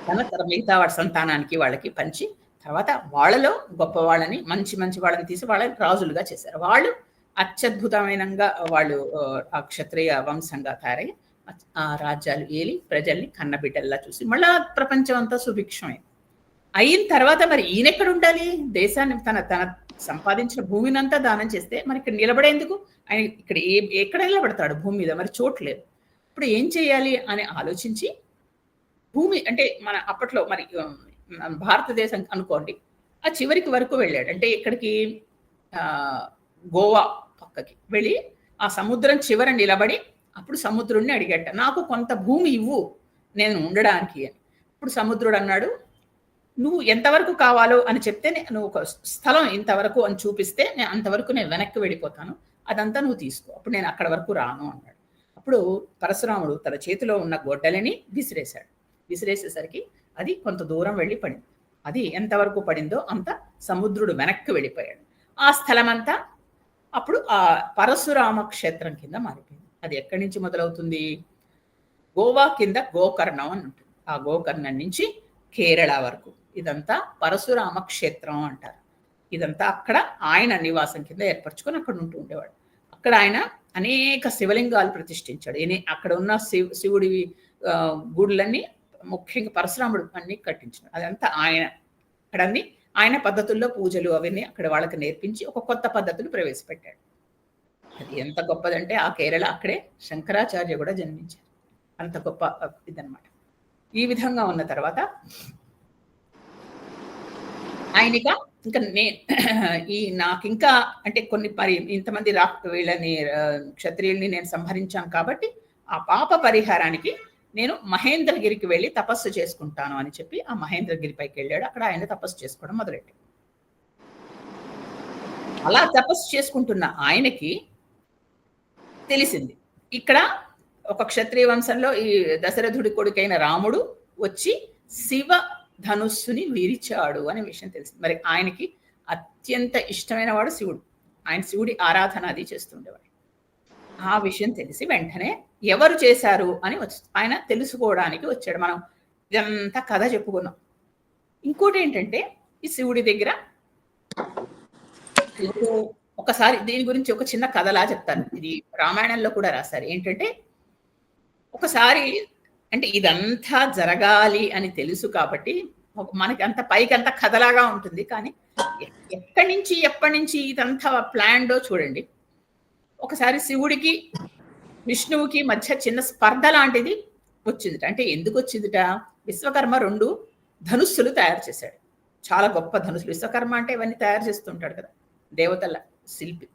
తన మిగతా వాడి సంతానానికి వాళ్ళకి పంచి, తర్వాత వాళ్ళలో గొప్ప వాళ్ళని, మంచి వాళ్ళని తీసి వాళ్ళని రాజులుగా చేశారు. వాళ్ళు అత్యద్భుతమైనగా వాళ్ళు ఆ క్షత్రియ వంశంగా తయారై ఆ రాజ్యాలు ఏలి ప్రజల్ని కన్నబిడ్డల్లా చూసి మళ్ళా ప్రపంచం అంతా సుభిక్షమైంది. అయిన తర్వాత మరి ఈయన ఎక్కడ ఉండాలి? దేశాన్ని తన సంపాదించిన భూమిని అంతా దానం చేస్తే మరి ఇక్కడ నిలబడేందుకు? ఆయన ఇక్కడ ఎక్కడ నిలబడతాడు భూమి మీద? మరి చోట్లేదు. ఇప్పుడు ఏం చేయాలి అని ఆలోచించి, భూమి అంటే మన అప్పట్లో మరి భారతదేశం అనుకోండి, ఆ చివరికి వరకు వెళ్ళాడు. అంటే ఇక్కడికి గోవా పక్కకి వెళ్ళి ఆ సముద్రం చివర నిలబడి అప్పుడు సముద్రుడిని అడిగట, నాకు కొంత భూమి ఇవ్వు నేను ఉండడానికి అని. ఇప్పుడు సముద్రుడు అన్నాడు, నువ్వు ఎంతవరకు కావాలో అని చెప్తే నువ్వు ఒక స్థలం ఇంతవరకు అని చూపిస్తే నేను అంతవరకు నేను వెనక్కి వెళ్ళిపోతాను, అదంతా నువ్వు తీసుకో, అప్పుడు నేను అక్కడ వరకు రాను అన్నాడు. అప్పుడు పరశురాముడు తన చేతిలో ఉన్న గొడ్డలిని విసిరేశాడు. విసిరేసేసరికి అది కొంత దూరం వెళ్ళి పడింది. అది ఎంతవరకు పడిందో అంత సముద్రుడు వెనక్కి వెళ్ళిపోయాడు. ఆ స్థలం అంతా అప్పుడు ఆ పరశురామ క్షేత్రం కింద మారిపోయింది. అది ఎక్కడి నుంచి మొదలవుతుంది? గోవా కింద గోకర్ణం అని ఉంటుంది. ఆ గోకర్ణం నుంచి కేరళ వరకు ఇదంతా పరశురామ క్షేత్రం అంటారు. ఇదంతా అక్కడ ఆయన నివాసం కింద ఏర్పరచుకొని అక్కడ ఉంటూ ఉండేవాడు. అక్కడ ఆయన అనేక శివలింగాలు ప్రతిష్ఠించాడు. అక్కడ ఉన్న శివుడి గుడులన్నీ ముఖ్యంగా పరశురాముడు అన్ని కట్టించాడు. అదంతా ఆయన అక్కడ అన్ని ఆయన పద్ధతుల్లో పూజలు అవన్నీ అక్కడ వాళ్ళకి నేర్పించి ఒక కొత్త పద్ధతులు ప్రవేశపెట్టాడు. అది ఎంత గొప్పదంటే ఆ కేరళ అక్కడే శంకరాచార్య కూడా జన్మించారు. అంత గొప్ప ఇదనమాట. ఈ విధంగా ఉన్న తర్వాత ఆయనగా ఇంకా నాకు ఇంకా అంటే కొన్ని ఇంతమంది వీళ్ళని క్షత్రియుల్ని నేను సంహరించాను కాబట్టి ఆ పాప పరిహారానికి నేను మహేంద్రగిరికి వెళ్ళి తపస్సు చేసుకుంటాను అని చెప్పి ఆ మహేంద్రగిరి పైకి వెళ్ళాడు. అక్కడ ఆయన తపస్సు చేసుకోవడం మొదలెట్టాడు. అలా తపస్సు చేసుకుంటున్న ఆయనకి తెలిసింది ఇక్కడ ఒక క్షత్రియ వంశంలో ఈ దశరథుడి కొడుకైన రాముడు వచ్చి శివ ధనుస్సుని విరిచాడు అనే విషయం తెలిసింది. మరి ఆయనకి అత్యంత ఇష్టమైన వాడు శివుడు. ఆయన శివుడి ఆరాధన అది చేస్తుండేవాడు. ఆ విషయం తెలిసి వెంటనే ఎవరు చేశారు అని ఆయన తెలుసుకోవడానికి వచ్చాడు. మనం ఇదంతా కథ చెప్పుకున్నాం. ఇంకోటి ఏంటంటే ఈ శివుడి దగ్గర ఒకసారి దీని గురించి ఒక చిన్న కథలా చెప్తాను. ఇది రామాయణంలో కూడా రాశారు. ఏంటంటే ఒకసారి అంటే ఇదంతా జరగాలి అని తెలుసు కాబట్టి మనకి అంత పైకి అంత కథలాగా ఉంటుంది. కానీ ఎప్పటి నుంచి ఇదంతా ప్లాన్డో చూడండి. ఒకసారి శివుడికి విష్ణువుకి మధ్య చిన్న స్పర్ధ లాంటిది వచ్చిందిట. అంటే ఎందుకు వచ్చిందిట? విశ్వకర్మ 2 ధనుస్సులు తయారు చేశాడు. చాలా గొప్ప ధనుస్సులు. విశ్వకర్మ అంటే ఇవన్నీ తయారు చేస్తుంటాడు కదా, దేవతల శిల్పి.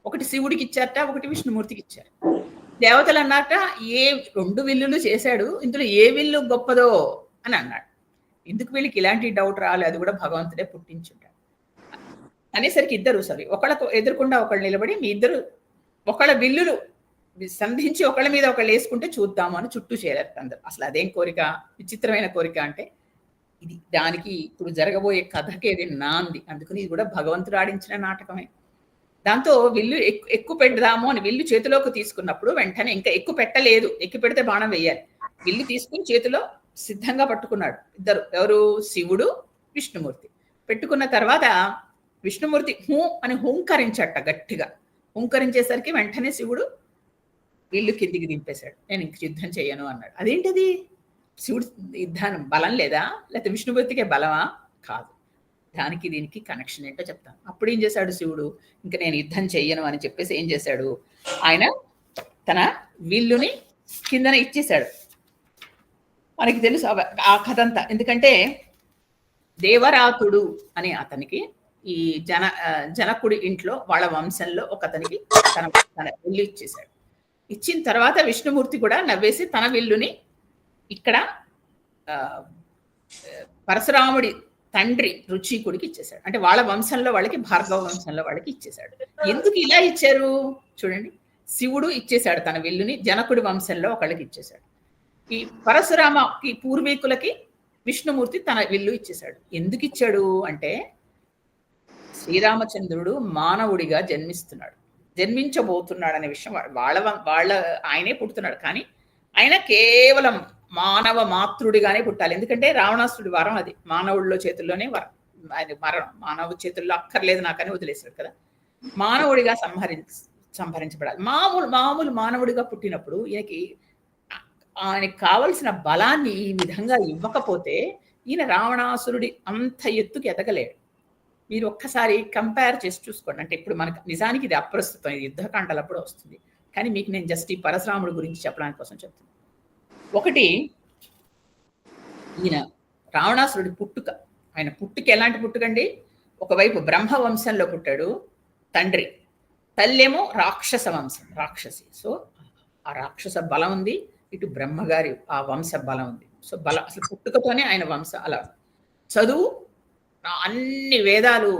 ఒకటి శివుడికి ఇచ్చారట, ఒకటి విష్ణుమూర్తికి ఇచ్చారు. దేవతలు అన్నారట, ఏ 2 విల్లులు చేశాడు, ఇందులో ఏ విల్లు గొప్పదో అని అన్నాడు. ఎందుకు వీళ్ళకి ఇలాంటి డౌట్ రాలేదు, అది కూడా భగవంతుడే పుట్టించుంటాడు అనేసరికి ఇద్దరు ఒకళ్ళకు ఎదురుకుండా ఒకళ్ళు నిలబడి మీ ఇద్దరు ఒకళ్ళ విల్లులు సంధించి ఒకళ్ళ మీద ఒకళ్ళు వేసుకుంటే చూద్దాము అని చుట్టూ చేరారు అందరు. అసలు అదేం కోరిక, విచిత్రమైన కోరిక అంటే ఇది దానికి ఇప్పుడు జరగబోయే కథకేది నాంది. అందుకని ఇది కూడా భగవంతుడు ఆడించిన నాటకమే. దాంతో విల్లు ఎక్కువ పెడదాము అని విల్లు చేతిలోకి తీసుకున్నప్పుడు వెంటనే ఇంకా ఎక్కువ పెట్టలేదు, ఎక్కువ పెడితే బాణం వేయాలి. విల్లు తీసుకుని చేతిలో సిద్ధంగా పట్టుకున్నాడు ఇద్దరు. ఎవరు? శివుడు, విష్ణుమూర్తి. పెట్టుకున్న తర్వాత విష్ణుమూర్తి హూ అని హుంకరించట గట్టిగా. హుంకరించేసరికి వెంటనే శివుడు విల్లు కిందికి దింపేశాడు. నేను ఇంక యుద్ధం చేయను అన్నాడు. అదేంటిది? శివుడు యుద్ధాన్ని బలం లేదా, లేకపోతే విష్ణుమూర్తికే బలమా? కాదు. దానికి దీనికి కనెక్షన్ ఏంటో చెప్తాను. అప్పుడు ఏం చేశాడు శివుడు? ఇంకా నేను యుద్ధం చెయ్యను అని చెప్పేసి ఏం చేశాడు? ఆయన తన విల్లుని కిందన ఇచ్చేశాడు. మనకి తెలుసు ఆ కథ అంతా. ఎందుకంటే దేవరాతుడు అని అతనికి ఈ జనకుడి ఇంట్లో వాళ్ళ వంశంలో ఒక అతనికి తన విల్లు ఇచ్చేశాడు. ఇచ్చిన తర్వాత విష్ణుమూర్తి కూడా నవ్వేసి తన విల్లుని ఇక్కడ పరశురాముడి తండ్రి రుచికుడికి ఇచ్చేశాడు. అంటే వాళ్ళ వంశంలో వాళ్ళకి, భార్గవ వంశంలో వాళ్ళకి ఇచ్చేశాడు. ఎందుకు ఇలా ఇచ్చారు చూడండి. శివుడు ఇచ్చేశాడు తన విల్లుని, జనకుడి వంశంలో ఒకళ్ళకి ఇచ్చేశాడు. ఈ పరశురామకి పూర్వీకులకి విష్ణుమూర్తి తన విల్లు ఇచ్చేశాడు. ఎందుకు ఇచ్చాడు అంటే శ్రీరామచంద్రుడు మానవుడిగా జన్మించబోతున్నాడు అనే విషయం వాళ్ళ ఆయనే పుడుతున్నాడు. కానీ ఆయన కేవలం మానవ మాతృడిగానే పుట్టాలి. ఎందుకంటే రావణాసుడి వరం అది, మానవుడిలో చేతుల్లోనే వరం. ఆయన మరణం మానవ చేతుల్లో అక్కర్లేదు నాకని వదిలేశాడు కదా. మానవుడిగా సంహరించబడాలి. మామూలు మానవుడిగా పుట్టినప్పుడు ఆయనకి కావలసిన బలాన్ని ఈ విధంగా ఇవ్వకపోతే ఈయన రావణాసురుడి అంత ఎత్తుకి ఎదగలేడు. మీరు ఒక్కసారి కంపేర్ చేసి చూసుకోండి. అంటే ఇప్పుడు మనకు నిజానికి ఇది అప్రస్తుతం, ఇది యుద్ధకాండలప్పుడు వస్తుంది. కానీ మీకు నేను జస్ట్ ఈ పరశురాముడి గురించి చెప్పడానికి కోసం చెప్తున్నాను. ఒకటి, ఈయన రావణాసురుడి పుట్టుక. ఆయన పుట్టుక ఎలాంటి పుట్టుకండి? ఒకవైపు బ్రహ్మ వంశంలో పుట్టాడు తండ్రి, తల్లేమో రాక్షస వంశం, రాక్షసి. సో ఆ రాక్షస బలం ఉంది, ఇటు బ్రహ్మగారి ఆ వంశ బలం ఉంది. సో బలం అసలు పుట్టుకతోనే ఆయన వంశ అలా. చదువు, అన్ని వేదాలు,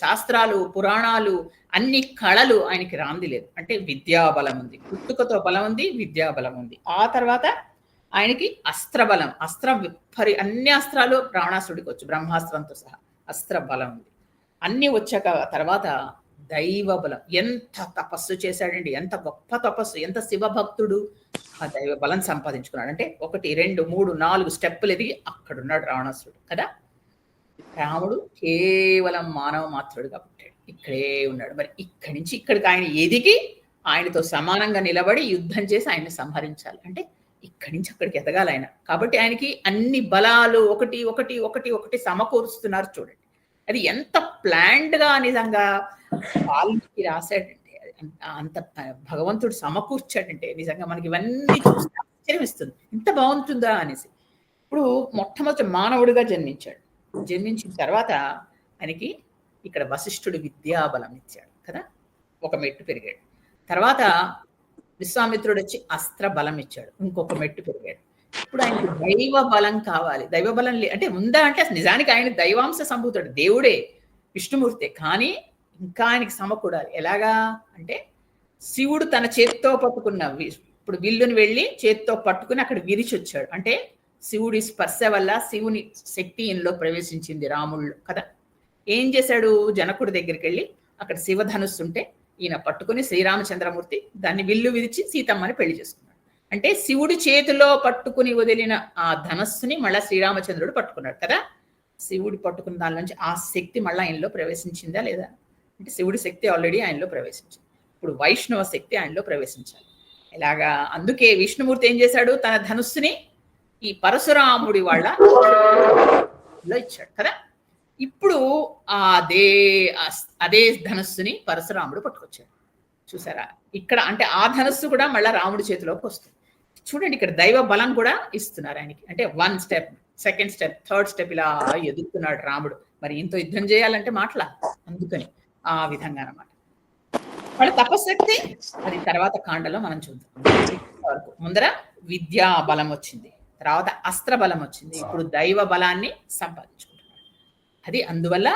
శాస్త్రాలు, పురాణాలు, అన్ని కళలు ఆయనకి రాంది లేదు. అంటే విద్యాబలం ఉంది, పుట్టుకతో బలం ఉంది, విద్యాబలం ఉంది. ఆ తర్వాత ఆయనకి అస్త్రబలం, అన్ని అస్త్రాలు రావణాసుడికి వచ్చు, బ్రహ్మాస్త్రంతో సహా అస్త్ర బలం ఉంది. అన్ని వచ్చాక తర్వాత దైవ బలం. ఎంత తపస్సు చేశాడండి, ఎంత గొప్ప తపస్సు, ఎంత శివభక్తుడు. ఆ దైవ బలం సంపాదించుకున్నాడు. అంటే 1 2 3 4 స్టెప్పులు ఎదిగి అక్కడున్నాడు రావణాసురుడు కదా. రాముడు కేవలం మానవ మాత్రుడుగా పుట్టాడు, ఇక్కడే ఉన్నాడు. మరి ఇక్కడి నుంచి ఇక్కడికి ఆయన ఎదిగి ఆయనతో సమానంగా నిలబడి యుద్ధం చేసి ఆయన్ని సంహరించాలి. అంటే ఇక్కడి నుంచి అక్కడికి ఎదగాలి ఆయన. కాబట్టి ఆయనకి అన్ని బలాలు ఒకటి ఒకటి ఒకటి ఒకటి సమకూరుస్తున్నారు చూడండి. అది ఎంత ప్లాన్డ్ గా నిజంగా వాల్మీకి రాశాడంటే, అంత భగవంతుడు సమకూర్చాడంటే నిజంగా మనకి ఇవన్నీ చూస్తే ఆశ్చర్యం ఇస్తుంది, ఇంత బాగుంటుందా అనేసి. ఇప్పుడు మొట్టమొదటి మానవుడిగా జన్మించాడు. జన్మించిన తర్వాత ఆయనకి ఇక్కడ వశిష్ఠుడు విద్యాబలం ఇచ్చాడు కదా, ఒక మెట్టు పెరిగాడు. తర్వాత విశ్వామిత్రుడు వచ్చి అస్త్ర బలం ఇచ్చాడు, ఇంకొక మెట్టు పెరిగాడు. ఇప్పుడు ఆయనకి దైవ బలం కావాలి. దైవ బలం అంటే ఉందా అంటే నిజానికి ఆయన దైవాంశ సంభూతుడు, దేవుడే, విష్ణుమూర్తే. కానీ ఇంకా ఆయనకి సమకూడాలి. ఎలాగా అంటే శివుడు తన చేత్తో పట్టుకున్న ఇప్పుడు విల్లుని వెళ్ళి చేత్తో పట్టుకుని అక్కడ విరిచి వచ్చాడు. అంటే శివుడి స్పర్శ వల్ల శివుని శక్తి ఈయనలో ప్రవేశించింది రాముళ్ళు కదా. ఏం చేశాడు, జనకుడి దగ్గరికి వెళ్ళి అక్కడ శివధనుస్సు ఉంటే ఈయన పట్టుకుని శ్రీరామచంద్రమూర్తి దాన్ని విల్లు విరిచి సీతమ్మని పెళ్లి చేసుకున్నాడు. అంటే శివుడి చేతిలో పట్టుకుని వదిలిన ఆ ధనస్సుని మళ్ళా శ్రీరామచంద్రుడు పట్టుకున్నాడు కదా. శివుడి పట్టుకున్న దాని నుంచి ఆ శక్తి మళ్ళీ ఆయనలో ప్రవేశించిందా లేదా అంటే శివుడి శక్తి ఆల్రెడీ ఆయనలో ప్రవేశించింది. ఇప్పుడు వైష్ణవ శక్తి ఆయనలో ప్రవేశించాలి. ఇలాగా అందుకే విష్ణుమూర్తి ఏం చేశాడు, తన ధనుస్సుని ఈ పరశురాముడి వాళ్ళ ఇచ్చాడు కదా. ఇప్పుడు అదే ధనుస్సుని పరశురాముడు పట్టుకొచ్చాడు. చూసారా ఇక్కడ, అంటే ఆ ధనుస్సు కూడా మళ్ళీ రాముడి చేతిలోకి వస్తుంది. చూడండి ఇక్కడ దైవ బలం కూడా ఇస్తున్నారు ఆయనకి. అంటే 1 step, 2nd step, 3rd step ఇలా ఎదుగుతున్నాడు రాముడు. మరి ఇంత యుద్ధం చేయాలంటే మాటలా, అందుకని ఆ విధంగా అన్నమాట. వాళ్ళ తపశక్తి అది తర్వాత కాండలో మనం చూద్దాం. ముందర విద్యా బలం వచ్చింది, తర్వాత అస్త్ర బలం వచ్చింది, ఇప్పుడు దైవ బలాన్ని సంపాదించుకుంటున్నాడు. అది అందువల్ల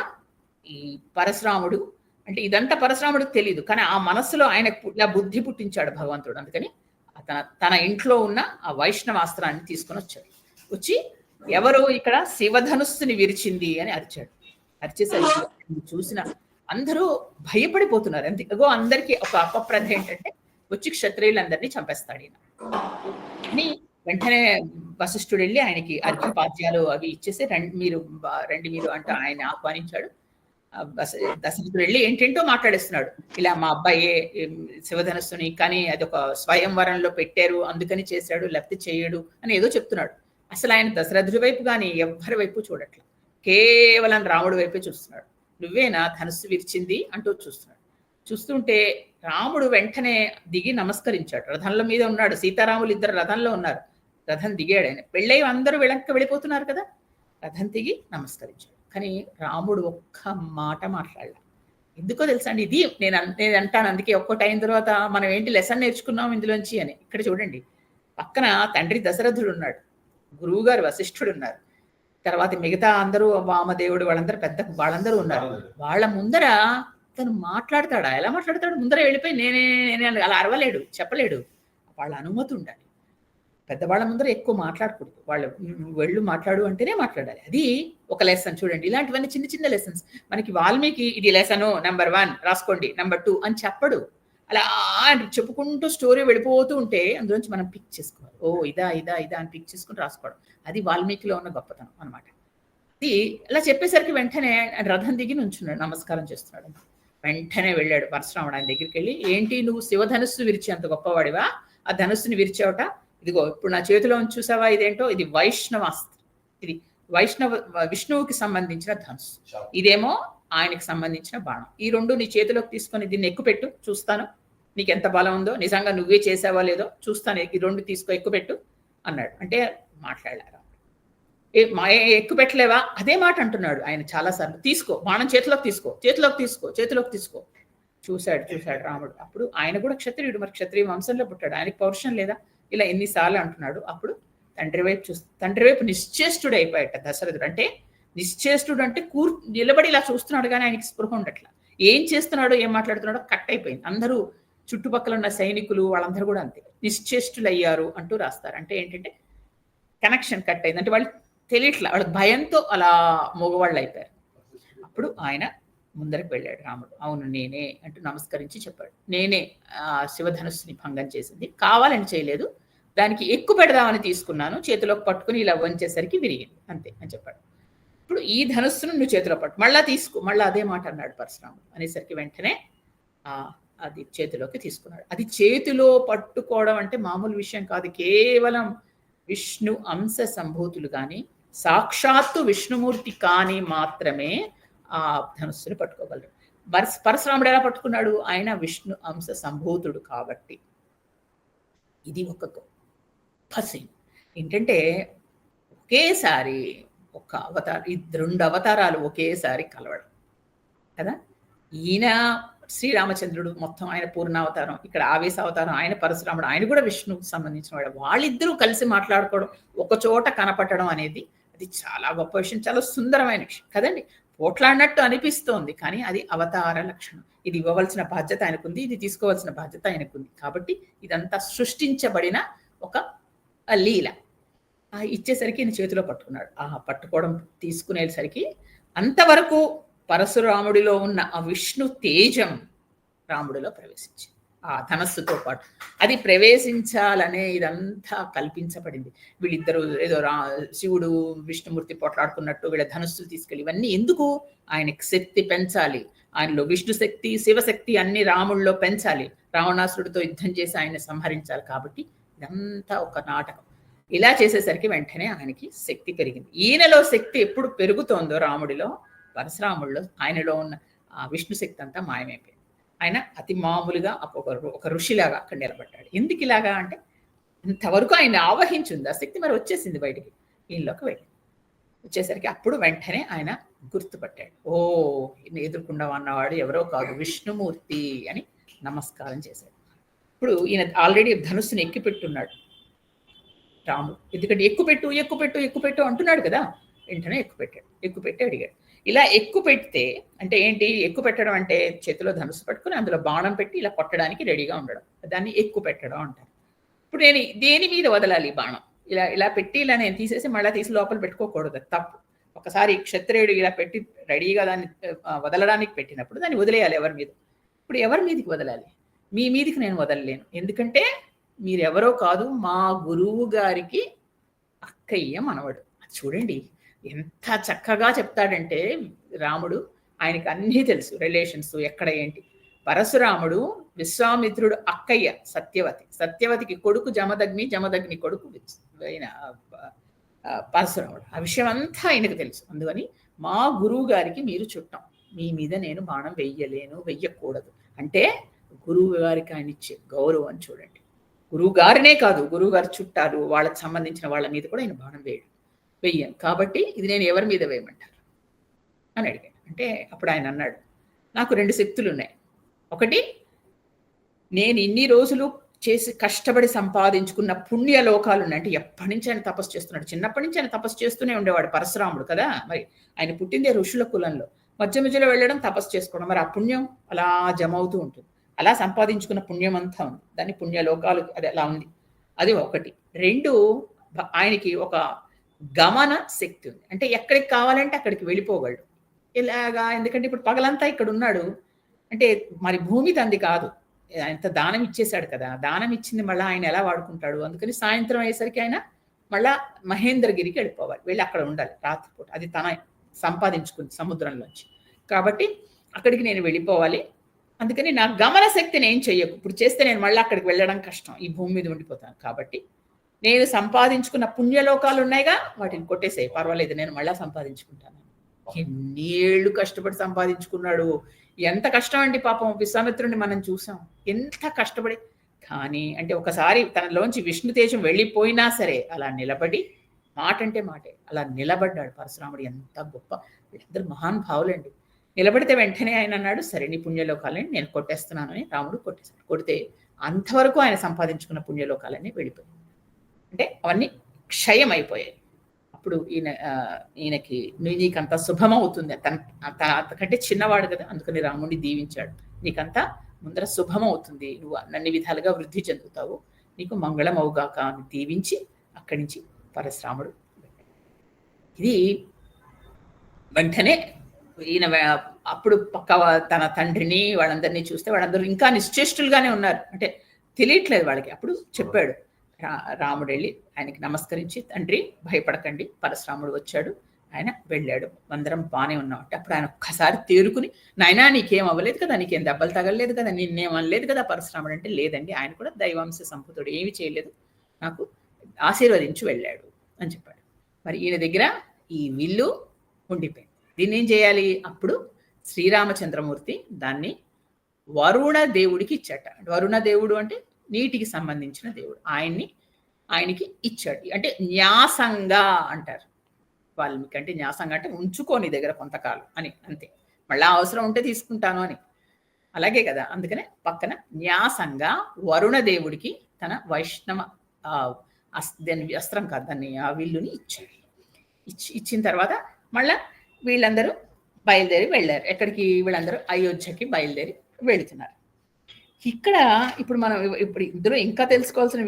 ఈ పరశురాముడు అంటే ఇదంతా పరశురాముడికి తెలియదు, కానీ ఆ మనస్సులో ఆయన ఇలా బుద్ధి పుట్టించాడు భగవంతుడు. అందుకని తన ఇంట్లో ఉన్న ఆ వైష్ణవాస్త్రాన్ని తీసుకొని వచ్చాడు. వచ్చి ఎవరు ఇక్కడ శివధనుస్సుని విరిచింది అని అరిచాడు. అరిచేసరికి చూసిన అందరూ భయపడిపోతున్నారు. ఎందుకో అందరికీ ఒక అపప్రధ ఏంటంటే వచ్చి క్షత్రియులందరినీ చంపేస్తాడు ఈయన అని. వెంటనే వశిష్ఠుడు వెళ్ళి ఆయనకి అర్ఘ్యపాద్యాలు అవి ఇచ్చేసి రండి మీరు అంటూ ఆయన ఆహ్వానించాడు. దశరథుడు వెళ్ళి ఏంటేంటో మాట్లాడేస్తున్నాడు. ఇలా మా అబ్బాయి శివధనుస్సుని కానీ అది ఒక స్వయంవరంలో పెట్టారు అందుకని చేశాడు, లేకపోతే చేయడు అని ఏదో చెప్తున్నాడు. అసలు ఆయన దశరథుడి వైపు కానీ ఎవ్వరి వైపు చూడట్లేదు, కేవలం రాముడి వైపే చూస్తున్నాడు. నువ్వేనా ధనుస్సు విరిచింది అంటూ చూస్తున్నాడు. చూస్తుంటే రాముడు వెంటనే దిగి నమస్కరించాడు. రథంలో మీద ఉన్నాడు, సీతారాములు ఇద్దరు రథంలో ఉన్నారు. రథం దిగాడు ఆయన. పెళ్ళై అందరూ వెళ్ళిపోతున్నారు కదా. రథం దిగి నమస్కరించాడు. కానీ రాముడు ఒక్క మాట మాట్లాడలే. ఎందుకో తెలుసా అండి, ఇది నేను అంటాను. అందుకే ఒక్కో టైం తర్వాత మనం ఏంటి లెసన్ నేర్చుకున్నాం ఇందులోంచి అని. ఇక్కడ చూడండి, పక్కన తండ్రి దశరథుడు ఉన్నాడు, గురువు గారు వశిష్ఠుడు ఉన్నారు, తర్వాత మిగతా అందరూ వామదేవుడు వాళ్ళందరూ ఉన్నారు. వాళ్ళ ముందర తను మాట్లాడతాడా? ఎలా మాట్లాడతాడు? ముందర వెళ్ళిపోయి నేనే అలా అరవలేడు, చెప్పలేడు. వాళ్ళ అనుమతి ఉండాలి. పెద్దవాళ్ళ ముందర ఎక్కువ మాట్లాడకూడదు. వాళ్ళు వెళ్ళు మాట్లాడు అంటేనే మాట్లాడాలి. అది ఒక లెసన్. చూడండి, ఇలాంటివన్నీ చిన్న చిన్న లెసన్స్. మనకి వాల్మీకి ఇది లెసన్ నెంబర్ 1 రాసుకోండి, నెంబర్ 2 అని చెప్పడు. అలా చెప్పుకుంటూ స్టోరీ వెళ్ళిపోతూ ఉంటే అందులోంచి మనం పిక్ చేసుకోవాలి. ఓ ఇదా అని పిక్ చేసుకుని రాసుకోవడం. అది వాల్మీకిలో ఉన్న గొప్పతనం అనమాట. అది ఇలా చెప్పేసరికి వెంటనే రథం దిగి నుంచున్నాడు, నమస్కారం చేస్తున్నాడు. వెంటనే వెళ్ళాడు పరశురాముడు ఆయన దగ్గరికి వెళ్ళి, ఏంటి నువ్వు శివధనుస్సు విరిచి అంత గొప్పవాడివా? ఆ ధనుస్సుని విరిచావట. ఇదిగో ఇప్పుడు నా చేతిలో చూసావా, ఇదేంటో ఇది వైష్ణవాస్త్రం. ఇది విష్ణువుకి సంబంధించిన ధనుస్సు, ఇదేమో ఆయనకి సంబంధించిన బాణం. ఈ 2 నీ చేతిలోకి తీసుకొని దీన్ని ఎక్కుపెట్టు, చూస్తాను నీకు ఎంత బలం ఉందో, నిజంగా నువ్వే చేసావా లేదో చూస్తాను, ఈ 2 తీసుకో ఎక్కుపెట్టు అన్నాడు. అంటే మాట్లాడారు. ఎక్కువ పెట్టలేవా? అదే మాట అంటున్నాడు ఆయన చాలాసార్లు. తీసుకో బాణం, చేతిలోకి తీసుకో చూశాడు రాముడు. అప్పుడు ఆయన కూడా క్షత్రియుడు, మరి క్షత్రియ వంశంలో పుట్టాడు, ఆయనకి పౌరుషం లేదా? ఇలా ఎన్నిసార్లు అంటున్నాడు. అప్పుడు తండ్రి వైపు నిశ్చేష్టుడు అయిపోయాట దశరథుడు. అంటే నిశ్చేష్టుడు అంటే నిలబడి ఇలా చూస్తున్నాడు, కానీ ఆయనకి స్పృహ ఉండట్లా. ఏం చేస్తున్నాడో ఏం మాట్లాడుతున్నాడో కట్ అయిపోయింది. అందరూ చుట్టుపక్కల ఉన్న సైనికులు వాళ్ళందరూ కూడా అంతే నిశ్చేష్టులు అయ్యారు అంటూ రాస్తారు. అంటే ఏంటంటే కనెక్షన్ కట్ అయింది, అంటే వాళ్ళు తెలియట్లా, వాళ్ళ భయంతో అలా మగవాళ్ళు అయిపోయారు. అప్పుడు ఆయన ముందరకు వెళ్ళాడు రాముడు. అవును నేనే అంటూ నమస్కరించి చెప్పాడు. నేనే శివధనుస్సుని భంగం చేసింది, కావాలని చేయలేదు, దానికి ఎక్కువ పెడదామని తీసుకున్నాను, చేతిలోకి పట్టుకుని ఇలా వంచేసరికి విరిగింది అంతే అని చెప్పాడు. ఇప్పుడు ఈ ధనుస్సును నువ్వు చేతిలో పట్టు, మళ్ళా తీసుకో, మళ్ళీ అదే మాట అన్నాడు పరశురాముడు. అనేసరికి వెంటనే అది చేతిలోకి తీసుకున్నాడు. అది చేతిలో పట్టుకోవడం అంటే మామూలు విషయం కాదు. కేవలం విష్ణు అంశ సంభూతులు కానీ సాక్షాత్తు విష్ణుమూర్తి కానీ మాత్రమే ఆ ధనుస్సుని పట్టుకోగలరు. పరశురాముడు ఎలా పట్టుకున్నాడు? ఆయన విష్ణు అంశ సంభూతుడు కాబట్టి. ఇది ఒక గొప్ప సీన్. ఏంటంటే ఒకేసారి ఒక రెండు అవతారాలు ఒకేసారి కలవడం కదా. ఈయన శ్రీరామచంద్రుడు మొత్తం ఆయన పూర్ణావతారం, ఇక్కడ ఆవేశ అవతారం ఆయన పరశురాముడు, ఆయన కూడా విష్ణువుకు సంబంధించిన వాడు. వాళ్ళిద్దరూ కలిసి మాట్లాడుకోవడం, ఒక చోట కనపడడం అనేది అది చాలా గొప్ప విషయం, చాలా సుందరమైన విషయం కదండి. పోట్లాడినట్టు అనిపిస్తోంది, కానీ అది అవతార లక్షణం. ఇది ఇవ్వవలసిన బాధ్యత ఆయనకుంది, ఇది తీసుకోవాల్సిన బాధ్యత ఆయనకుంది. కాబట్టి ఇదంతా సృష్టించబడిన ఒక లీల. ఇచ్చేసరికి ఈయన చేతిలో పట్టుకున్నాడు. పట్టుకోవడం తీసుకునేసరికి అంతవరకు పరశురాముడిలో ఉన్న ఆ విష్ణు తేజం రాముడిలో ప్రవేశించింది. ఆ ధనస్సుతో పాటు అది ప్రవేశించాలనే ఇదంతా కల్పించబడింది. వీళ్ళిద్దరూ ఏదో శివుడు విష్ణుమూర్తి పోట్లాడుకున్నట్టు వీళ్ళ ధనుస్సులు తీసుకెళ్ళి, ఇవన్నీ ఎందుకు? ఆయనకి శక్తి పెంచాలి, ఆయనలో విష్ణు శక్తి శివశక్తి అన్ని రాముడిలో పెంచాలి, రావణాసురుడితో యుద్ధం చేసి ఆయన సంహరించాలి. కాబట్టి ఇదంతా ఒక నాటకం. ఇలా చేసేసరికి వెంటనే ఆయనకి శక్తి పెరిగింది. ఈయనలో శక్తి ఎప్పుడు పెరుగుతోందో రాముడిలో, పరశురాముడిలో ఆయనలో ఉన్న విష్ణు శక్తి అంతా మాయమైపోయింది. ఆయన అతి మామూలుగా ఒక ఋషిలాగా అక్కడ నిలబడ్డాడు. ఎందుకు ఇలాగా అంటే ఇంతవరకు ఆయన ఆవహించింది ఆ శక్తి, మరి వచ్చేసింది బయటికి, ఈయనలోకి వెళ్ళి వచ్చేసరికి అప్పుడు వెంటనే ఆయన గుర్తుపట్టాడు. ఓ ఎదుర్కొండా ఉన్నవాడు ఎవరో కాదు, విష్ణుమూర్తి అని నమస్కారం చేశాడు. ఇప్పుడు ఈయన ఆల్రెడీ ధనుస్సుని ఎక్కిపెట్టున్నాడు రాముడు, ఎందుకంటే ఎక్కుపెట్టు అంటున్నాడు కదా. వెంటనే ఎక్కుపెట్టి అడిగాడు. ఇలా ఎక్కుపెడితే అంటే ఏంటి? ఎక్కుపెట్టడం అంటే చేతిలో ధనుసు పట్టుకుని అందులో బాణం పెట్టి ఇలా కొట్టడానికి రెడీగా ఉండడం, దాన్ని ఎక్కుపెట్టడం అంటారు. ఇప్పుడు నేను దేని మీద వదలాలి బాణం? ఇలా పెట్టి ఇలా నేను తీసేసి మళ్ళీ తీసి లోపల పెట్టుకోకూడదు, తప్పు. ఒకసారి క్షత్రియుడు ఇలా పెట్టి రెడీగా దాన్ని వదలడానికి పెట్టినప్పుడు దాన్ని వదిలేయాలి ఎవరి మీద. ఇప్పుడు ఎవరి మీదకి వదలాలి? మీ మీదకి నేను వదలలేను, ఎందుకంటే మీరెవరో కాదు, మా గురువు గారికి అక్కయ్య మనవడు. చూడండి ఎంత చక్కగా చెప్తాడంటే రాముడు, ఆయనకి అన్నీ తెలుసు, రిలేషన్స్ ఎక్కడ ఏంటి. పరశురాముడు విశ్వామిత్రుడు అక్కయ్య సత్యవతికి కొడుకు జమదగ్ని కొడుకు పరశురాముడు. ఆ విషయం అంతా ఆయనకు తెలుసు. అందుకని మా గురువు గారికి మీరు చుట్టం, మీ మీద నేను బాణం వెయ్యకూడదు అంటే గురువు గారికి ఆయన ఇచ్చే గౌరవం చూడండి. గురువు గారినే కాదు, గురువు గారి చుట్టాలు వాళ్ళకి సంబంధించిన వాళ్ళ మీద కూడా ఆయన బాణం వెయ్యను. కాబట్టి ఇది నేను ఎవరి మీద వేయమంటారు అని అడిగాను. అంటే అప్పుడు ఆయన అన్నాడు, నాకు 2 శక్తులు ఉన్నాయి. ఒకటి, నేను ఇన్ని రోజులు చేసి కష్టపడి సంపాదించుకున్న పుణ్యలోకాలు ఉన్నాయి. అంటే ఎప్పటి నుంచి ఆయన తపస్సు చేస్తున్నాడు, చిన్నప్పటి నుంచి ఆయన తపస్సు చేస్తూనే ఉండేవాడు పరశురాముడు కదా. మరి ఆయన పుట్టిందే ఋషుల కులంలో, మధ్యలో వెళ్ళడం తపస్సు చేసుకోవడం, మరి ఆ పుణ్యం అలా జమ అవుతూ ఉంటుంది. అలా సంపాదించుకున్న పుణ్యం అంతా ఉంది, దాన్ని పుణ్యలోకాలు అది అలా ఉంది. అది ఒకటి. 2, ఆయనకి ఒక గమన శక్తి ఉంది. అంటే ఎక్కడికి కావాలంటే అక్కడికి వెళ్ళిపోగలడు. ఇలాగా, ఎందుకంటే ఇప్పుడు పగలంతా ఇక్కడ ఉన్నాడు అంటే మరి భూమి తంది కాదు, ఆయన దానం ఇచ్చేశాడు కదా, దానం ఇచ్చింది మళ్ళీ ఆయన ఎలా వాడుకుంటాడు? అందుకని సాయంత్రం అయ్యేసరికి ఆయన మళ్ళా మహేంద్రగిరికి వెళ్ళిపోవాలి, వెళ్ళి అక్కడ ఉండాలి రాత్రిపూట. అది తన సంపాదించుకుంది సముద్రంలోంచి. కాబట్టి అక్కడికి నేను వెళ్ళిపోవాలి. అందుకని నా గమన శక్తిని ఏం చెయ్యకు, ఇప్పుడు చేస్తే నేను మళ్ళీ అక్కడికి వెళ్ళడం కష్టం, ఈ భూమి మీద ఉండిపోతాను. కాబట్టి నేను సంపాదించుకున్న పుణ్యలోకాలు ఉన్నాయిగా, వాటిని కొట్టేసాయి, పర్వాలేదు, నేను మళ్ళీ సంపాదించుకుంటాను. ఎన్ని ఏళ్ళు కష్టపడి సంపాదించుకున్నాడు, ఎంత కష్టం అండి పాపం. విశ్వామిత్రుడిని మనం చూసాం ఎంత కష్టపడి. కానీ అంటే ఒకసారి తనలోంచి విష్ణు తేజం వెళ్ళిపోయినా సరే అలా నిలబడి, మాట అంటే మాటే, అలా నిలబడ్డాడు పరశురాముడు. ఎంత గొప్ప, వీళ్ళందరూ మహానుభావులండి. నిలబడితే వెంటనే ఆయన అన్నాడు, సరే నీ పుణ్యలోకాలని నేను కొట్టేస్తున్నాను అని రాముడు కొట్టేశాడు. కొడితే అంతవరకు ఆయన సంపాదించుకున్న పుణ్యలోకాలన్నీ వెళ్ళిపోయాయి. అంటే అవన్నీ క్షయం అయిపోయాయి. అప్పుడు ఈయనకి నీకంతా శుభమవుతుంది, అంతకంటే చిన్నవాడు కదా, అందుకని రాముడిని దీవించాడు. నీకంతా ముందర శుభమవుతుంది, నువ్వు అన్ని విధాలుగా వృద్ధి చెందుతావు, నీకు మంగళం అవుగాక అని దీవించి అక్కడి నుంచి పరశురాముడు. ఇది వెంటనే ఈయన అప్పుడు పక్క తన తండ్రిని వాళ్ళందరినీ చూస్తే వాళ్ళందరూ ఇంకా నిశ్చేష్టులుగానే ఉన్నారు, అంటే తెలియట్లేదు వాళ్ళకి. అప్పుడు చెప్పాడు రాముడు వెళ్ళి ఆయనకి నమస్కరించి, తండ్రి భయపడకండి, పరశురాముడు వచ్చాడు, ఆయన వెళ్ళాడు, అందరం బాగానే ఉన్నాం అంటే. అప్పుడు ఆయన ఒక్కసారి తేరుకుని, నాయనా నీకేం అవ్వలేదు కదా, నీకేం దెబ్బలు తగలలేదు కదా, నిన్నేం అనలేదు కదా పరశురాముడు అంటే, లేదండి ఆయన కూడా దైవాంశ సంపుతుడు, ఏమి చేయలేదు, నాకు ఆశీర్వదించి వెళ్ళాడు అని చెప్పాడు. మరి ఈయన దగ్గర ఈ విల్లు ఉండిపోయింది. దీన్ని ఏం చేయాలి? అప్పుడు శ్రీరామచంద్రమూర్తి దాన్ని వరుణ దేవుడికి ఇచ్చాట. వరుణ దేవుడు అంటే నీటికి సంబంధించిన దేవుడు, ఆయనకి ఇచ్చాడు. అంటే న్యాసంగా అంటారు వాల్మీకి, అంటే న్యాసంగా అంటే ఉంచుకోని దగ్గర కొంతకాలం అని, అంతే, మళ్ళా అవసరం ఉంటే తీసుకుంటాను అని, అలాగే కదా. అందుకనే పక్కన న్యాసంగా వరుణ దేవుడికి తన వైష్ణవ దాని అస్త్రం కాదు, దాన్ని ఆ విల్లుని ఇచ్చాడు. ఇచ్చిన తర్వాత మళ్ళా వీళ్ళందరూ బయలుదేరి వెళ్ళారు. ఎక్కడికి? వీళ్ళందరూ అయోధ్యకి బయలుదేరి వెళుతున్నారు. ఇక్కడ ఇప్పుడు మనం ఇందులో ఇంకా తెలుసుకోవాల్సిన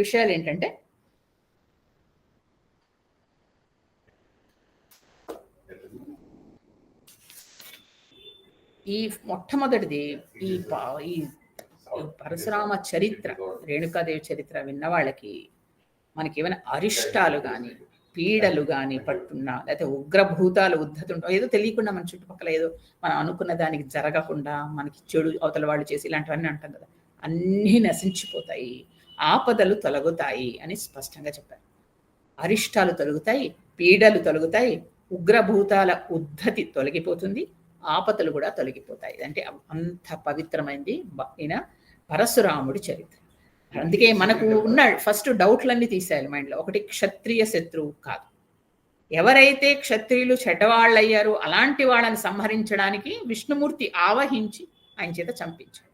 విషయాలు ఏంటంటే, ఈ మొట్టమొదటిది ఈ పరశురామ చరిత్ర, రేణుకాదేవి చరిత్ర విన్న వాళ్ళకి మనకి ఏమైనా అరిష్టాలు కానీ పీడలు కానీ పట్టున్నా, లేకపోతే ఉగ్రభూతాలు ఉద్ధతుంటో, ఏదో తెలియకుండా మన చుట్టుపక్కల ఏదో మనం అనుకున్న దానికి జరగకుండా మనకి చెడు అవతల వాళ్ళు చేసి ఇలాంటివన్నీ అంటాం కదా, అన్నీ నశించిపోతాయి, ఆపదలు తొలగుతాయి అని స్పష్టంగా చెప్పారు. అరిష్టాలు తొలగుతాయి, పీడలు తొలగుతాయి, ఉగ్రభూతాల ఉద్ధతి తొలగిపోతుంది, ఆపదలు కూడా తొలగిపోతాయి. అంటే అంత పవిత్రమైంది ఈయన పరశురాముడి చరిత్ర. అందుకే మనకు ఉన్న ఫస్ట్ డౌట్లన్నీ తీసేయాలి మైండ్లో. ఒకటి, క్షత్రియ శత్రువు కాదు. ఎవరైతే క్షత్రియులు చెడ్డవాళ్ళు అయ్యారో అలాంటి వాళ్ళని సంహరించడానికి విష్ణుమూర్తి ఆవహించి ఆయన చేత చంపించాడు.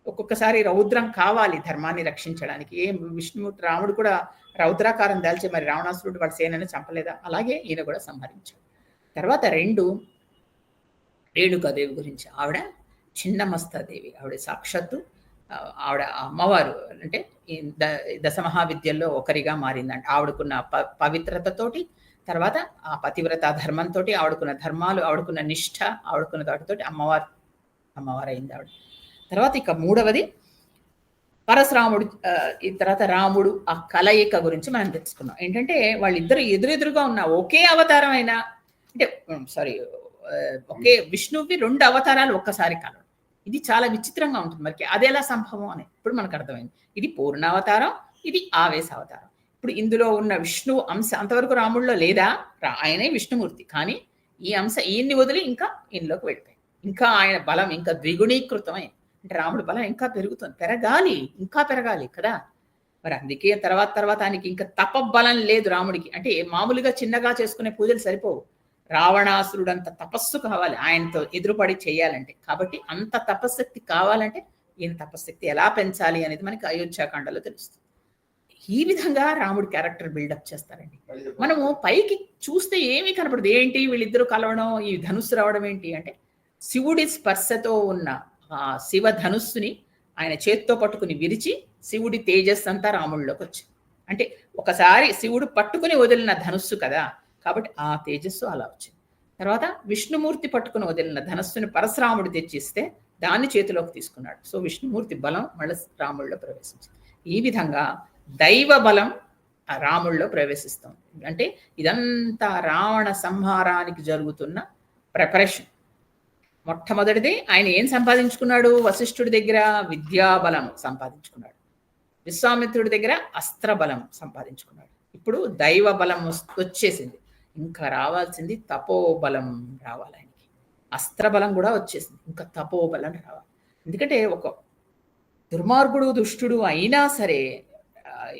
ఒక్కొక్కసారి రౌద్రం కావాలి ధర్మాన్ని రక్షించడానికి. విష్ణుమూర్తి రాముడు కూడా రౌద్రాకారం దాల్చి మరి రావణాసురుడు వాళ్ళ సేనని చంపలేదా? అలాగే ఈయన కూడా సంహరించాడు. తర్వాత 2, రేణుకాదేవి గురించి. ఆవిడ చిన్నమస్తాదేవి, ఆవిడ సాక్షాత్తు ఆవిడ అమ్మవారు, అంటే దశమహావిద్యల్లో ఒకరిగా మారిందంట. ఆవిడకున్న పవిత్రతతోటి, తర్వాత ఆ పతివ్రత ధర్మంతో, ఆవిడకున్న ధర్మాలు, ఆవిడకున్న నిష్ఠ, ఆవిడకున్న వాటితోటి అమ్మవారు అయింది ఆవిడ. తర్వాత ఇక 3వది పరశురాముడు, ఈ తర్వాత రాముడు, ఆ కలయిక గురించి మనం తెలుసుకున్నాం. ఏంటంటే వాళ్ళిద్దరు ఎదురెదురుగా ఉన్న ఒకే అవతారం అయినా, అంటే ఒకే విష్ణువుకి 2 అవతారాలు ఒక్కసారి కలవడం, ఇది చాలా విచిత్రంగా ఉంటుంది. మరి అది ఎలా సంభవం అని ఇప్పుడు మనకు అర్థమైంది. ఇది పూర్ణావతారం, ఇది ఆవేశావతారం. ఇప్పుడు ఇందులో ఉన్న విష్ణువు అంశ అంతవరకు రాముడిలో లేదా, ఆయనే విష్ణుమూర్తి, కానీ ఈ అంశ ఈయన్ని వదిలి ఇంకా ఈయనలోకి వెళ్ళిపోయింది. ఇంకా ఆయన బలం ఇంకా ద్విగుణీకృతమైంది. అంటే రాముడి బలం ఇంకా పెరుగుతుంది, ఇంకా పెరగాలి కదా. మరి అందుకే తర్వాత ఆయనకి ఇంకా తపబలం లేదు రాముడికి. అంటే మామూలుగా చిన్నగా చేసుకునే పూజలు సరిపోవు, రావణాసురుడంత తపస్సు కావాలి ఆయనతో ఎదురుపడి చేయాలంటే. కాబట్టి అంత తపశక్తి కావాలంటే ఈయన తపశక్తి ఎలా పెంచాలి అనేది మనకి అయోధ్యాకాండలో తెలుస్తుంది. ఈ విధంగా రాముడి క్యారెక్టర్ బిల్డప్ చేస్తారండి. మనము పైకి చూస్తే ఏమీ కనపడదు, ఏంటి వీళ్ళిద్దరూ కలవడం, ఈ ధనుస్సు రావడం ఏంటి అంటే, శివుడి స్పర్శతో ఉన్న ఆ శివ ధనుస్సుని ఆయన చేత్తో పట్టుకుని విరిచి శివుడి తేజస్సు అంతా రాముడిలోకి వచ్చింది. అంటే ఒకసారి శివుడు పట్టుకుని వదిలిన ధనుస్సు కదా, కాబట్టి ఆ తేజస్సు అలా వచ్చింది. తర్వాత విష్ణుమూర్తి పట్టుకుని వదిలిన ధనస్సుని పరశురాముడు తెచ్చిస్తే దాన్ని చేతిలోకి తీసుకున్నాడు. సో విష్ణుమూర్తి బలం మళ్ళీ రాముడిలో ప్రవేశించింది. ఈ విధంగా దైవ బలం రాముడిలో ప్రవేశిస్తుంది. అంటే ఇదంతా రావణ సంహారానికి జరుగుతున్న ప్రిపరేషన్. మొట్టమొదటిది ఆయన ఏం సంపాదించుకున్నాడు? వశిష్ఠుడి దగ్గర విద్యాబలం సంపాదించుకున్నాడు, విశ్వామిత్రుడి దగ్గర అస్త్రబలం సంపాదించుకున్నాడు. ఇప్పుడు దైవ బలం వచ్చేసింది, ఇంకా రావాల్సింది తపోబలం రావాలి ఆయనకి. అస్త్రబలం కూడా వచ్చేసింది, ఇంకా తపోబలం రావాలి. ఎందుకంటే ఒక దుర్మార్గుడు దుష్టుడు అయినా సరే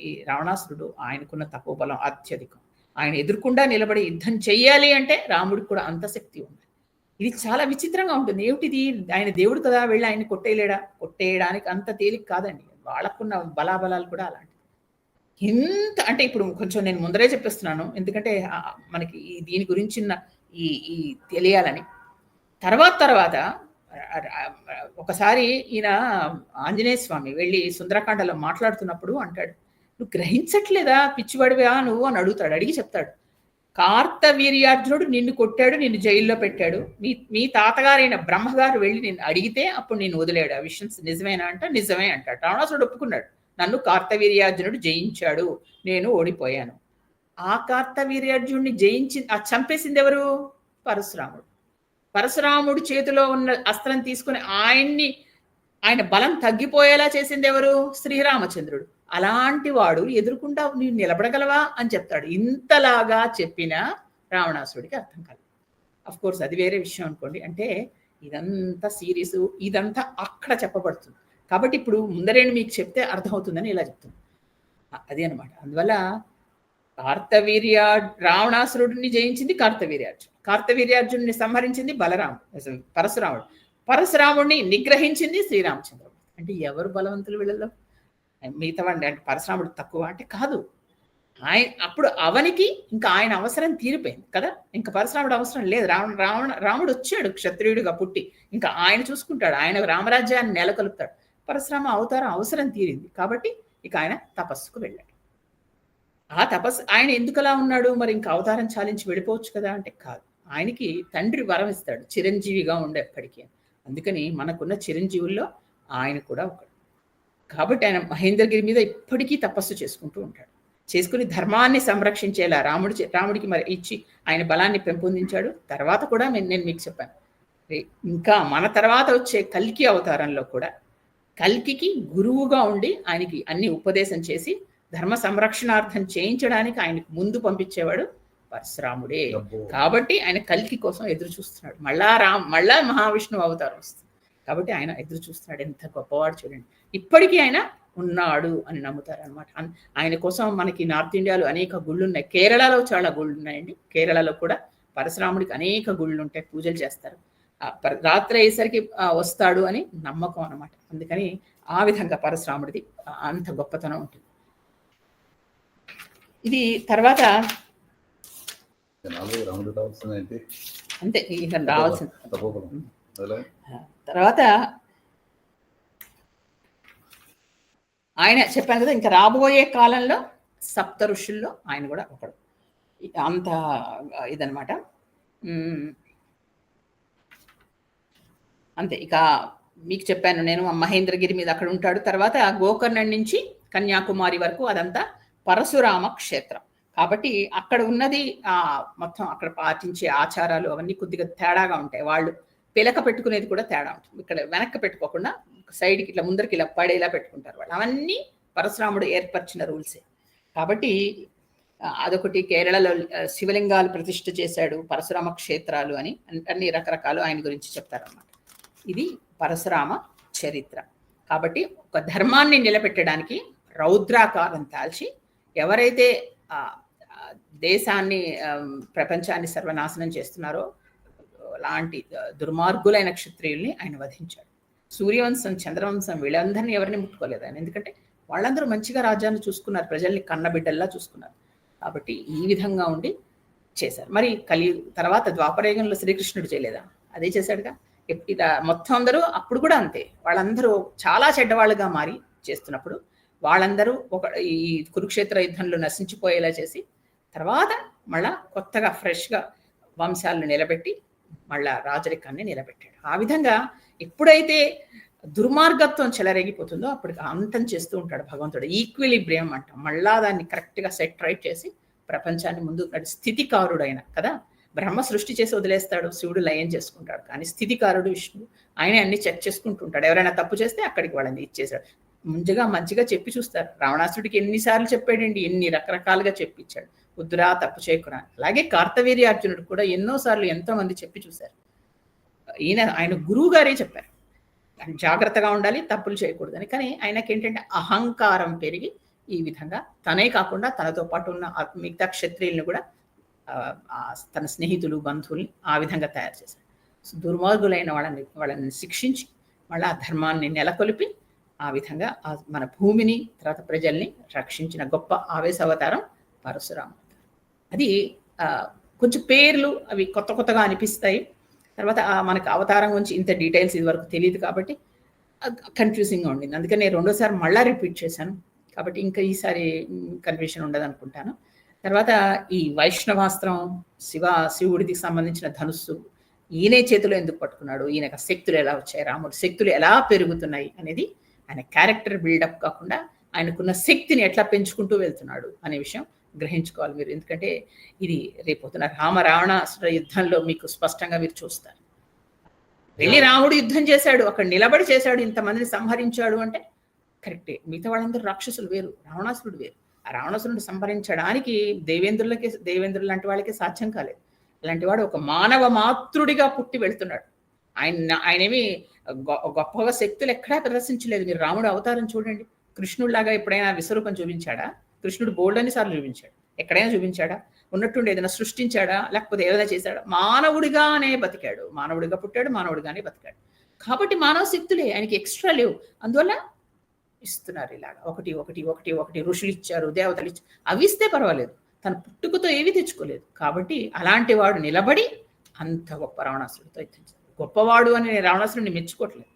ఈ రావణాసురుడు ఆయనకున్న తపోబలం అత్యధికం. ఆయన ఎదుర్కొండా నిలబడి యుద్ధం చెయ్యాలి అంటే రాముడికి కూడా అంత శక్తి ఉంది. ఇది చాలా విచిత్రంగా ఉంటుంది. ఏమిటిది, ఆయన దేవుడు కదా, వెళ్ళి ఆయన కొట్టేయలేడా? కొట్టేయడానికి అంత తేలిక కాదండి. వాళ్ళకున్న బలాబలాలు కూడా అలాంటివి. ఇంత అంటే ఇప్పుడు కొంచెం నేను ముందరే చెప్పేస్తున్నాను, ఎందుకంటే మనకి దీని గురించిన ఈ ఈ తెలియాలని. తర్వాత ఒకసారి ఈయన ఆంజనేయ స్వామి వెళ్ళి సుందరకాండలో మాట్లాడుతున్నప్పుడు అంటాడు, నువ్వు గ్రహించట్లేదా పిచ్చివాడివా నువ్వు అని అడుగుతాడు. అడిగి చెప్తాడు, కార్తవీర్యార్జునుడు నిన్ను కొట్టాడు, నిన్ను జైల్లో పెట్టాడు. మీ తాతగారైన బ్రహ్మగారు వెళ్ళి నిన్ను అడిగితే అప్పుడు నేను వదిలాడు. ఆ విషయం నిజమేనా అంటే నిజమే అంటాడు. రావణాసురుడు ఒప్పుకున్నాడు, నన్ను కార్తవీర్యార్జునుడు జయించాడు, నేను ఓడిపోయాను. ఆ కార్తవీర్యార్జునుడిని చంపేసింది ఎవరు? పరశురాముడు. పరశురాముడు చేతిలో ఉన్న అస్త్రం తీసుకుని ఆయన బలం తగ్గిపోయేలా చేసింది ఎవరు? శ్రీరామచంద్రుడు. అలాంటి వాడు ఎదుర్కొంటా నీవు నిలబడగలవా అని చెప్తాడు. ఇంతలాగా చెప్పిన రావణాసుడికి అర్థం కాదు. అఫ్ కోర్స్ అది వేరే విషయం అనుకోండి. అంటే ఇదంతా సీరియస్, ఇదంతా అక్కడ చెప్పబడుతుంది. కాబట్టి ఇప్పుడు ముందరేణి మీకు చెప్తే అర్థమవుతుందని ఇలా చెప్తుంది. అది అనమాట. అందువల్ల రావణాసురుడిని జయించింది కార్తవీర్యార్జునుడిని సంహరించింది పరశురాముడు. పరశురాముడిని నిగ్రహించింది శ్రీరామచంద్రుడు. అంటే ఎవరు బలవంతులు వీళ్ళలో? మిగతావండి అంటే పరశురాముడు తక్కువ అంటే కాదు. అప్పుడు అవనికి ఇంకా ఆయన అవసరం తీరిపోయింది కదా, ఇంకా పరశురాముడు అవసరం లేదు. రాముడు వచ్చాడు క్షత్రియుడిగా పుట్టి, ఇంకా ఆయన చూసుకుంటాడు, ఆయన రామరాజ్యాన్ని నెలకొల్పుతాడు. పరశురామ అవతారం అవసరం తీరింది కాబట్టి ఇక ఆయన తపస్సుకు వెళ్ళాడు. ఆ తపస్సు ఆయన ఎందుకు అలా ఉన్నాడు? మరి ఇంకా అవతారం చాలించి వెళ్ళిపోవచ్చు కదా అంటే కాదు. ఆయనకి తండ్రి వరం ఇస్తాడు చిరంజీవిగా ఉండే ఎప్పటికీ. అందుకని మనకున్న చిరంజీవుల్లో ఆయన కూడా ఒకడు. కాబట్టి ఆయన మహేంద్రగిరి మీద ఇప్పటికీ తపస్సు చేసుకుంటూ ఉంటాడు. చేసుకుని ధర్మాన్ని సంరక్షించేలా రాముడికి మరి ఇచ్చి ఆయన బలాన్ని పెంపొందించాడు. తర్వాత కూడా నేను మీకు చెప్పాను, ఇంకా మన తర్వాత వచ్చే కల్కి అవతారంలో కూడా కల్కికి గురువుగా ఉండి ఆయనకి అన్ని ఉపదేశం చేసి ధర్మ సంరక్షణార్థం చేయించడానికి ఆయనకు ముందు పంపించేవాడు పరశురాముడే. కాబట్టి ఆయన కల్కి కోసం ఎదురు చూస్తున్నాడు. మళ్ళా మహావిష్ణువు అవతారం వస్తుంది కాబట్టి ఆయన ఎదురు చూస్తున్నాడు. ఎంత గొప్పవాడు చూడండి. ఇప్పటికీ ఆయన ఉన్నాడు అని నమ్ముతారు అనమాట. ఆయన కోసం మనకి నార్త్ ఇండియాలో అనేక గుళ్ళు ఉన్నాయి. కేరళలో చాలా గుళ్ళు ఉన్నాయండి. కేరళలో కూడా పరశురాముడికి అనేక గుళ్ళు ఉంటాయి, పూజలు చేస్తారు. రాత్రి అయ్యేసరికి వస్తాడు అని నమ్మకం అనమాట. అందుకని ఆ విధంగా పరశురాముడిది అంత గొప్పతనం ఉంటుంది. ఇది తర్వాత అంతే ఇక రావాల్సింది. తర్వాత ఆయన చెప్పాను కదా, ఇంకా రాబోయే కాలంలో సప్త ఋషుల్లో ఆయన కూడా ఒకడు. అంత ఇదనమాట. అంతే. ఇక మీకు చెప్పాను నేను మహేంద్రగిరి మీద అక్కడ ఉంటాడు. తర్వాత గోకర్ణం నుంచి కన్యాకుమారి వరకు అదంతా పరశురామ క్షేత్రం. కాబట్టి అక్కడ ఉన్నది మొత్తం అక్కడ పాటించే ఆచారాలు అవన్నీ కొద్దిగా తేడాగా ఉంటాయి. వాళ్ళు పిలక పెట్టుకునేది కూడా తేడా ఉంటుంది. ఇక్కడ వెనక్కి పెట్టుకోకుండా సైడ్కి ఇట్లా ముందరికి ఇలా పడేలా పెట్టుకుంటారు వాళ్ళు. అవన్నీ పరశురాముడు ఏర్పరిచిన రూల్సే. కాబట్టి అదొకటి. కేరళలో శివలింగాలు ప్రతిష్ఠ చేశాడు, పరశురామ క్షేత్రాలు అని అన్ని రకరకాలు ఆయన గురించి చెప్తారన్నమాట. ఇది పరశురామ చరిత్ర. కాబట్టి ఒక ధర్మాన్ని నిలబెట్టడానికి రౌద్రాకారం తాల్చి ఎవరైతే దేశాన్ని ప్రపంచాన్ని సర్వనాశనం చేస్తున్నారో అలాంటి దుర్మార్గులైన క్షత్రియుల్ని ఆయన వధించాడు. సూర్యవంశం, చంద్రవంశం వీళ్ళందరినీ ఎవరిని ముట్టుకోలేదు ఆయన. ఎందుకంటే వాళ్ళందరూ మంచిగా రాజ్యాన్ని చూసుకున్నారు, ప్రజల్ని కన్నబిడ్డల్లా చూసుకున్నారు. కాబట్టి ఈ విధంగా ఉండి చేశారు. మరి తర్వాత ద్వాపరయుగంలో శ్రీకృష్ణుడు చేయలేదా? అదే చేశాడుగా. మొత్తం అందరూ అప్పుడు కూడా అంతే. వాళ్ళందరూ చాలా చెడ్డవాళ్ళుగా మారి చేస్తున్నప్పుడు వాళ్ళందరూ ఈ కురుక్షేత్ర యుద్ధంలో నశించిపోయేలా చేసి తర్వాత మళ్ళా కొత్తగా ఫ్రెష్గా వంశాలను నిలబెట్టి మళ్ళా రాజరికాన్ని నిలబెట్టాడు. ఆ విధంగా ఎప్పుడైతే దుర్మార్గత్వం చెలరేగిపోతుందో అప్పటికి అంతం చేస్తూ ఉంటాడు భగవంతుడు. ఈక్విలిబ్రియం అంటాం. మళ్ళా దాన్ని కరెక్ట్గా సెట్ రైట్ చేసి ప్రపంచాన్ని ముందుకు స్థితికారుడైన కదా. బ్రహ్మ సృష్టి చేసి వదిలేస్తాడు, శివుడు లయం చేసుకుంటాడు. కానీ స్థితికారుడు విష్ణువు. ఆయనే అన్ని చెక్ చేసుకుంటుంటాడు. ఎవరైనా తప్పు చేస్తే అక్కడికి వాళ్ళని ఇచ్చేశాడు. ముందుగా మంచిగా చెప్పి చూస్తారు. రావణాసుడికి ఎన్నిసార్లు చెప్పాడండి, ఎన్ని రకరకాలుగా చెప్పించాడు. వద్దురా, తప్పు చేయకురా. అలాగే కార్తవీర్యార్జునుడు కూడా ఎన్నోసార్లు ఎంతో మంది చెప్పి చూశారు. ఆయన గురువు గారే చెప్పారు జాగ్రత్తగా ఉండాలి, తప్పులు చేయకూడదని. కానీ ఆయనకి ఏంటంటే అహంకారం పెరిగి ఈ విధంగా తనే కాకుండా తనతో పాటు ఉన్న మిగతా క్షత్రియులను కూడా తన స్నేహితులు, బంధువుల్ని ఆ విధంగా తయారు చేశాడు. దుర్మార్గులైన వాళ్ళని శిక్షించి మళ్ళీ ఆ ధర్మాన్ని నెలకొల్పి ఆ విధంగా మన భూమిని తర్వాత ప్రజల్ని రక్షించిన గొప్ప ఆవేశావతారం పరశురాముడు. అది కొంచెం పేర్లు అవి కొత్త కొత్తగా అనిపిస్తాయి. తర్వాత మనకు అవతారం గురించి ఇంత డీటెయిల్స్ ఇదివరకు తెలియదు కాబట్టి కన్ఫ్యూజింగ్గా ఉండింది. అందుకని నేను రెండోసారి మళ్ళీ రిపీట్ చేశాను. కాబట్టి ఇంకా ఈసారి కన్ఫ్యూషన్ ఉండదు అనుకుంటాను. తర్వాత ఈ వైష్ణవాస్త్రం శివుడికి సంబంధించిన ధనుస్సు ఈయనే చేతిలో ఎందుకు పట్టుకున్నాడు, ఈయనకు శక్తులు ఎలా వచ్చాయి, రాముడు శక్తులు ఎలా పెరుగుతున్నాయి అనేది ఆయన క్యారెక్టర్ బిల్డప్ కాకుండా ఆయనకున్న శక్తిని ఎట్లా పెంచుకుంటూ వెళ్తున్నాడు అనే విషయం గ్రహించుకోవాలి మీరు. ఎందుకంటే ఇది రేపొద్దున రావణాసుర యుద్ధంలో మీకు స్పష్టంగా మీరు చూస్తారు. వెళ్ళి రాముడు యుద్ధం చేశాడు, అక్కడ నిలబడి చేశాడు, ఇంతమందిని సంహరించాడు అంటే కరెక్టే. మిగతా వాళ్ళందరూ రాక్షసులు వేరు, రావణాసురుడు వేరు. ఆ రావణాసురుడిని సంహరించడానికి దేవేంద్రులు లాంటి వాళ్ళకి సాధ్యం కాలేదు. అలాంటి వాడు ఒక మానవ మాతృడిగా పుట్టి వెళ్తున్నాడు. ఆయనేమి గొప్పగా శక్తులు ఎక్కడా ప్రదర్శించలేదు. మీరు రాముడు అవతారం చూడండి. కృష్ణుడిలాగా ఎప్పుడైనా విశ్వరూపం చూపించాడా? కృష్ణుడు బోల్డని సార్లు చూపించాడు. ఎక్కడైనా చూపించాడా? ఉన్నట్టుండి ఏదైనా సృష్టించాడా? లేకపోతే ఏదైనా చేశాడా? మానవుడిగానే బతికాడు, మానవుడిగా పుట్టాడు, మానవుడిగానే బతికాడు. కాబట్టి మానవ శక్తులే, ఆయనకి ఎక్స్ట్రా లేవు. అందువల్ల ఇస్తున్నారు ఇలాగా ఒకటి ఒకటి ఒకటి ఒకటి ఋషులు ఇచ్చారు, దేవతలు ఇచ్చారు. అవి ఇస్తే పర్వాలేదు, తన పుట్టుకతో ఏవి తెచ్చుకోలేదు. కాబట్టి అలాంటి వాడు నిలబడి అంత గొప్ప రావణాసురుడితో యుద్ధించాడు. గొప్పవాడు అని నేను రావణాసురుడిని మెచ్చుకోవట్లేదు.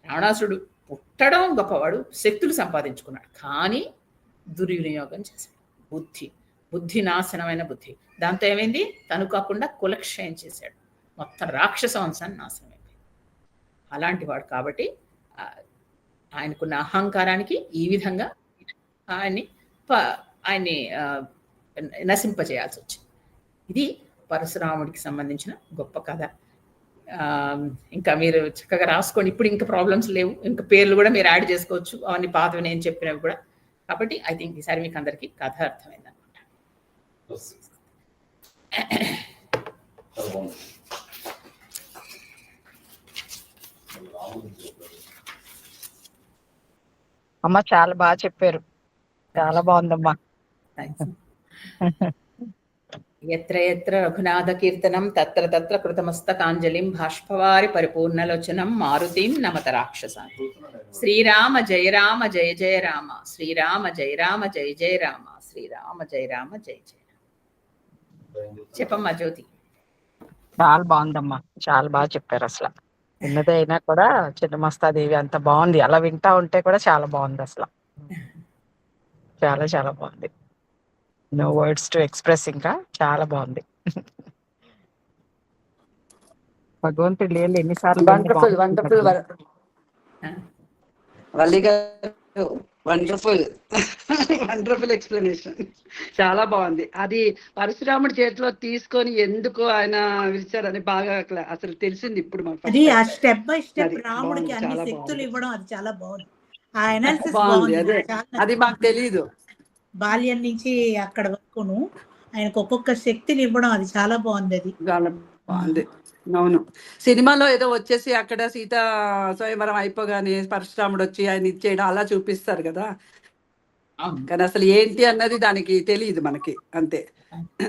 రావణాసురుడు పుట్టడం గొప్పవాడు, శక్తులు సంపాదించుకున్నాడు, కానీ దుర్వినియోగం చేశాడు. బుద్ధి నాశనమైన బుద్ధి. దాంతో ఏమైంది? తను కాకుండా కులక్షయం చేశాడు, మొత్తం రాక్షస వంశాన్ని నాశనం అయిపోయింది. అలాంటి వాడు కాబట్టి ఆయనకున్న అహంకారానికి ఈ విధంగా ఆయన్ని నశింపజేయాల్సి వచ్చింది. ఇది పరశురాముడికి సంబంధించిన గొప్ప కథ. ఇంకా మీరు చక్కగా రాసుకోండి. ఇప్పుడు ఇంకా ప్రాబ్లమ్స్ లేవు, ఇంకా పేర్లు కూడా మీరు యాడ్ చేసుకోవచ్చు, అవన్నీ పాతవి నేను చెప్పినవి కూడా. కాబట్టి ఐ థింక్ ఈసారి మీకు అందరికీ కథ అర్థమైంది అనుకుంటా. అమ్మ చాలా బాగా చెప్పారు, చాలా బాగుందమ్మా. ఎత్ర ఎత్ర రఘునాథ కీర్తనం తత్ర తత్ర కృతమస్తకాంజలిం బాష్పవారి పరిపూర్ణలోచనం మారుతిం నమత రాక్షసాన్ని. శ్రీరామ జయ రామ జయ జయ రామ, శ్రీరామ జయ రామ జయ జయ రామ, శ్రీరామ జయ రామ జయ జయ రామ. చెప్పమ్మా జ్యోతి. చాలా బాగుందమ్మా, చాలా బాగా చెప్పారు. అసలు ఉన్నది అయినా కూడా చిన్నమస్తాదేవి అంత బాగుంది. అలా వింటా ఉంటే కూడా చాలా బాగుంది. అసలు చాలా చాలా బాగుంది. No words to express. ఇంకా చాలా బాగుంది. భగవంతుడు లేదు ఎన్నిసార్లు. వండర్ఫుల్ వండర్ఫుల్ వల్లి గారు, వండర్ఫుల్ వండర్ఫుల్ ఎక్స్ప్లెనేషన్. చాలా బాగుంది. అది పరశురాముడి చేతిలో తీసుకొని ఎందుకు ఆయన విరిచారని బాగా అసలు తెలిసింది ఇప్పుడు మాకు. అది ఆ స్టెప్ బై స్టెప్ రాముడికి అన్ని శక్తులు ఇవ్వడం, అది చాలా బాగుంది. ఆ అనాలిసిస్ బాగుంది. అది మాకు తెలియదు. బాల్యం నుంచి అక్కడ వరకును ఆయనకు ఒక్కొక్క శక్తిని ఇవ్వడం, అది చాలా బాగుంది. అది బాగుంది. అవును, సినిమాలో ఏదో వచ్చేసి అక్కడ సీత స్వయంవరం అయిపోగానే పరశురాముడు వచ్చి ఆయన ఇచ్చేయడం అలా చూపిస్తారు కదా, కానీ అసలు ఏంటి అన్నది దానికి తెలియదు మనకి. అంతే,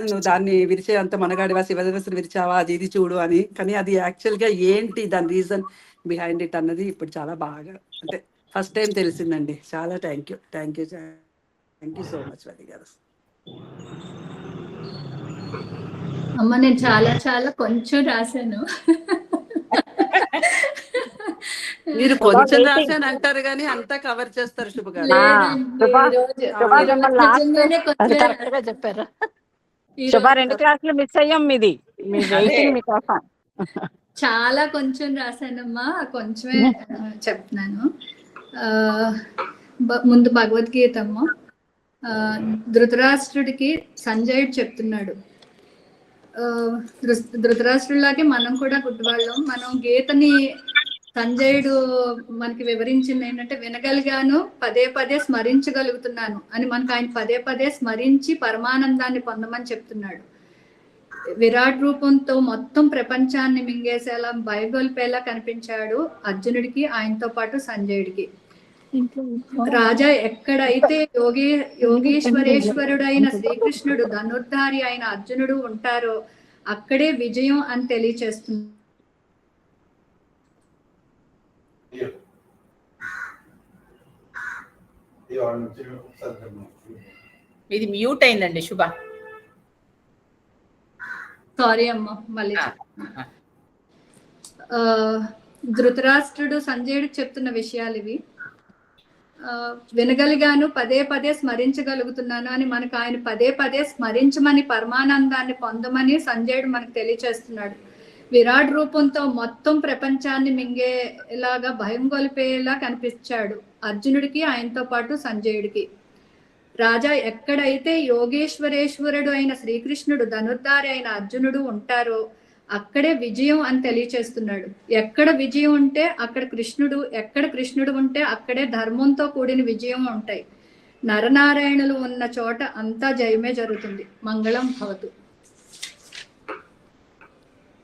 నువ్వు దాన్ని విరిచే అంత మనగాడివా, శివధనుస్సును విరిచావా, అది ఇది చూడు అని. కానీ అది యాక్చువల్ గా ఏంటి, దాని రీజన్ బిహైండ్ ఇట్ అన్నది ఇప్పుడు చాలా బాగా, అంటే ఫస్ట్ టైం తెలిసిందండి. చాలా thank you so much Valli గారు. అమ్మ నేను చాలా చాలా కొంచెం రాశాను. మీరు కొంచెం రాశాను అంటారు కానీ అంతా కవర్ చేస్తారు. శుభగా చెప్పారు. శుభ 2 క్లాసులు మిస్ అయ్యాం. మీది మీకోసం చాలా కొంచెం రాశానమ్మా, కొంచెమే చెప్తున్నాను. ముందు భగవద్గీత అమ్మ. ధృతరాష్ట్రుడికి సంజయుడు చెప్తున్నాడు, ధృతరాష్ట్రుడిలాగే మనం కూడా గుడ్డివాళ్ళం. మనం గీతని సంజయుడు మనకి వివరించింది ఏంటంటే, వినగలిగాను, పదే పదే స్మరించగలుగుతున్నాను అని. మనకు ఆయన పదే పదే స్మరించి పరమానందాన్ని పొందమని చెప్తున్నాడు. విరాట్ రూపంతో మొత్తం ప్రపంచాన్ని మింగేసేలా భయగొల్పేలా కనిపించాడు అర్జునుడికి, ఆయనతో పాటు సంజయుడికి. రాజా ఎక్కడైతే యోగేశ్వరేశ్వరుడైన ఇది మ్యూట్ అయిందండి శుభ. సారీ అమ్మా, మళ్ళీ ధృతరాష్ట్రుడు సంజయుడికి చెప్తున్న విషయాలు ఇవి. వినగలిగాను, పదే పదే స్మరించగలుగుతున్నాను అని మనకు ఆయన పదే పదే స్మరించమని, పరమానందాన్ని పొందమని సంజయుడు మనకు తెలియచేస్తున్నాడు. విరాట్ రూపంతో మొత్తం ప్రపంచాన్ని మింగేలాగా భయం గొలిపేలా కనిపించాడు అర్జునుడికి, ఆయనతో పాటు సంజయుడికి. రాజా, ఎక్కడైతే యోగేశ్వరేశ్వరుడు అయిన శ్రీకృష్ణుడు, ధనుర్ధారి అయిన అర్జునుడు ఉంటారో అక్కడే విజయం అని తెలియచేస్తున్నాడు. ఎక్కడ విజయం ఉంటే అక్కడ కృష్ణుడు, ఎక్కడ కృష్ణుడు ఉంటే అక్కడే ధర్మంతో కూడిన విజయం ఉంటాయి. నరనారాయణులు ఉన్న చోట అంతా జయమే జరుగుతుంది. మంగళం భవతు.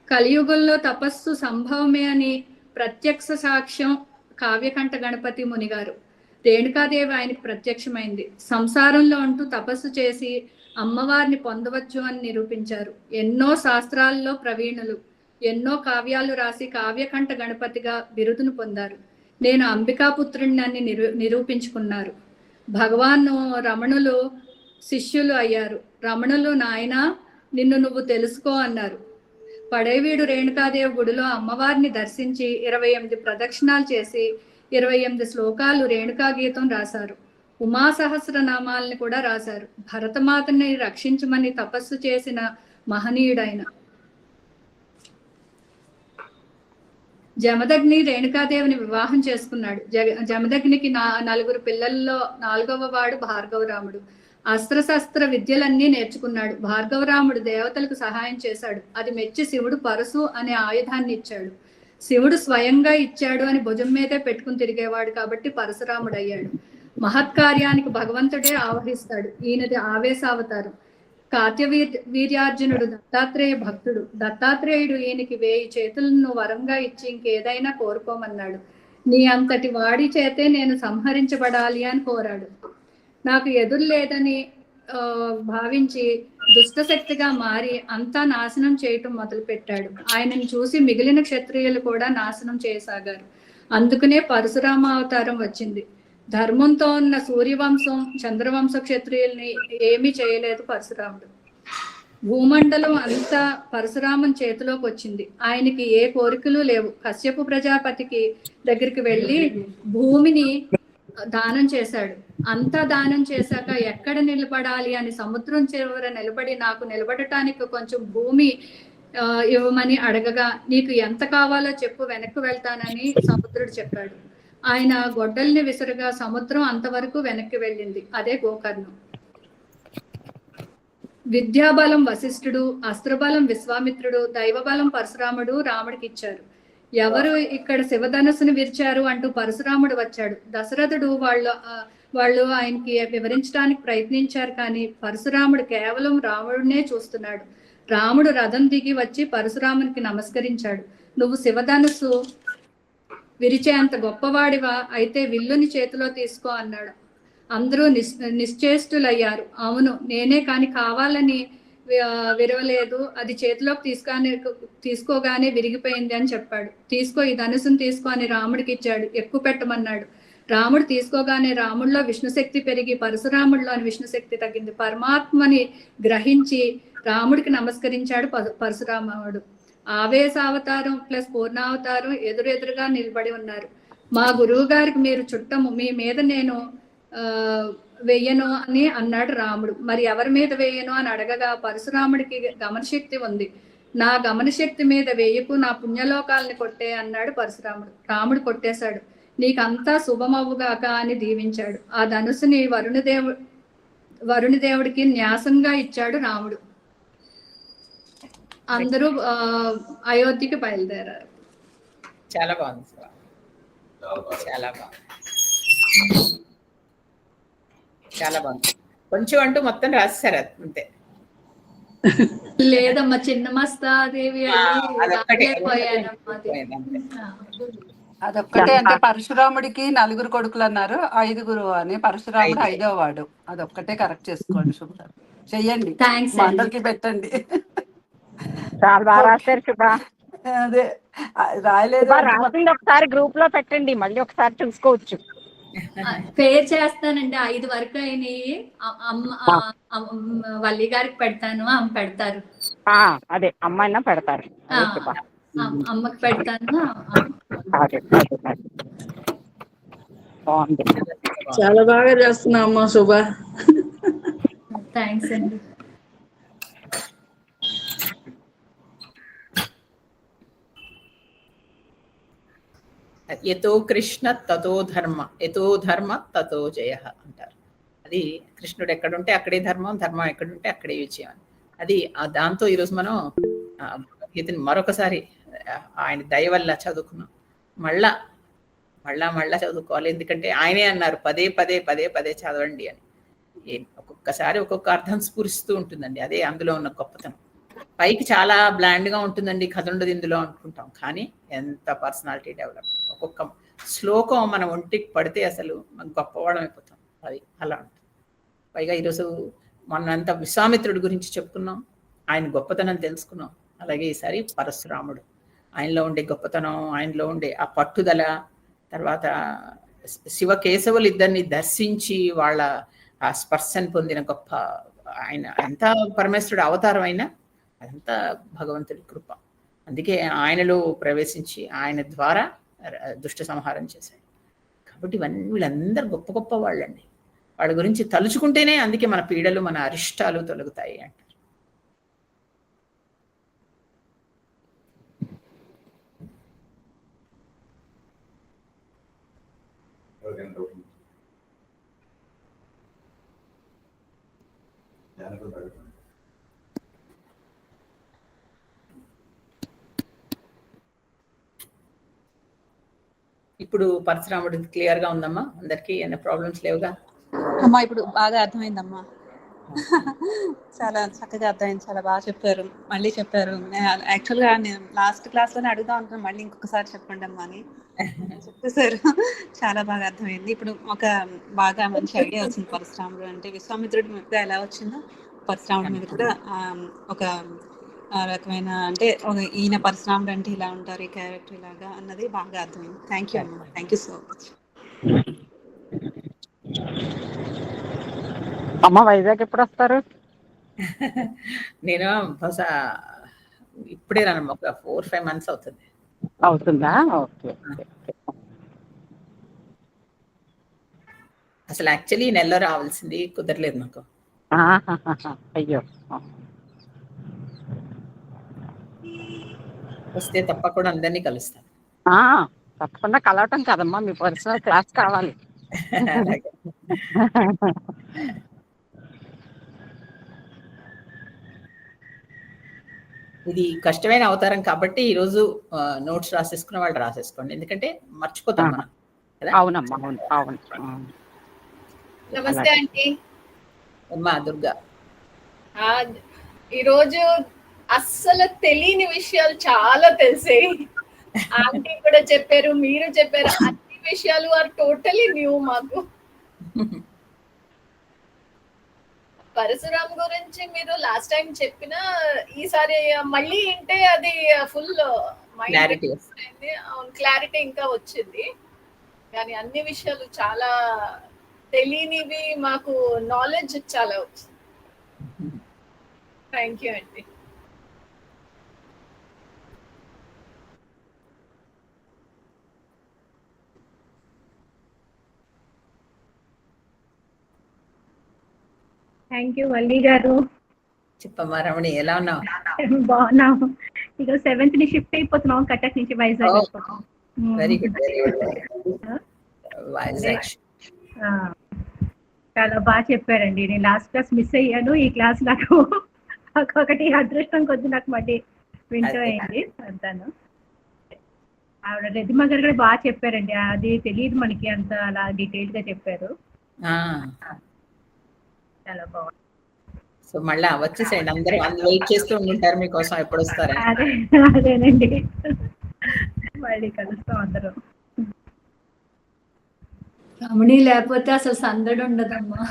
కలియుగంలో తపస్సు సంభవమే అని ప్రత్యక్ష సాక్ష్యం కావ్యకంఠ గణపతి మునిగారు. రేణుకాదేవి ఆయనకు ప్రత్యక్షమైంది. సంసారంలో ఉంటూ తపస్సు చేసి అమ్మవారిని పొందవచ్చు అని నిరూపించారు. ఎన్నో శాస్త్రాల్లో ప్రవీణులు, ఎన్నో కావ్యాలు రాసి కావ్యకంఠ గణపతిగా బిరుదును పొందారు. నేను అంబికాపుత్రుడిని అని నిరూపించుకున్నారు. భగవాన్ రమణులు శిష్యులు అయ్యారు. రమణులు, నాయన నిన్ను నువ్వు తెలుసుకో అన్నారు. పడేవీడు రేణుకాదేవి గుడిలో అమ్మవారిని దర్శించి 28 ప్రదక్షిణాలు చేసి 28 శ్లోకాలు రేణుకా గీతం రాశారు. ఉమా సహస్రనామాలని కూడా రాశారు. భరతమాతని రక్షించమని తపస్సు చేసిన మహనీయుడైన జమదగ్ని రేణుకాదేవిని వివాహం చేసుకున్నాడు. జమదగ్నికి 4 పిల్లల్లో 4వ వాడు భార్గవరాముడు. అస్త్రశస్త్ర విద్యలన్నీ నేర్చుకున్నాడు. భార్గవరాముడు దేవతలకు సహాయం చేశాడు. అది మెచ్చి శివుడు పరశు అనే ఆయుధాన్ని ఇచ్చాడు. శివుడు స్వయంగా ఇచ్చాడు అని భుజం మీదే పెట్టుకుని తిరిగేవాడు కాబట్టి పరశురాముడు అయ్యాడు. మహత్కార్యానికి భగవంతుడే ఆవహిస్తాడు. ఈయనది ఆవేశావతారం. వీర్యార్జునుడు దత్తాత్రేయ భక్తుడు. దత్తాత్రేయుడు ఈయనకి 1000 చేతులను వరంగా ఇచ్చి ఇంకేదైనా కోరుకోమన్నాడు. నీ అంతటి వాడి చేతే నేను సంహరించబడాలి అని కోరాడు. నాకు ఎదురు లేదని భావించి దుష్టశక్తిగా మారి అంతా నాశనం చేయటం మొదలుపెట్టాడు. ఆయనను చూసి మిగిలిన క్షత్రియులు కూడా నాశనం చేయసాగారు. అందుకనే పరశురామ అవతారం వచ్చింది. ధర్మంతో ఉన్న సూర్యవంశం, చంద్రవంశ క్షత్రియుల్ని ఏమీ చేయలేదు పరశురాముడు. భూమండలం అంతా పరశురామన్ చేతిలోకి వచ్చింది. ఆయనకి ఏ కోరికలు లేవు. కశ్యపు ప్రజాపతికి దగ్గరికి వెళ్ళి భూమిని దానం చేశాడు. అంతా దానం చేశాక ఎక్కడ నిలబడాలి అని సముద్రం చివర నిలబడి నాకు నిలబడటానికి కొంచెం భూమి ఇవ్వమని అడగగా, నీకు ఎంత కావాలో చెప్పు, వెనక్కి వెళ్తానని సముద్రుడు చెప్పాడు. ఆయన గొడ్డల్ని విసురుగా సముద్రం అంతవరకు వెనక్కి వెళ్ళింది. అదే గోకర్ణం. విద్యాబలం వశిష్ఠుడు, అస్త్రబలం విశ్వామిత్రుడు, దైవబలం పరశురాముడు రాముడికి ఇచ్చారు. ఎవరు ఇక్కడ శివధనుసును విరిచారు అంటూ పరశురాముడు వచ్చాడు. దశరథుడు వాళ్ళు ఆయనకి వివరించడానికి ప్రయత్నించారు, కానీ పరశురాముడు కేవలం రాముడినే చూస్తున్నాడు. రాముడు రథం దిగి వచ్చి పరశురామునికి నమస్కరించాడు. నువ్వు శివధనుసు విరిచేంత గొప్పవాడివా? అయితే విల్లుని చేతిలో తీసుకో అన్నాడు. అందరూ నిశ్చేష్టులయ్యారు. అవును, నేనే కాని కావాలని విరవలేదు, అది చేతిలోకి తీసుకోగానే విరిగిపోయింది అని చెప్పాడు. తీసుకో, ఈ ధనుసును తీసుకో అని రాముడికి ఇచ్చాడు. ఎక్కువ పెట్టమన్నాడు. రాముడు తీసుకోగానే రాముడిలో విష్ణుశక్తి పెరిగి పరశురాముడిలోని విష్ణుశక్తి తగ్గింది. పరమాత్మని గ్రహించి రాముడికి నమస్కరించాడు పరశురాముడు. ఆవేశావతారం ప్లస్ పూర్ణావతారం ఎదురెదురుగా నిలబడి ఉన్నారు. మా గురువు గారికి మీరు చుట్టము, మీ మీద నేను వెయ్యను అని అన్నాడు రాముడు. మరి ఎవరి మీద వేయను అని అడగగా, పరశురాముడికి గమనశక్తి ఉంది, నా గమనశక్తి మీద వేయకు, నా పుణ్యలోకాలని కొట్టే అన్నాడు పరశురాముడు. రాముడు కొట్టేశాడు. నీకంతా శుభమవుగాక అని దీవించాడు. ఆ ధనుసుని వరుణిదేవుడికి న్యాసంగా ఇచ్చాడు రాముడు. అందరూ అయోధ్యకి బయలుదేరారు. చాలా బాగుంది, చాలా బాగుంది, చాలా బాగుంది. కొంచెం అంటూ మొత్తం రాసేసారు అంతే. లేదమ్మా, చిన్న మస్తాదేవి అదొక్కటే. అంటే పరశురాముడికి 4 కొడుకులు అన్నారు, 5 అని. పరశురాముడు 5వ వాడు. అదొక్కటే కరెక్ట్ చేసుకోండి. శుభ్రం చెయ్యండి, అందరికి పెట్టండి. చాలా బాగా రాశారు శుభ. అదే రాయలేదు, రాసింది ఒకసారి గ్రూప్ లో పెట్టండి, మళ్ళీ ఒకసారి చూసుకోవచ్చు. పేర్ చేస్తానండి 5 వరకు అయినాయి. వల్లి గారికి పెడతాను, ఆమె పెడతారు. అదే అమ్మాయినా పెడతారు. ఆ, అమ్మకి పెడతాను. బాగుంది. చాలా బాగా చేస్తున్నావు అమ్మా శుభ. థ్యాంక్స్ అండి. యతో కృష్ణ తతో ధర్మ, యతో ధర్మ తతో జయ అంటారు. అది కృష్ణుడు ఎక్కడుంటే అక్కడే ధర్మం, ధర్మం ఎక్కడుంటే అక్కడే విజయం. అది దాంతో ఈరోజు మనం భగవద్గీతని మరొకసారి ఆయన దయ వల్ల చదువుకున్నాం. మళ్ళా చదువుకోవాలి. ఎందుకంటే ఆయనే అన్నారు పదే పదే పదే పదే చదవండి అని. ఒక్కొక్కసారి ఒక్కొక్క అర్థం స్ఫురిస్తూ ఉంటుందండి. అదే అందులో ఉన్న గొప్పతనం. పైకి చాలా బ్లాండ్గా ఉంటుందండి, కథ ఉండదు ఇందులో అనుకుంటాం, కానీ ఎంత పర్సనాలిటీ డెవలప్మెంట్. ఒక్కొక్క శ్లోకం మన ఒంటికి పడితే అసలు మనం గొప్పవాళ్ళం అయిపోతాం. అది అలా ఉంటుంది. పైగా ఈరోజు మనంతా విశ్వామిత్రుడి గురించి చెప్పుకున్నాం, ఆయన గొప్పతనం తెలుసుకున్నాం. అలాగే ఈసారి పరశురాముడు, ఆయనలో ఉండే గొప్పతనం, ఆయనలో ఉండే ఆ పట్టుదల, తర్వాత శివకేశవులు ఇద్దరిని దర్శించి వాళ్ళ ఆ స్పర్శను పొందిన గొప్ప ఆయన. ఎంత పరమేశ్వరుడు అవతారం అయినా అదంతా భగవంతుడి కృప. అందుకే ఆయనలో ప్రవేశించి ఆయన ద్వారా దుష్ట సంహారం చేశాడు. కాబట్టి వీళ్ళందరూ గొప్ప గొప్ప వాళ్ళండి. వాళ్ళ గురించి తలుచుకుంటేనే అందుకే మన పీడలు, మన అరిష్టాలు తొలగుతాయి అంటారు. ఇప్పుడు పరశురాముడు క్లియర్ గా ఉందమ్మా అందరికి? ఏమైనా ప్రాబ్లమ్స్ లేవుగా అమ్మా? ఇప్పుడు బాగా అర్థమైందమ్మా. చాలా చక్కగా అర్థమైంది, చాలా బాగా చెప్పారు, మళ్ళీ చెప్పారు. యాక్చువల్గా నేను లాస్ట్ క్లాస్ లోనే అడుగుదాం అనుకున్నాను, మళ్ళీ ఇంకొకసారి చెప్పండి అమ్మా అని చెప్పేశారు. చాలా బాగా అర్థమైంది. ఇప్పుడు ఒక బాగా మంచి ఐడియా వచ్చింది. పరశురాముడు అంటే విశ్వామిత్రుడి మీద ఎలా వచ్చిందో పరశురాముడి మీద కూడా ఒక రకమైన, అంటే ఈయన పరశురాముడు అంటే ఇలా ఉంటారు, ఈ క్యారెక్టర్ ఇలాగా అన్నది బాగా అర్థమైంది. థ్యాంక్ యూ అమ్మా, థ్యాంక్ యూ సో మచ్. అమ్మ వైజాగ్ ఎప్పుడు వస్తారు? నేను బహుశా ఇప్పుడే రానమ్మా, ఒక 4-5 months అవుతుంది. అవుతుందా? ఓకే. అసలు యాక్చువల్లీ ఈ నెలలో రావాల్సింది, కుదరలేదు నాకు. అయ్యో. వస్తే తప్పకుండా అందరినీ కలుస్తాను. తప్పకుండా కలవటం కదమ్మా, మీ పర్సనల్ క్లాస్ కావాలి. ఇది కష్టమైన అవతారం కాబట్టి ఈరోజు నోట్స్ రాసేసుకున్న వాళ్ళు రాసేసుకోండి, ఎందుకంటే మర్చిపోతాం మనం కదా. అవునమ్మా, అవును. నమస్తే ఆంటీ. అమ్మా దుర్గా, ఈరోజు అస్సలు తెలియని విషయాలు చాలా తెలిసాయి. ఆంటీ కూడా చెప్పారు, మీరు చెప్పారు, అన్ని విషయాలు ఆర్ టోటలీ న్యూ మాకు. పరశురామ్ గురించి మీరు లాస్ట్ టైం చెప్పిన, ఈసారి మళ్ళీ వింటే అది ఫుల్ క్లారిటీ ఇంకా వచ్చింది. కానీ అన్ని విషయాలు చాలా తెలియనివి, మాకు నాలెడ్జ్ చాలా వచ్చింది. థ్యాంక్ యూ అండి. థ్యాంక్ యూ వల్లి గారు. చెప్పమ్మా రమణి, ఎలా ఉన్నావు? బాగున్నాము. ఇక 7th ని షిఫ్ట్ అయిపోతున్నాం కటక్ నుంచి వైజాగ్. Very good. వైజాగ్ చాలా బాగా చెప్పారండి. నేను లాస్ట్ క్లాస్ మిస్ అయ్యాను, ఈ క్లాస్ నాకు ఒకటి అదృష్టం కొద్ది నాకు మళ్ళీ వింటూ అయింది అంతాను. ఆవిడ రెడ్డిమ్మ గారు కూడా బాగా చెప్పారండి, అది తెలియదు మనకి, అంత అలా డీటెయిల్ గా చెప్పారు. చాలా బాగుంది. సో మళ్ళీ వచ్చేసేయండి, అందరూ వెయిట్ చేస్తూ ఉంటారు మీకోసం, ఎప్పుడు వస్తారా? అదేనండి, మళ్ళీ కలుస్తాం అందరూ. రమణి లేకపోతే అసలు సందడి ఉండదమ్మా.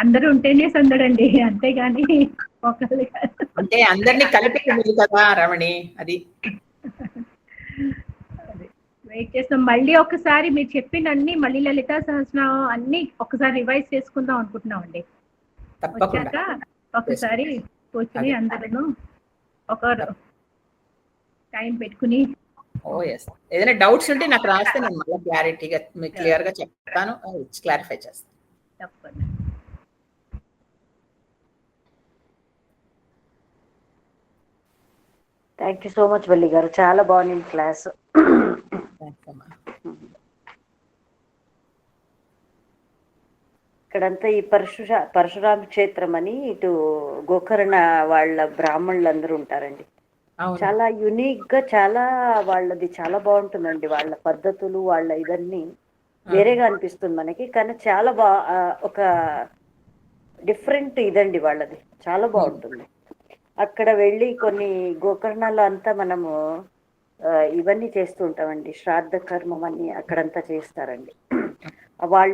అందరూ ఉంటేనే సందడండి, అంతేగాని ఒకళ్ళు అంటే అందరినీ కలిపి కదా రమణి. అది వెయిట్ చేస్తాం. మళ్ళీ ఒకసారి మీరు చెప్పిన అన్ని మళ్ళీ లలితా సహస్రనామం అన్ని ఒకసారి రివైజ్ చేసుకుందాం అనుకుంటున్నాం అండి. వచ్చాక ఒకసారి కూర్చుని అందరూ ఒక టైం పెట్టుకుని. ఏదైనా డౌట్స్ ఉంటే నాకు రాస్తే నేను మళ్ళీ క్లారిటీగా క్లియర్ గా చెప్తాను, క్లారిఫై చేస్తాను. తప్పకుండా. Thank you so much Valli గారు, చాలా బాగుంది క్లాస్. ఇక్కడంతా ఈ పరశురామ క్షేత్రం అని ఇటు గోకర్ణ వాళ్ళ బ్రాహ్మణులు అందరూ ఉంటారండి. చాలా యునిక్ గా, చాలా వాళ్ళది చాలా బాగుంటుందండి. వాళ్ళ పద్ధతులు, వాళ్ళ ఇదన్నీ వేరేగా అనిపిస్తుంది మనకి, కానీ చాలా ఒక డిఫరెంట్ ఇదండి వాళ్ళది, చాలా బాగుంటుంది. అక్కడ వెళ్ళి కొన్ని గోకర్ణాల్లో అంతా మనము ఇవన్నీ చేస్తూ ఉంటామండి, శ్రాద్ధ కర్మం అని అక్కడంతా చేస్తారండి. వాళ్ళ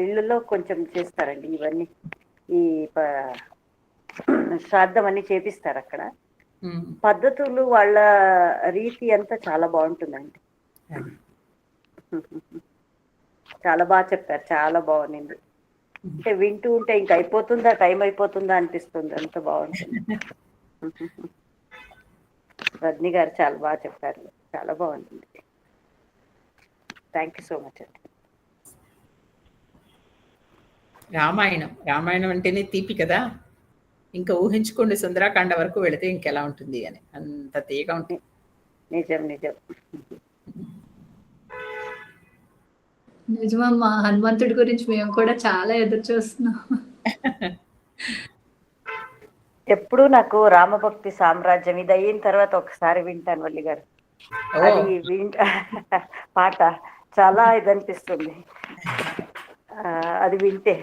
ఇళ్ళలో కొంచెం చేస్తారండి ఇవన్నీ, ఈ శ్రాద్ధం అన్ని చేపిస్తారు అక్కడ. పద్ధతులు, వాళ్ళ రీతి అంతా చాలా బాగుంటుందండి. చాలా బాగా చెప్పారు, చాలా బాగుంది. అంటే వింటూ ఉంటే ఇంకా అయిపోతుందా, టైం అయిపోతుందా అనిపిస్తుంది, అంత బాగుంటుంది. రజనీ గారు చాలా బాగా చెప్పారు, చాలా బాగుంటుంది. థ్యాంక్ యూ సో మచ్ అండి. రామాయణం అంటేనే తీపి కదా, ఇంకా ఊహించుకోండి సుందరాకాండ వరకు వెళితే ఇంకెలా ఉంటుంది అని, అంత తీయగా ఉంటుంది. నిజం నిజం నిజమమ్మా, హనుమంతుడి గురించి మేము కూడా చాలా ఎదురు చూస్తున్నాం. ఎప్పుడు నాకు రామభక్తి సామ్రాజ్యం ఇది అయిన తర్వాత ఒకసారి వింటాను వల్లి గారు, అది పాట చాలా ఇది అనిపిస్తుంది అది వింటే.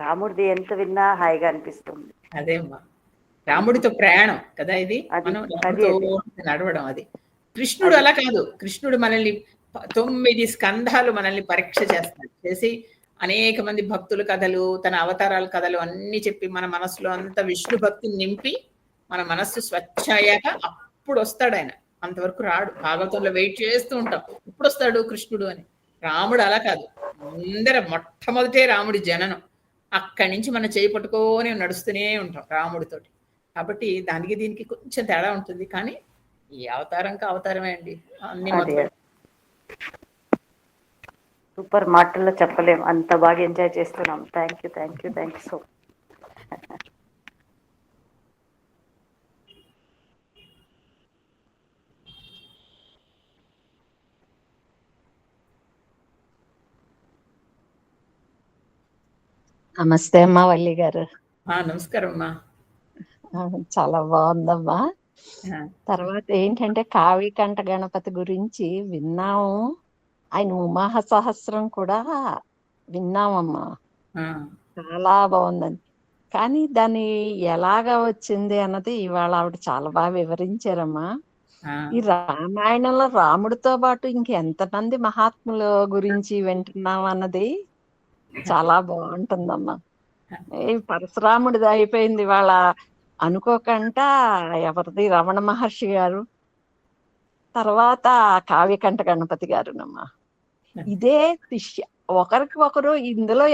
రాముడిది ఎంత విన్నా హాయిగా అనిపిస్తుంది. అదేమ్మా, రాముడితో ప్రయాణం కదా ఇది, మనం నడవడం. అది కృష్ణుడు అలా కాదు, కృష్ణుడు మనల్ని 9 స్కంధాలు మనల్ని పరీక్ష చేసి అనేక మంది భక్తుల కథలు, తన అవతారాల కథలు అన్ని చెప్పి మన మనసులో అంత విష్ణు భక్తిని నింపి మన మనస్సు స్వచ్ఛ అయ్యాక అప్పుడు వస్తాడు ఆయన. అంతవరకు రాడు. భాగవతంలో వెయిట్ చేస్తూ ఉంటాం, ఇప్పుడు వస్తాడు కృష్ణుడు అని. రాముడు అలా కాదు, మొట్టమొదటే రాముడి జననం. అక్కడి నుంచి మనం చేయి పట్టుకొని నడుస్తూనే ఉంటాం రాముడితోటి. కాబట్టి దానికి దీనికి కొంచెం తేడా ఉంటుంది, కానీ ఈ అవతారంకి అవతారమే అండి. అన్ని సూపర్, మాటల్లో చెప్పలేం, అంత బాగా ఎంజాయ్ చేస్తున్నాం. Thank you so much. నమస్తే అమ్మా వల్లి గారు. నమస్కారం అమ్మా. చాలా బాగుందమ్మా. తర్వాత ఏంటంటే కావ్యకంఠ గణపతి గురించి విన్నాము, ఆయన ఉమా సహస్రం కూడా విన్నామమ్మా, చాలా బాగుందని. కానీ దాన్ని ఎలాగా వచ్చింది అన్నది ఇవాళ ఆవిడ చాలా బాగా వివరించారమ్మా. ఈ రామాయణంలో రాముడితో పాటు ఇంకెంతమంది మహాత్ముల గురించి వింటున్నాం అన్నది చాలా బాగుంటుందమ్మా. ఈ పరశురాముడిది అయిపోయింది వాళ్ళ అనుకోకుండా, ఎవరిది రమణ మహర్షి గారు, తర్వాత కావ్యకంఠ గణపతి గారునమ్మా. ఇదే శిష్య, ఒకరికి ఒకరు ఇందులో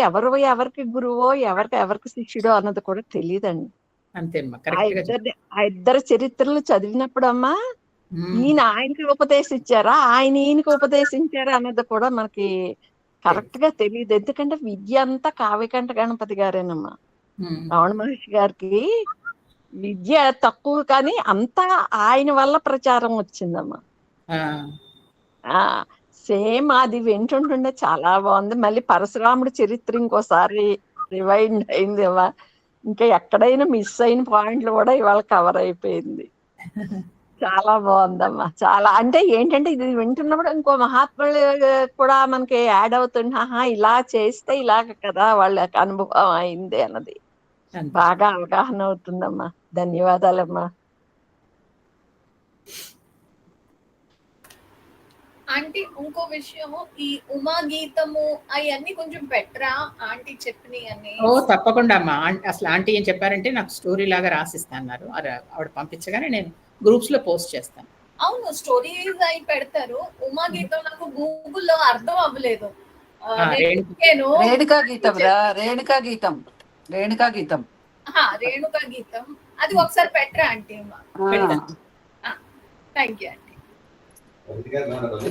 ఎవరికి గురువో ఎవరికి శిష్యుడో అన్నది కూడా తెలియదండి. ఆ ఇద్దరు చరిత్రలు చదివినప్పుడమ్మా, ఈయన ఆయనకి ఉపదేశించారా, ఆయన ఈయనకి ఉపదేశించారా అన్నది కూడా మనకి కరెక్ట్ గా తెలియదు. ఎందుకంటే విద్య అంతా కావ్యకంఠ గణపతి గారేనమ్మా. రమణ మహర్షి గారికి విద్య తక్కువ, కానీ అంతా ఆయన వల్ల ప్రచారం వచ్చిందమ్మా. సేమ్ అది వింటుంటుండే చాలా బాగుంది. మళ్ళీ పరశురాముడి చరిత్ర ఇంకోసారి రివైండ్ అయింది అమ్మా. ఇంకా ఎక్కడైనా మిస్ అయిన పాయింట్లు కూడా ఇవాళ కవర్ అయిపోయింది. చాలా బాగుందమ్మా. చాలా అంటే ఏంటంటే ఇది వింటున్నప్పుడు ఇంకో మహాత్ములు కూడా మనకి యాడ్ అవుతుంది. ఇలా చేస్తే ఇలాగ కదా వాళ్ళకి అనుభవం అయింది అన్నది బాగా అవగాహన అవుతుందమ్మా. ధన్యవాదాలమ్మా. ఆంటీ ఇంకో విషయం, ఈ ఉమా గీతము అవన్నీ కొంచెం బెటరా ఆంటీ చెప్పినవన్నీ? తప్పకుండా అమ్మా. అసలు ఆంటీ ఏం చెప్పారంటే నాకు స్టోరీ లాగా రాసిస్తా అన్నారు. ఆవిడ పంపించగానే నేను గ్రూప్స్ లో పోస్ట్ చేస్తాను. అవును, స్టోరీస్ అయి పెడతారు. ఉమా గీతం నాకు గూగుల్లో అర్థం అవ్వలేదు. రేణుకా గీతం రా, రేణుకా గీతం, రేణుకా గీతం, రేణుకా గీతం అది ఒకసారి పెట్టరా ఆంటీ? Thank you aunty.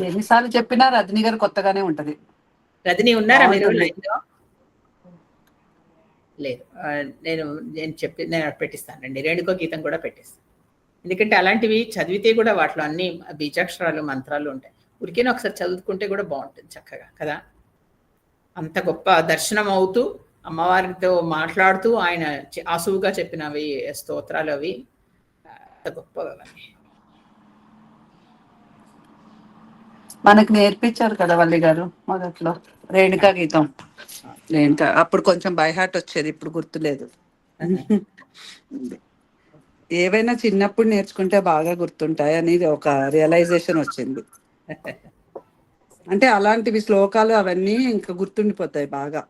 ఎన్నిసార్లు చెప్పినా రజనీ గారు కొత్తగానే ఉంటది. రజనీ ఉన్నారా మీరు? లేదు, నేను పెట్టిస్తానండి. రేణుకో గీతం కూడా పెట్టిస్తాను. ఎందుకంటే అలాంటివి చదివితే కూడా వాటిలో అన్ని బీజాక్షరాలు మంత్రాలు ఉంటాయి. ఉరికైనా ఒకసారి చదువుకుంటే కూడా బాగుంటుంది చక్కగా కదా. అంత గొప్ప దర్శనం అవుతూ అమ్మవారితో మాట్లాడుతూ ఆయన ఆసువుగా చెప్పినవి స్తోత్రాలు అవి అంత గొప్పవి. మనకు నేర్పించారు కదా వల్లి గారు మొదట్లో రేణుకా గీతం. రేణుకా అప్పుడు కొంచెం బై హార్ట్ వచ్చేది, ఇప్పుడు గుర్తులేదు. ఏవైనా చిన్నప్పుడు నేర్చుకుంటే బాగా గుర్తుంటాయి అనేది ఒక రియలైజేషన్ వచ్చింది. అంటే అలాంటివి శ్లోకాలు అవన్నీ ఇంకా గుర్తుండిపోతాయి బాగా.